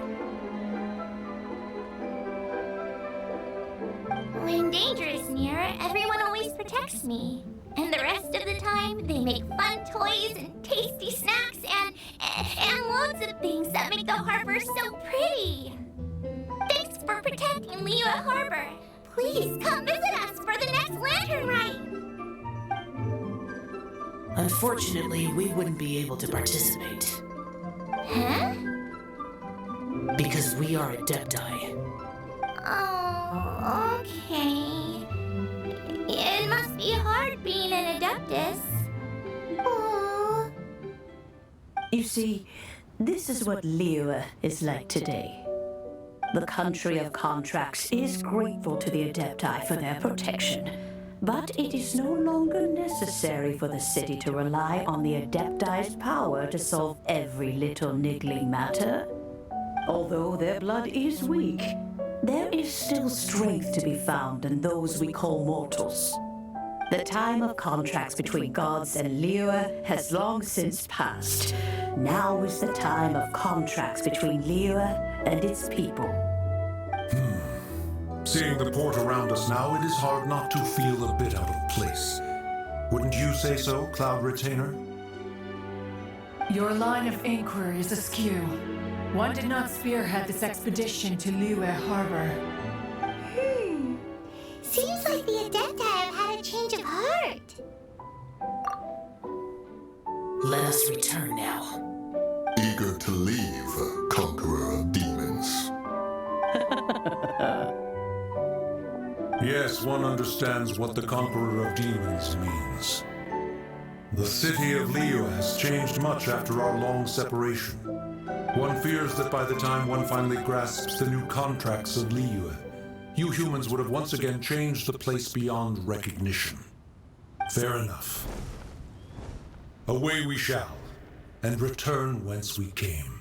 When danger is near, everyone always protects me. And the rest of the time, they make fun toys and tasty snacks and look!
loads of things that make the harbor so pretty. Thanks for protecting Liyue Harbor. Please come visit us for the next lantern rite.
Unfortunately, we wouldn't be able to participate.
Huh?
Because we are Adepti.
Oh, okay. It must be hard being an Adeptus. Oh.
You see, this is what Liyue is like today. The country of contracts is grateful to the Adepti for their protection, but it is no longer necessary for the city to rely on the Adepti's power to solve every little niggling matter. Although their blood is weak, there is still strength to be found in those we call mortals. The time of contracts between gods and Liyue has long since passed. Now is the time of contracts between Liyue and its people.
Seeing the port around us now, it is hard not to feel a bit out of place. Wouldn't you say so, Cloud Retainer?
Your line of inquiry is askew. One did not spearhead this expedition to Liyue Harbor.
Seems like the Adepti have had a change of heart.
Let us return now.
Eager to leave, conqueror of demons.
Yes, one understands what the conqueror of demons means. The city of Liyue has changed much after our long separation. One fears that by the time one finally grasps the new contracts of Liyue, you humans would have once again changed the place beyond recognition. Fair enough. Away we shall, and return whence we came.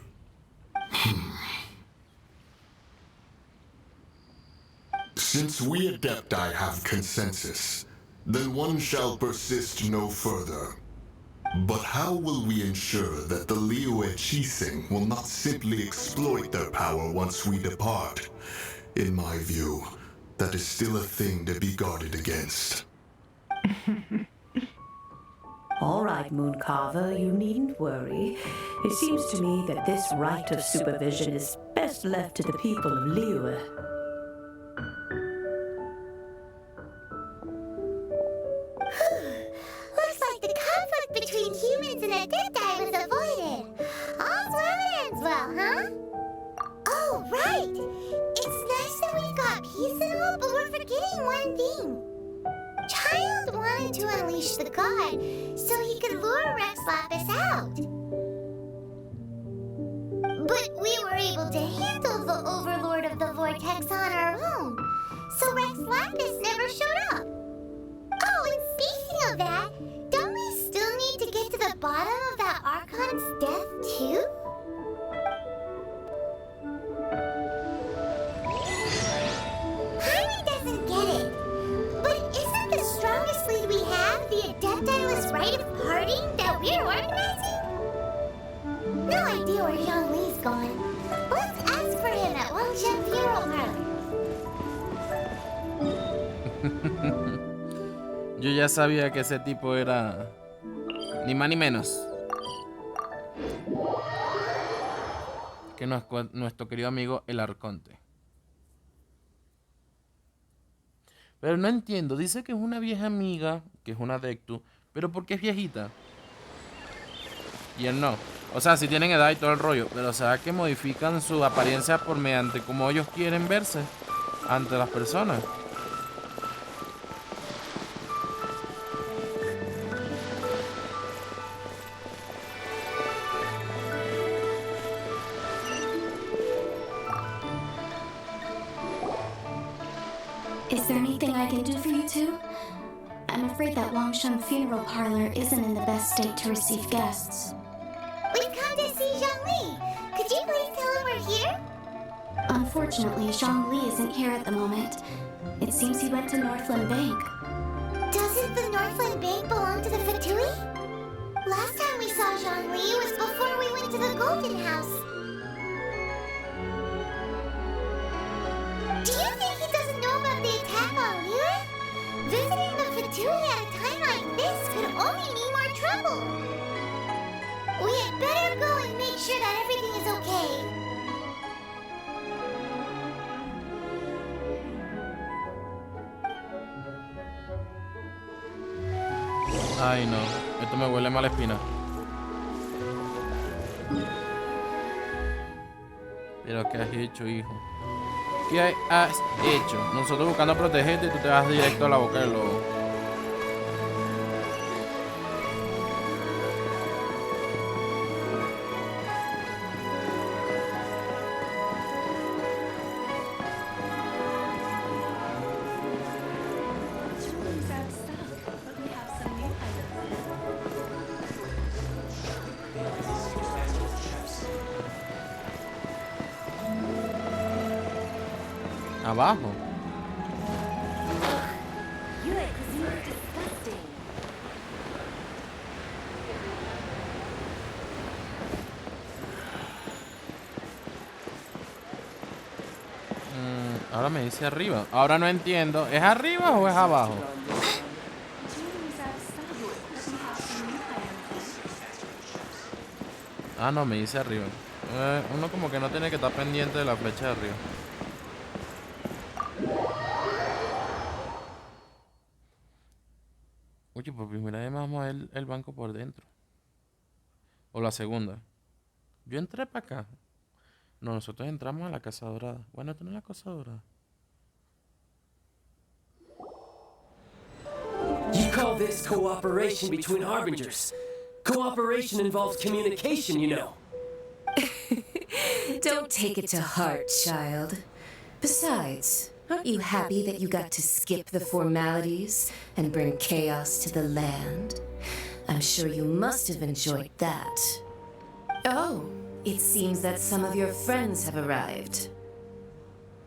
Since we Adepti have consensus, then one shall persist no further. But how will we ensure that the Liyue Qixing will not simply exploit their power once we depart? In my view, that is still a thing to be guarded against.
All right, Mooncarver, you needn't worry. It seems to me that this right of supervision is best left to the people of Liyue.
Looks like the conflict between humans and Adepti was avoided. All's well that ends well, huh? Oh, right! It's nice that we've got peace and all, but we're forgetting one thing. Child wanted to unleash the god so he could lure Rex Lapis out. But we were able to handle the Overlord of the Vortex on our own, so Rex Lapis never showed up. Oh, and speaking of that, don't we still need to get to the bottom of that Archon's death, too? Harley doesn't get it. But isn't the strongest lead we have the Adepti-less rite of parting that we're organizing? No idea where Zhongli's going. Let's ask for him at Wangshan Funeral Parlor.
Yo ya sabía que ese tipo era ni más ni menos que nuestro querido amigo el Arconte. Pero no entiendo, dice que es una vieja amiga, que es una Adeptu, pero ¿por qué es viejita? Y él no. O sea, si tienen edad y todo el rollo, pero ¿será que modifican su apariencia por mediante cómo ellos quieren verse ante las personas?
Is there anything I can do for you two? I'm afraid that Wangshan Funeral Parlor isn't in the best state to receive guests.
We've come to see Zhongli. Could you please tell him we're here?
Unfortunately, Zhongli isn't here at the moment. It seems he went to Northland Bank.
Doesn't the Northland Bank belong to the Fatui? Last time we saw Zhongli was before we went to the Golden House. Do you think he doesn't know about the attack on Liyue? Visiting the Fatui at a time like this could only mean more trouble. We had better go and make sure that everything is okay.
Ay, no. Esto me huele mala espina. Pero ¿qué has hecho, hijo? ¿Qué has hecho? Nosotros buscando protegerte y tú te vas directo a la boca del lobo. Abajo. Ahora me dice arriba. Ahora no entiendo. ¿Es arriba o es abajo? Ah, no, me dice arriba. Uno como que no tiene que estar pendiente de la flecha de arriba. Oye, por primera vez vamos a ver el banco por dentro. O la segunda. Yo entré para acá. No, nosotros entramos a la Casa Dorada. Bueno, esto no es la Casa Dorada.
You call this cooperation between harbingers? Cooperation involves communication, you know.
Don't take it to heart, child. Besides, aren't you happy that you got to skip the formalities and bring chaos to the land? I'm sure you must have enjoyed that. Oh, it seems that some of your friends have arrived.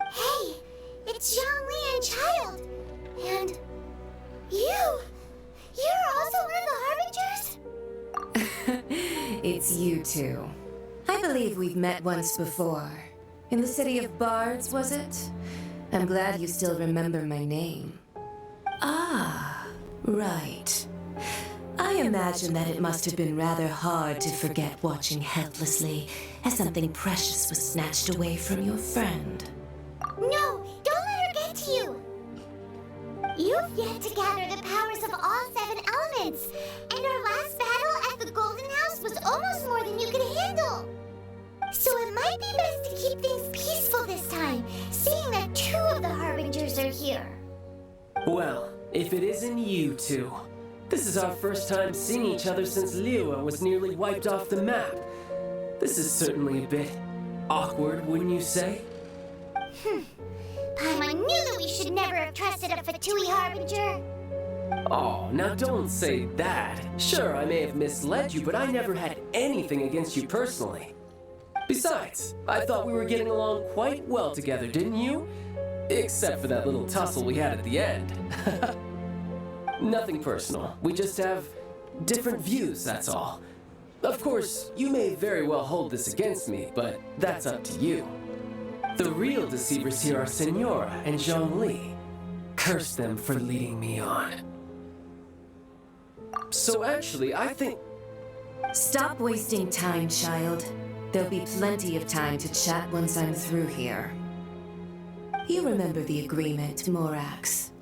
Hey, it's Zhongli and Child. And you! You're also one of the Harbingers?
It's you two. I believe we've met once before. In the City of Bards, was it? I'm glad you still remember my name. Ah, right. I imagine that it must have been rather hard to forget watching helplessly as something precious was snatched away from your friend.
No, don't let her get to you. You've yet to gather the powers of all 7 elements, and our last battle at the Golden House was almost more than you could handle. So it might be best to keep things peaceful this time, seeing that 2 of the Harbingers are here.
Well, if it isn't you two. This is our first time seeing each other since Liyue was nearly wiped off the map. This is certainly a bit awkward, wouldn't you say?
I knew that we should never have trusted a Fatui Harbinger.
Oh, now don't say that. Sure, I may have misled you, but I never had anything against you personally. Besides, I thought we were getting along quite well together, didn't you? Except for that little tussle we had at the end. Nothing personal. We just have different views, that's all. Of course, you may very well hold this against me, but that's up to you. The real deceivers here are Senora and Zhongli. Curse them for leading me on. So actually, I think...
Stop wasting time, child. There'll be plenty of time to chat once I'm through here. You remember the agreement, Morax.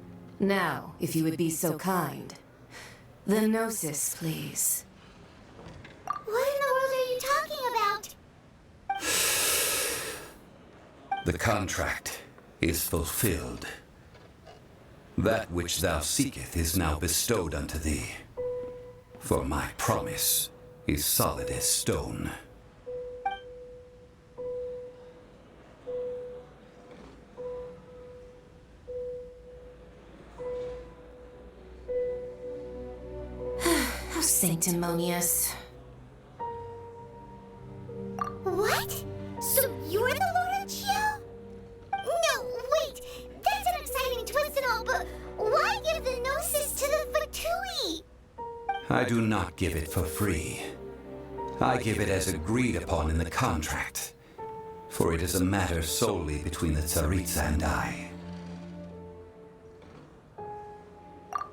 Now, if you would be so kind. The Gnosis, please.
What in the world are you talking about?
The contract is fulfilled. That which thou seeketh is now bestowed unto thee. For my promise is solid as stone.
How sanctimonious.
What? So you're the Lord of Geo? No, wait! That's an exciting twist and all, but why give the Gnosis to the Fatui?
I do not give it for free. I give it as agreed upon in the contract. For it is a matter solely between the Tsaritsa and I.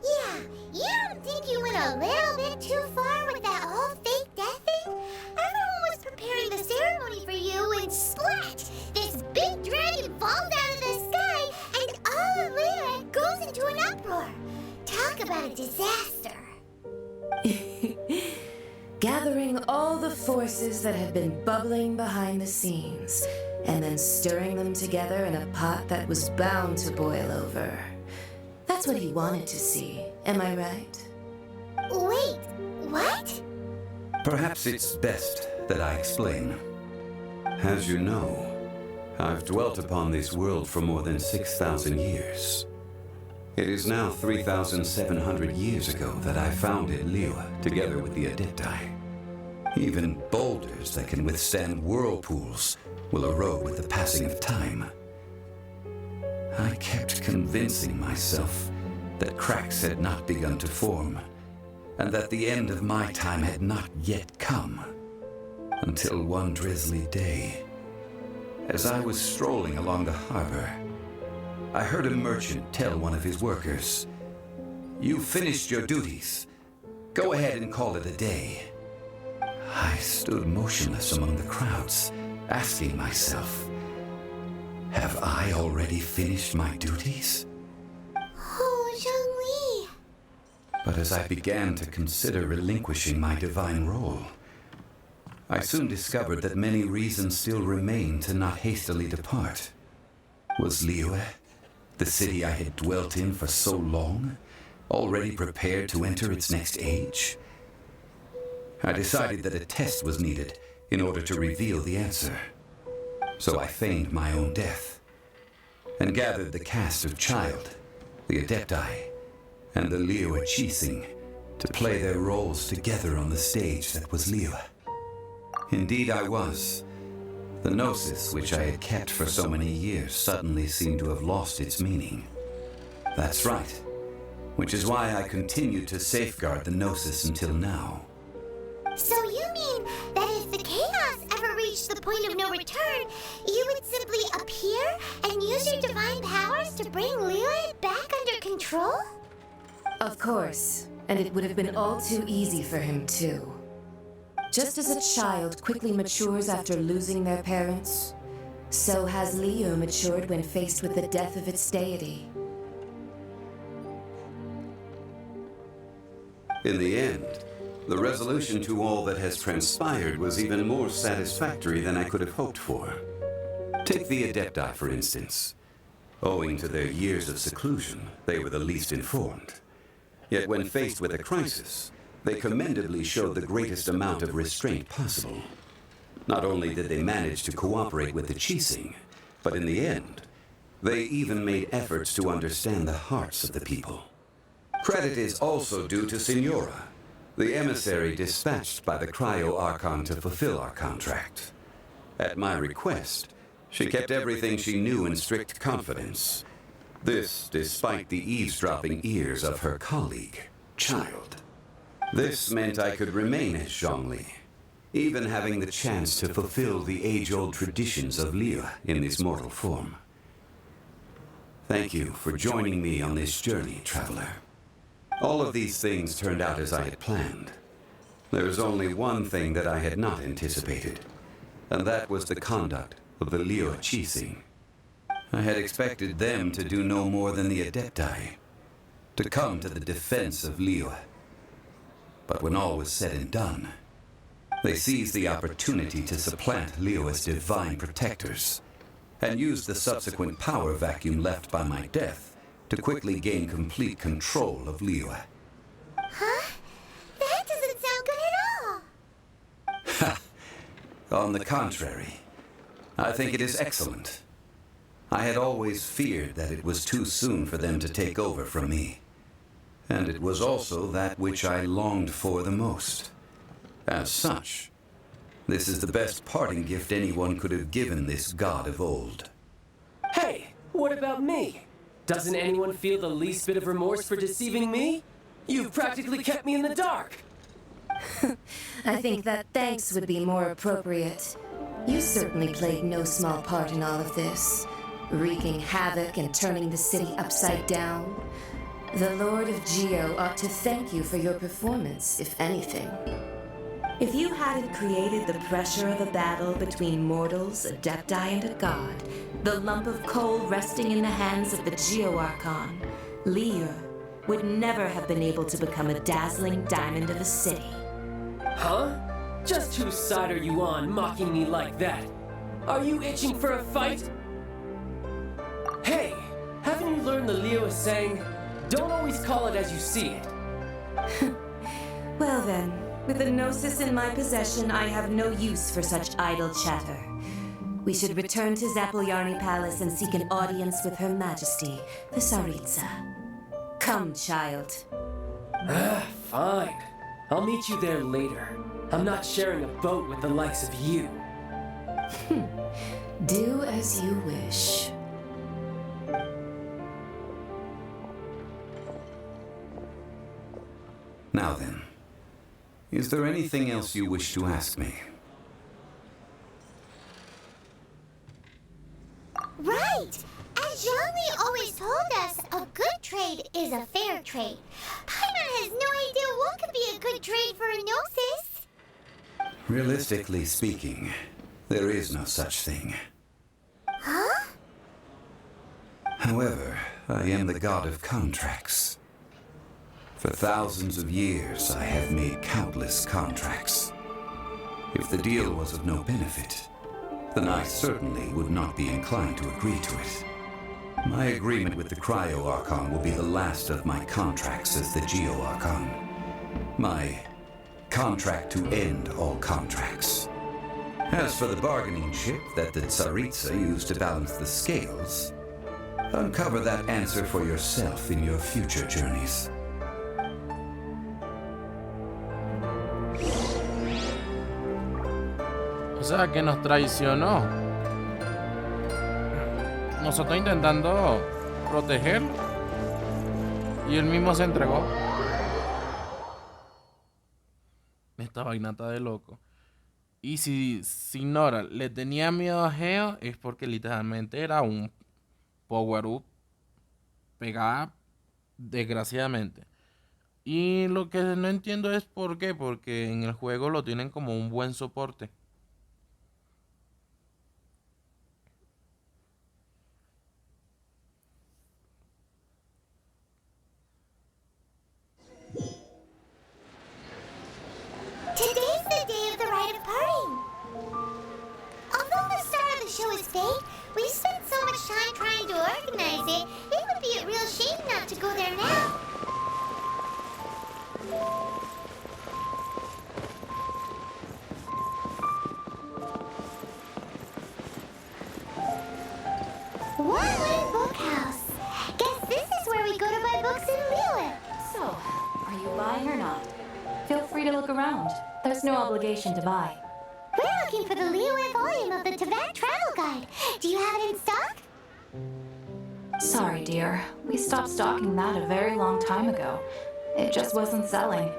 Yeah, you don't think you went a little bit too far with that whole fake death thing? Everyone was preparing the about a disaster.
Gathering all the forces that had been bubbling behind the scenes, and then stirring them together in a pot that was bound to boil over. That's what he wanted to see, am I right?
Wait, what?
Perhaps it's best that I explain. As you know, I've dwelt upon this world for more than 6,000 years. It is now 3,700 years ago that I founded Liyue together with the Adepti. Even boulders that can withstand whirlpools will erode with the passing of time. I kept convincing myself that cracks had not begun to form, and that the end of my time had not yet come. Until one drizzly day, as I was strolling along the harbor, I heard a merchant tell one of his workers, "You finished your duties. Go ahead and call it a day." I stood motionless among the crowds, asking myself, have I already finished my duties?
Oh, Zhongli.
But as I began to consider relinquishing my divine role, I soon discovered that many reasons still remained to not hastily depart. Was Liyue, the city I had dwelt in for so long, already prepared to enter its next age? I decided that a test was needed in order to reveal the answer. So I feigned my own death, and gathered the cast of Child, the Adepti, and the Liyue Qixing to play their roles together on the stage that was Liyue. Indeed I was. The gnosis which I had kept for so many years suddenly seemed to have lost its meaning. That's right, which is why I continued to safeguard the gnosis until now.
So you mean that if the chaos ever reached the point of no return, you would simply appear and use your divine powers to bring Liyue back under control?
Of course, and it would have been all too easy for him too. Just as a child quickly matures after losing their parents, so has Liyue matured when faced with the death of its deity.
In the end, the resolution to all that has transpired was even more satisfactory than I could have hoped for. Take the Adepti, for instance. Owing to their years of seclusion, they were the least informed. Yet when faced with a crisis, they commendably showed the greatest amount of restraint possible. Not only did they manage to cooperate with the Qixing, but in the end, they even made efforts to understand the hearts of the people. Credit is also due to Signora, the emissary dispatched by the Cryo-Archon to fulfill our contract. At my request, she kept everything she knew in strict confidence. This despite the eavesdropping ears of her colleague, Child. This meant I could remain as Zhongli, even having the chance to fulfill the age-old traditions of Liyue in this mortal form. Thank you for joining me on this journey, traveler. All of these things turned out as I had planned. There was only one thing that I had not anticipated, and that was the conduct of the Liyue Qixing. I had expected them to do no more than the Adepti, to come to the defense of Liyue. But when all was said and done, they seized the opportunity to supplant Liyue's divine protectors, and used the subsequent power vacuum left by my death to quickly gain complete control of Liyue.
Huh? That doesn't sound good at all.
On the contrary, I think it is excellent. I had always feared that it was too soon for them to take over from me. And it was also that which I longed for the most. As such, this is the best parting gift anyone could have given this god of old.
Hey, what about me? Doesn't anyone feel the least bit of remorse for deceiving me? You've practically kept me in the dark.
I think that thanks would be more appropriate. You certainly played no small part in all of this, wreaking havoc and turning the city upside down. The Lord of Geo ought to thank you for your performance, if anything. If you hadn't created the pressure of a battle between mortals, Adepti, and a god, the lump of coal resting in the hands of the Geo-Archon, Liyue
would never have been able to become a dazzling diamond of a city.
Huh? Just whose side are you on, mocking me like that? Are you itching for a fight? Hey, haven't you learned the Liyue saying, don't always call it as you see it?
Well then, with the Gnosis in my possession, I have no use for such idle chatter. We should return to Zappolyarny Palace and seek an audience with Her Majesty, the Tsaritsa. Come, child.
Fine. I'll meet you there later. I'm not sharing a boat with the likes of you.
Do as you wish.
Now then, is there anything else you wish to ask me?
Right! As Zhongli always told us, a good trade is a fair trade. Paimon has no idea what could be a good trade for a Gnosis.
Realistically speaking, there is no such thing.
Huh?
However, I am the god of contracts. For thousands of years, I have made countless contracts. If the deal was of no benefit, then I certainly would not be inclined to agree to it. My agreement with the Cryo-Archon will be the last of my contracts as the Geo-Archon. My contract to end all contracts. As for the bargaining chip that the Tsaritsa used to balance the scales, uncover that answer for yourself in your future journeys.
O sea, que nos traicionó. Nosotros intentando protegerlo y él mismo se entregó. Esta vaina está de loco. Y si Nora le tenía miedo a Geo, es porque literalmente era un power-up pegada, desgraciadamente. Y lo que no entiendo es por qué, porque en el juego lo tienen como un buen soporte.
Today's the day of the rite of parting. Although the start of the show is fake, we spent so much time trying to organize it, it would be a real shame not to go there now. One-Way Bookhouse. Guess this is where we go to buy books in Liyue.
So, are you buying or not? Feel free to look around. There's no obligation to buy.
We're looking for the Liyue volume of the Teyvat Travel Guide. Do you have it in stock?
Sorry, dear. We stopped stocking that a very long time ago. It just wasn't selling.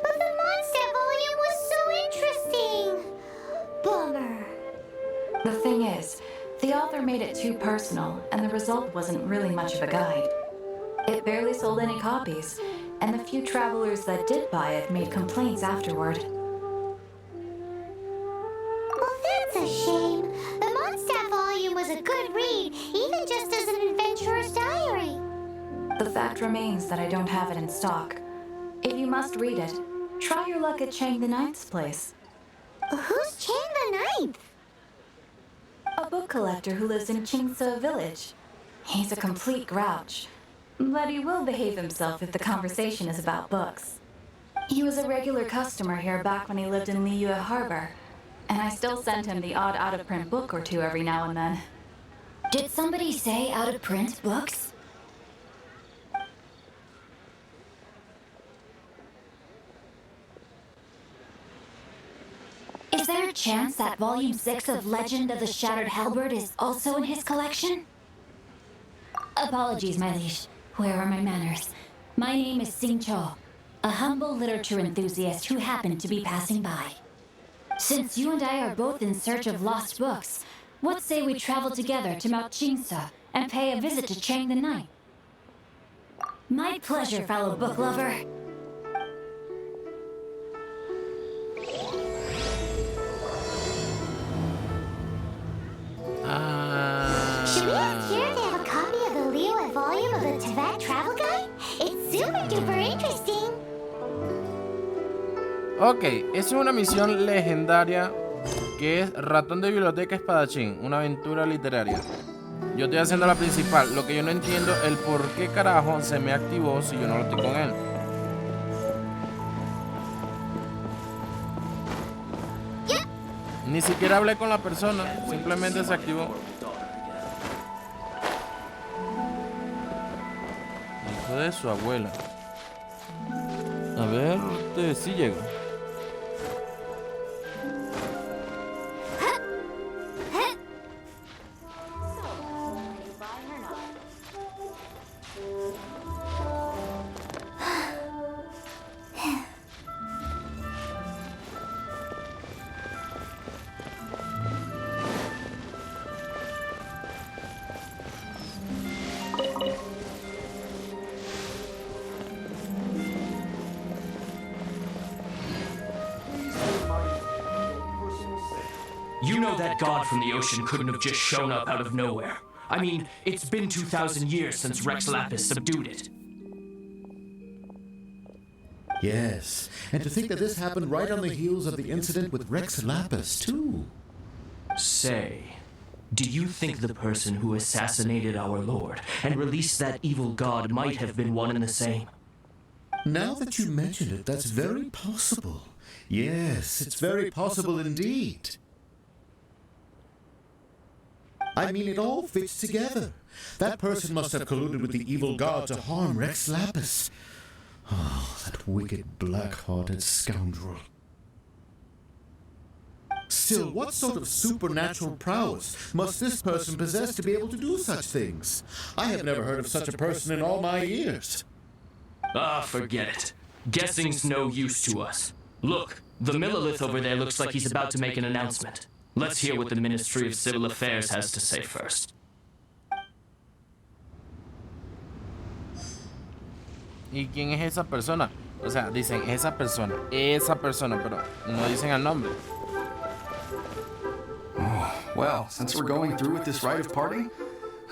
But the Mondstadt volume was so interesting. Bummer.
The thing is, the author made it too personal, and the result wasn't really much of a guide. It barely sold any copies, and the few travelers that did buy it made complaints afterward.
Well, that's a shame. The Mondstadt volume was a good read, even just as an adventurer's diary.
The fact remains that I don't have it in stock. If you must read it, try your luck at Chang the Ninth's place.
Who's Chang the Ninth?
A book collector who lives in Qingce village. He's a complete grouch, but he will behave himself if the conversation is about books. He was a regular customer here back when he lived in Liyue Harbor, and I still send him the odd out-of-print book or two every now and then.
Did somebody say out-of-print books? Is there a chance that Volume 6 of Legend of the Shattered Halberd is also in his collection? Apologies, my liege. Where are my manners? My name is Sing Cho, a humble literature enthusiast who happened to be passing by. Since you and I are both in search of lost books, what say we travel together to Mount Qingce and pay a visit to Chang the Ninth? My pleasure, fellow book lover.
Should we ask here if they have a copy of the Liyue volume of the Teyvat that travel guide? It's super duper interesting.
Ok, es una misión legendaria que es Ratón de Biblioteca Espadachín, una aventura literaria. Yo estoy haciendo la principal, lo que yo no entiendo es el por qué carajo se me activó si yo no lo estoy con él. Ni siquiera hablé con la persona, simplemente se activó. Hijo de su abuela. A ver, sí llego.
You know that god from the ocean couldn't have just shown up out of nowhere. I mean, it's been 2,000 years since Rex Lapis subdued it.
Yes, and to think that this happened right on the heels of the incident with Rex Lapis, too.
Say, do you think the person who assassinated our lord and released that evil god might have been one and the same?
Now that you mention it, that's very possible. Yes, it's very possible indeed. I mean, it all fits together. That person must have colluded with the evil god to harm Rex Lapis. Oh, that wicked, black-hearted scoundrel. Still, what sort of supernatural prowess must this person possess to be able to do such things? I have never heard of such a person in all my years.
Ah, forget it. Guessing's no use to us. Look, the Millilith over there looks like he's about to make an announcement. Let's hear what the Ministry of Civil Affairs has to say first.
¿Y quién es esa persona? O sea, dicen esa persona, pero no dicen el nombre.
Oh, well, since we're going through with this rite of parting,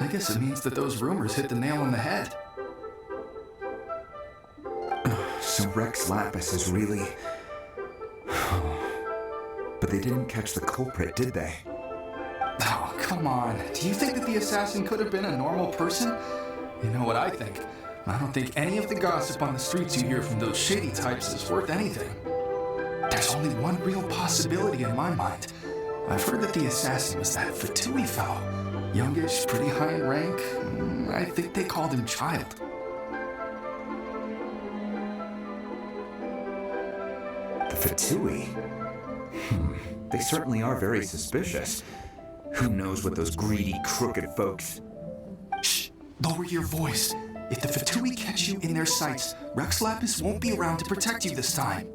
I guess it means that those rumors hit the nail on the head.
So Rex Lapis is really... But they didn't catch the culprit, did they?
Oh, come on. Do you think that the assassin could have been a normal person? You know what I think? I don't think any of the gossip on the streets you hear from those shady types is worth anything. There's only one real possibility in my mind. I've heard that the assassin was that Fatui fellow. Youngish, pretty high in rank. I think they called him Child.
The Fatui? They certainly are very suspicious. Who knows what those greedy, crooked folks...
Shh! Lower your voice. If the Fatui catch you in their sights, Rex Lapis won't be around to protect you this time.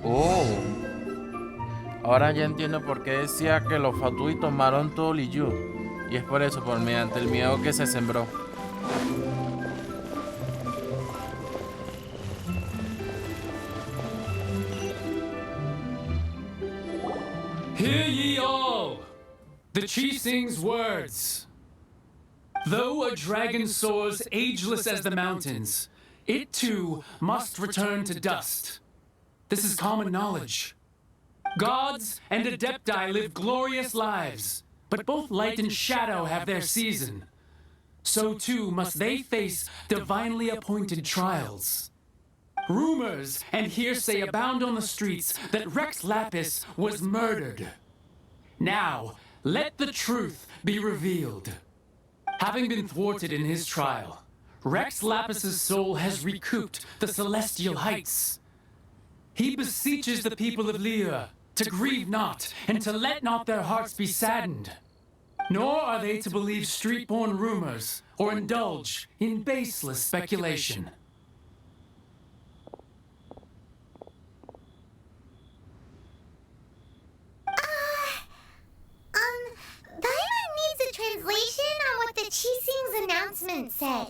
Oh. Ahora ya entiendo por qué decía que los Fatui tomaron todo Liyu. Y es por eso, por mediante el miedo que se sembró.
Hear ye all, the Chising's words. Though a dragon soars ageless as the mountains, it too must return to dust. This is common knowledge. Gods and Adepti live glorious lives, but both light and shadow have their season. So too must they face divinely appointed trials. Rumors and hearsay abound on the streets that Rex Lapis was murdered. Now, let the truth be revealed. Having been thwarted in his trial, Rex Lapis's soul has recouped the celestial heights. He beseeches the people of Lyra to grieve not and to let not their hearts be saddened. Nor are they to believe street-born rumors or indulge in baseless speculation.
Byron needs a translation on what the Chising's announcement said.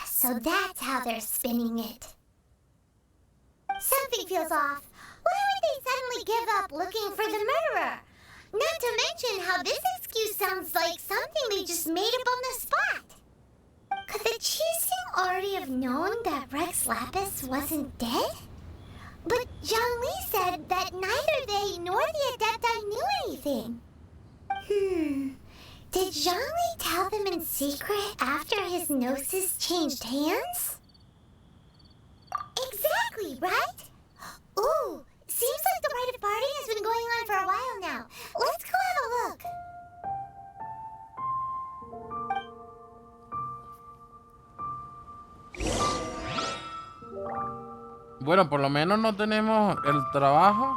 So that's how they're spinning it. Something feels off. Why would they suddenly give up looking for the murderer? Not to mention how this excuse sounds like something they just made up on the spot. Could the Qixing already have known that Rex Lapis wasn't dead? But Zhongli said that neither they nor the Adepti knew anything. Did Zhongli tell them in secret after his gnosis changed hands? Exactly, right? Ooh, seems like the rite of parting has been going on for a while now. Let's go have a look.
Bueno, por lo menos no tenemos el trabajo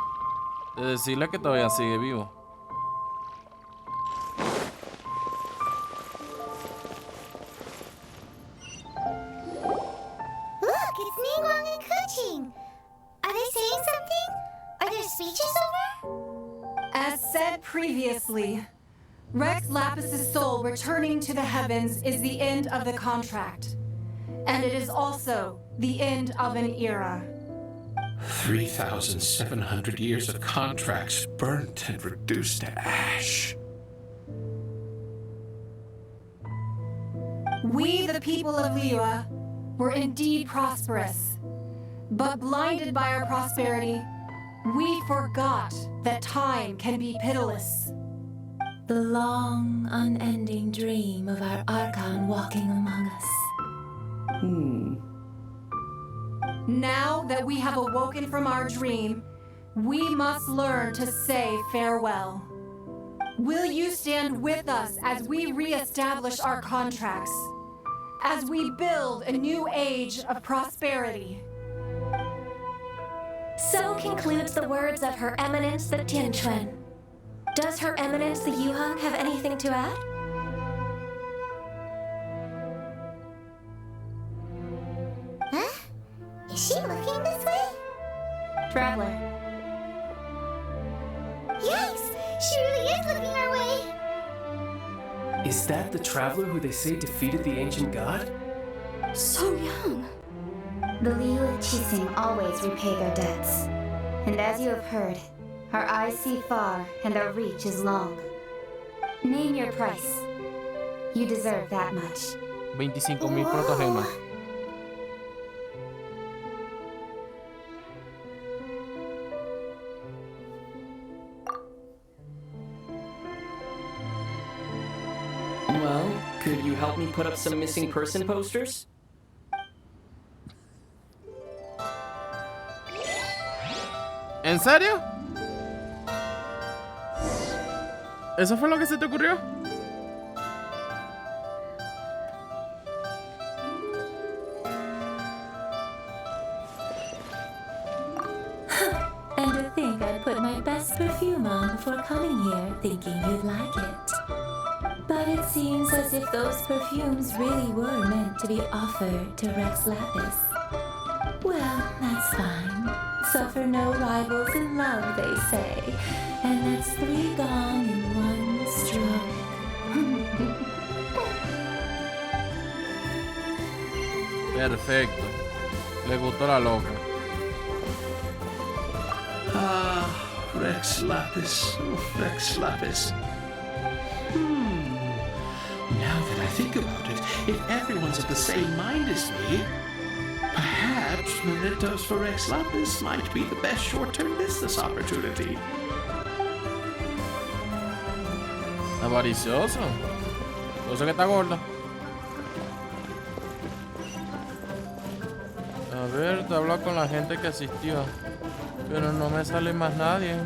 de decirle que todavía sigue vivo.
Look, it's Ningguang and Kuching. Are they saying something? Are their speeches over?
As said previously, Rex Lapis's soul returning to the heavens is the end of the contract. And it is also the end of an era.
3,700 years of contracts burnt and reduced to ash.
We, the people of Liyue, were indeed prosperous. But blinded by our prosperity, we forgot that time can be pitiless.
The long, unending dream of our Archon walking among us.
Now that we have awoken from our dream, we must learn to say farewell. Will you stand with us as we re-establish our contracts? As we build a new age of prosperity?
So concludes the words of Her Eminence the Tianquan. Does Her Eminence the Yuheng have anything to add?
Huh? Is she looking this way?
Traveler.
Yes, she really is looking our way.
Is that the traveler who they say defeated the ancient god?
So young. The Liyue Qixing always repay their debts. And as you have heard, our eyes see far and our reach is long. Name your price. You deserve that much.
25,000 protogemas.
Well, could you help me put up some missing person posters?
¿En serio? ¿Eso fue lo que se te ocurrió?
And to think I put my best perfume on before coming here, thinking you'd like it. But it seems as if those perfumes really were meant to be offered to Rex Lapis. Well, that's fine. Suffer no rivals in love, they say. And that's 3 gone in 1 stroke.
Perfecto. Le gustó la loca.
Ah, Rex Lapis. Rex Lapis. Now that I think about it, if everyone's of the same mind as me, perhaps mementos for Rex Lapis might be the best short-term business opportunity.
Avaricioso. Por eso que está gorda. A ver, te hablo con la gente que asistió. Pero no me sale más nadie.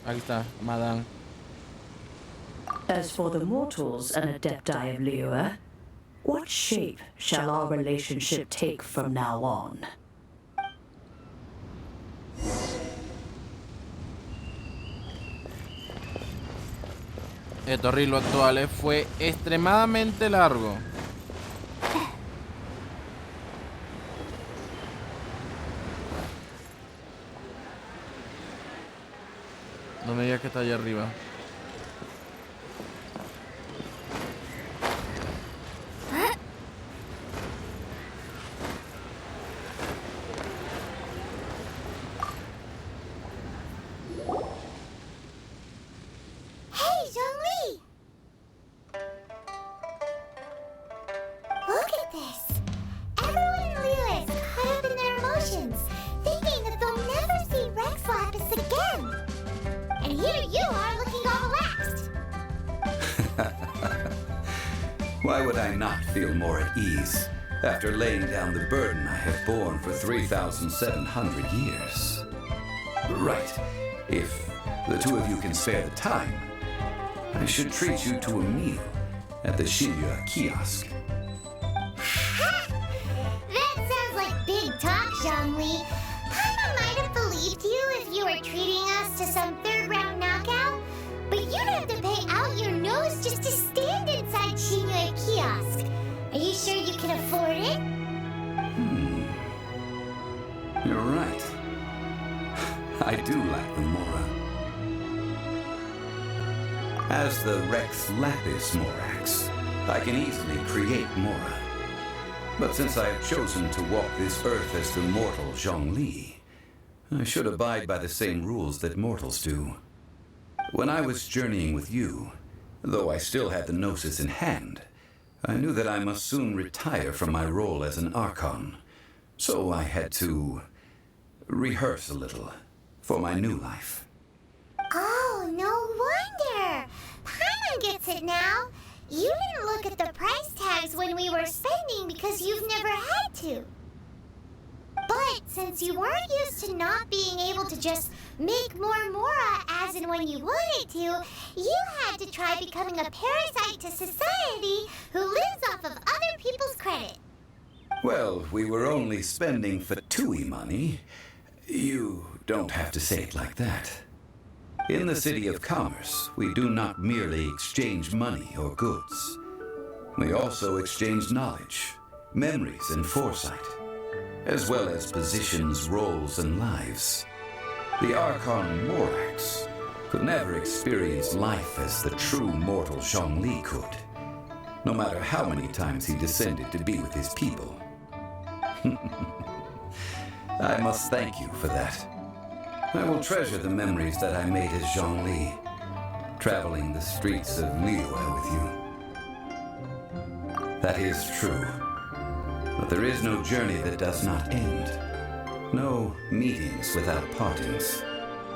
Ahí está, Madame.
As for the mortals and Adepti of Liyue, what shape shall our relationship take from now on?
El torrilo actual fue extremadamente largo. No me digas que está allá arriba.
Hey, Zhongli! Look at this. Everyone in Liyue is caught up in their emotions, thinking that they'll never see Rex Lapis again. And here you are looking all relaxed.
Why would I not feel more at ease after laying down the burden I have borne for 3,700 years? Right. If the two of you can spare the time, I should treat you to a meal at the Shinya kiosk.
That sounds like big talk, Zhongli. Paimon might have believed you if you were treating us to some third-round knockout, but you'd have to pay out your nose just to stand inside Shinya kiosk. Are you sure you can afford it?
You're right. I do like the Mora. As the Rex Lapis Morax, I can easily create Mora. But since I have chosen to walk this earth as the mortal Zhongli, I should abide by the same rules that mortals do. When I was journeying with you, though I still had the Gnosis in hand, I knew that I must soon retire from my role as an Archon. So I had to rehearse a little for my new life.
Oh, no wonder. Paimon gets it now. You didn't look at the price tags when we were spending because you've never had to. But since you weren't used to not being able to just make more Mora as and when you wanted to, you had to try becoming a parasite to society who lives off of other people's credit.
Well, we were only spending Fatui money. You don't have to say it like that. In the City of Commerce, we do not merely exchange money or goods. We also exchange knowledge, memories, and foresight, as well as positions, roles, and lives. The Archon Morax could never experience life as the true mortal Zhongli could, no matter how many times he descended to be with his people. I must thank you for that. I will treasure the memories that I made as Zhongli, traveling the streets of Liyue with you. That is true. But there is no journey that does not end. No meetings without partings.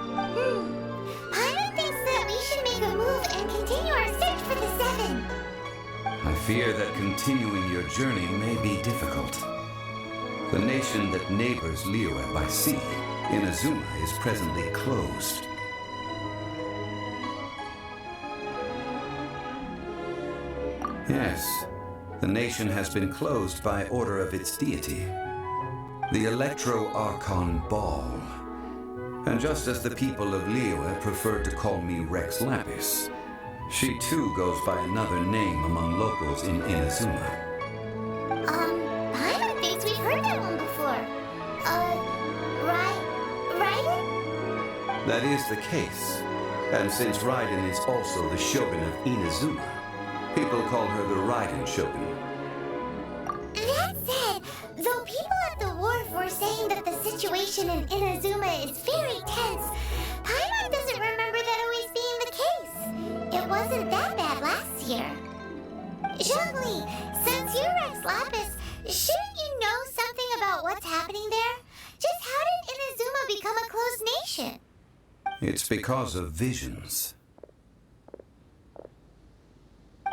Paimon thinks that we should make a move and continue our search for the Seven.
I fear that continuing your journey may be difficult. The nation that neighbors Liyue by sea, Inazuma, is presently closed. Yes, the nation has been closed by order of its deity, the Electro-Archon Ball. And just as the people of Liyue prefer to call me Rex Lapis, she too goes by another name among locals in Inazuma.
Paimon thinks we've heard that one before. Raiden?
That is the case. And since Raiden is also the Shogun of Inazuma, people call her the Raiden Shogun.
That said, though people at the wharf were saying that the situation in Inazuma is very tense, Paimon doesn't remember that always being the case. It wasn't that bad last year. Zhongli, since you're Rex Lapis, shouldn't you know something about what's happening there? Just how did Inazuma become a closed nation?
It's because of visions.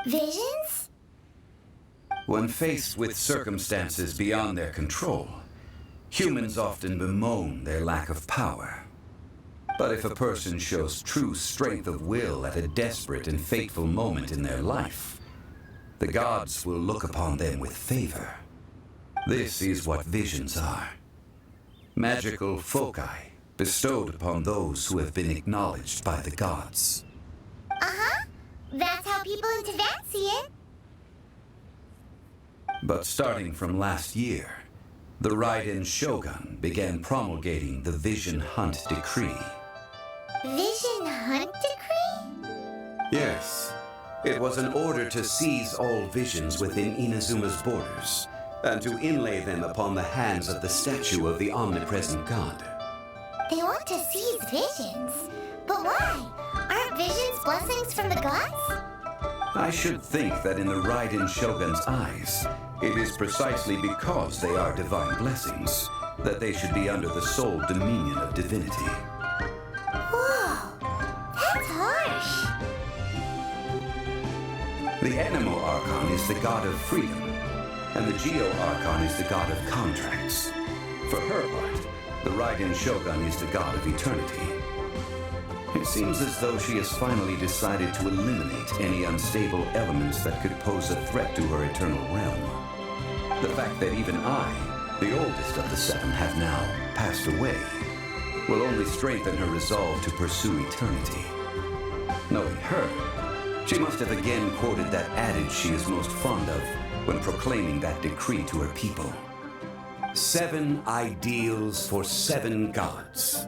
Visions?
When faced with circumstances beyond their control, humans often bemoan their lack of power. But if a person shows true strength of will at a desperate and fateful moment in their life, the gods will look upon them with favor. This is what visions are. Magical foci bestowed upon those who have been acknowledged by the gods.
Uh-huh. That's how people in Teyvat see it.
But starting from last year, the Raiden Shogun began promulgating the Vision Hunt Decree.
Vision Hunt Decree?
Yes. It was an order to seize all visions within Inazuma's borders, and to inlay them upon the hands of the statue of the omnipresent god.
They want to seize visions. But why? Aren't visions blessings from the gods?
I should think that in the Raiden Shogun's eyes, it is precisely because they are divine blessings that they should be under the sole dominion of divinity.
Whoa, that's harsh.
The Anemo Archon is the god of freedom, and the Geo Archon is the god of contracts. For her part, the Raiden Shogun is the god of eternity. It seems as though she has finally decided to eliminate any unstable elements that could pose a threat to her eternal realm. The fact that even I, the oldest of the seven, have now passed away will only strengthen her resolve to pursue eternity. Knowing her, she must have again quoted that adage she is most fond of when proclaiming that decree to her people. 7 ideals for 7 gods,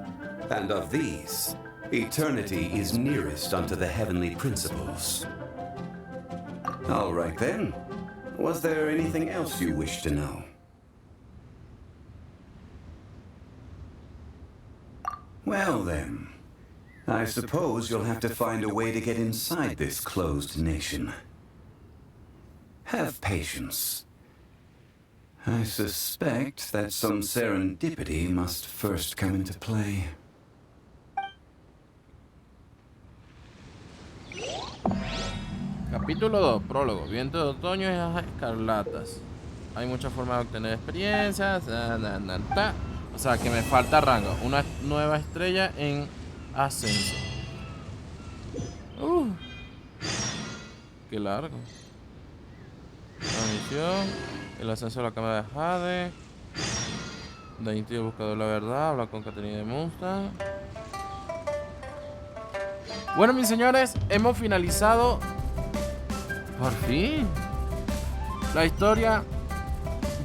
and of these, eternity is nearest unto the heavenly principles. All right then. Was there anything else you wish to know? Well then, I suppose you'll have to find a way to get inside this closed nation. Have patience. I suspect that some serendipity must first come into play.
Capítulo 2, prólogo. Viento de otoño y hojas escarlatas. Hay muchas formas de obtener experiencias. O sea que me falta rango. Una nueva estrella en ascenso. Qué largo. La misión. El ascenso a la cámara de Jade. Dainty, el buscador de la verdad. Habla con Caterina de Mustang. Bueno, mis señores, hemos finalizado por fin la historia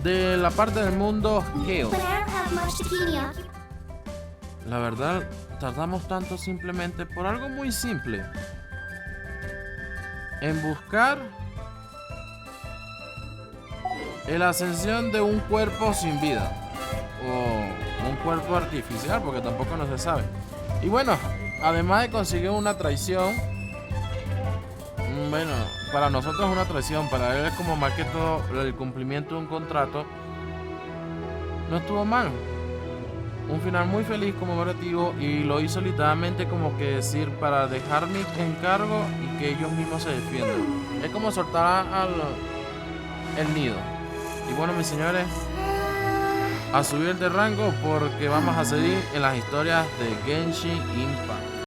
de la parte del mundo Geo. La verdad, tardamos tanto simplemente por algo muy simple: en buscar la ascensión de un cuerpo sin vida o un cuerpo artificial, porque tampoco no se sabe. Y bueno, además de conseguir una traición, bueno, para nosotros es una traición, para él es como más que todo el cumplimiento de un contrato. No estuvo mal. Un final muy feliz, conmemorativo, y lo hizo literalmente como que decir, para dejar mi encargo y que ellos mismos se defiendan. Es como soltar el nido. Y bueno, mis señores, a subir de rango porque vamos a seguir en las historias de Genshin Impact.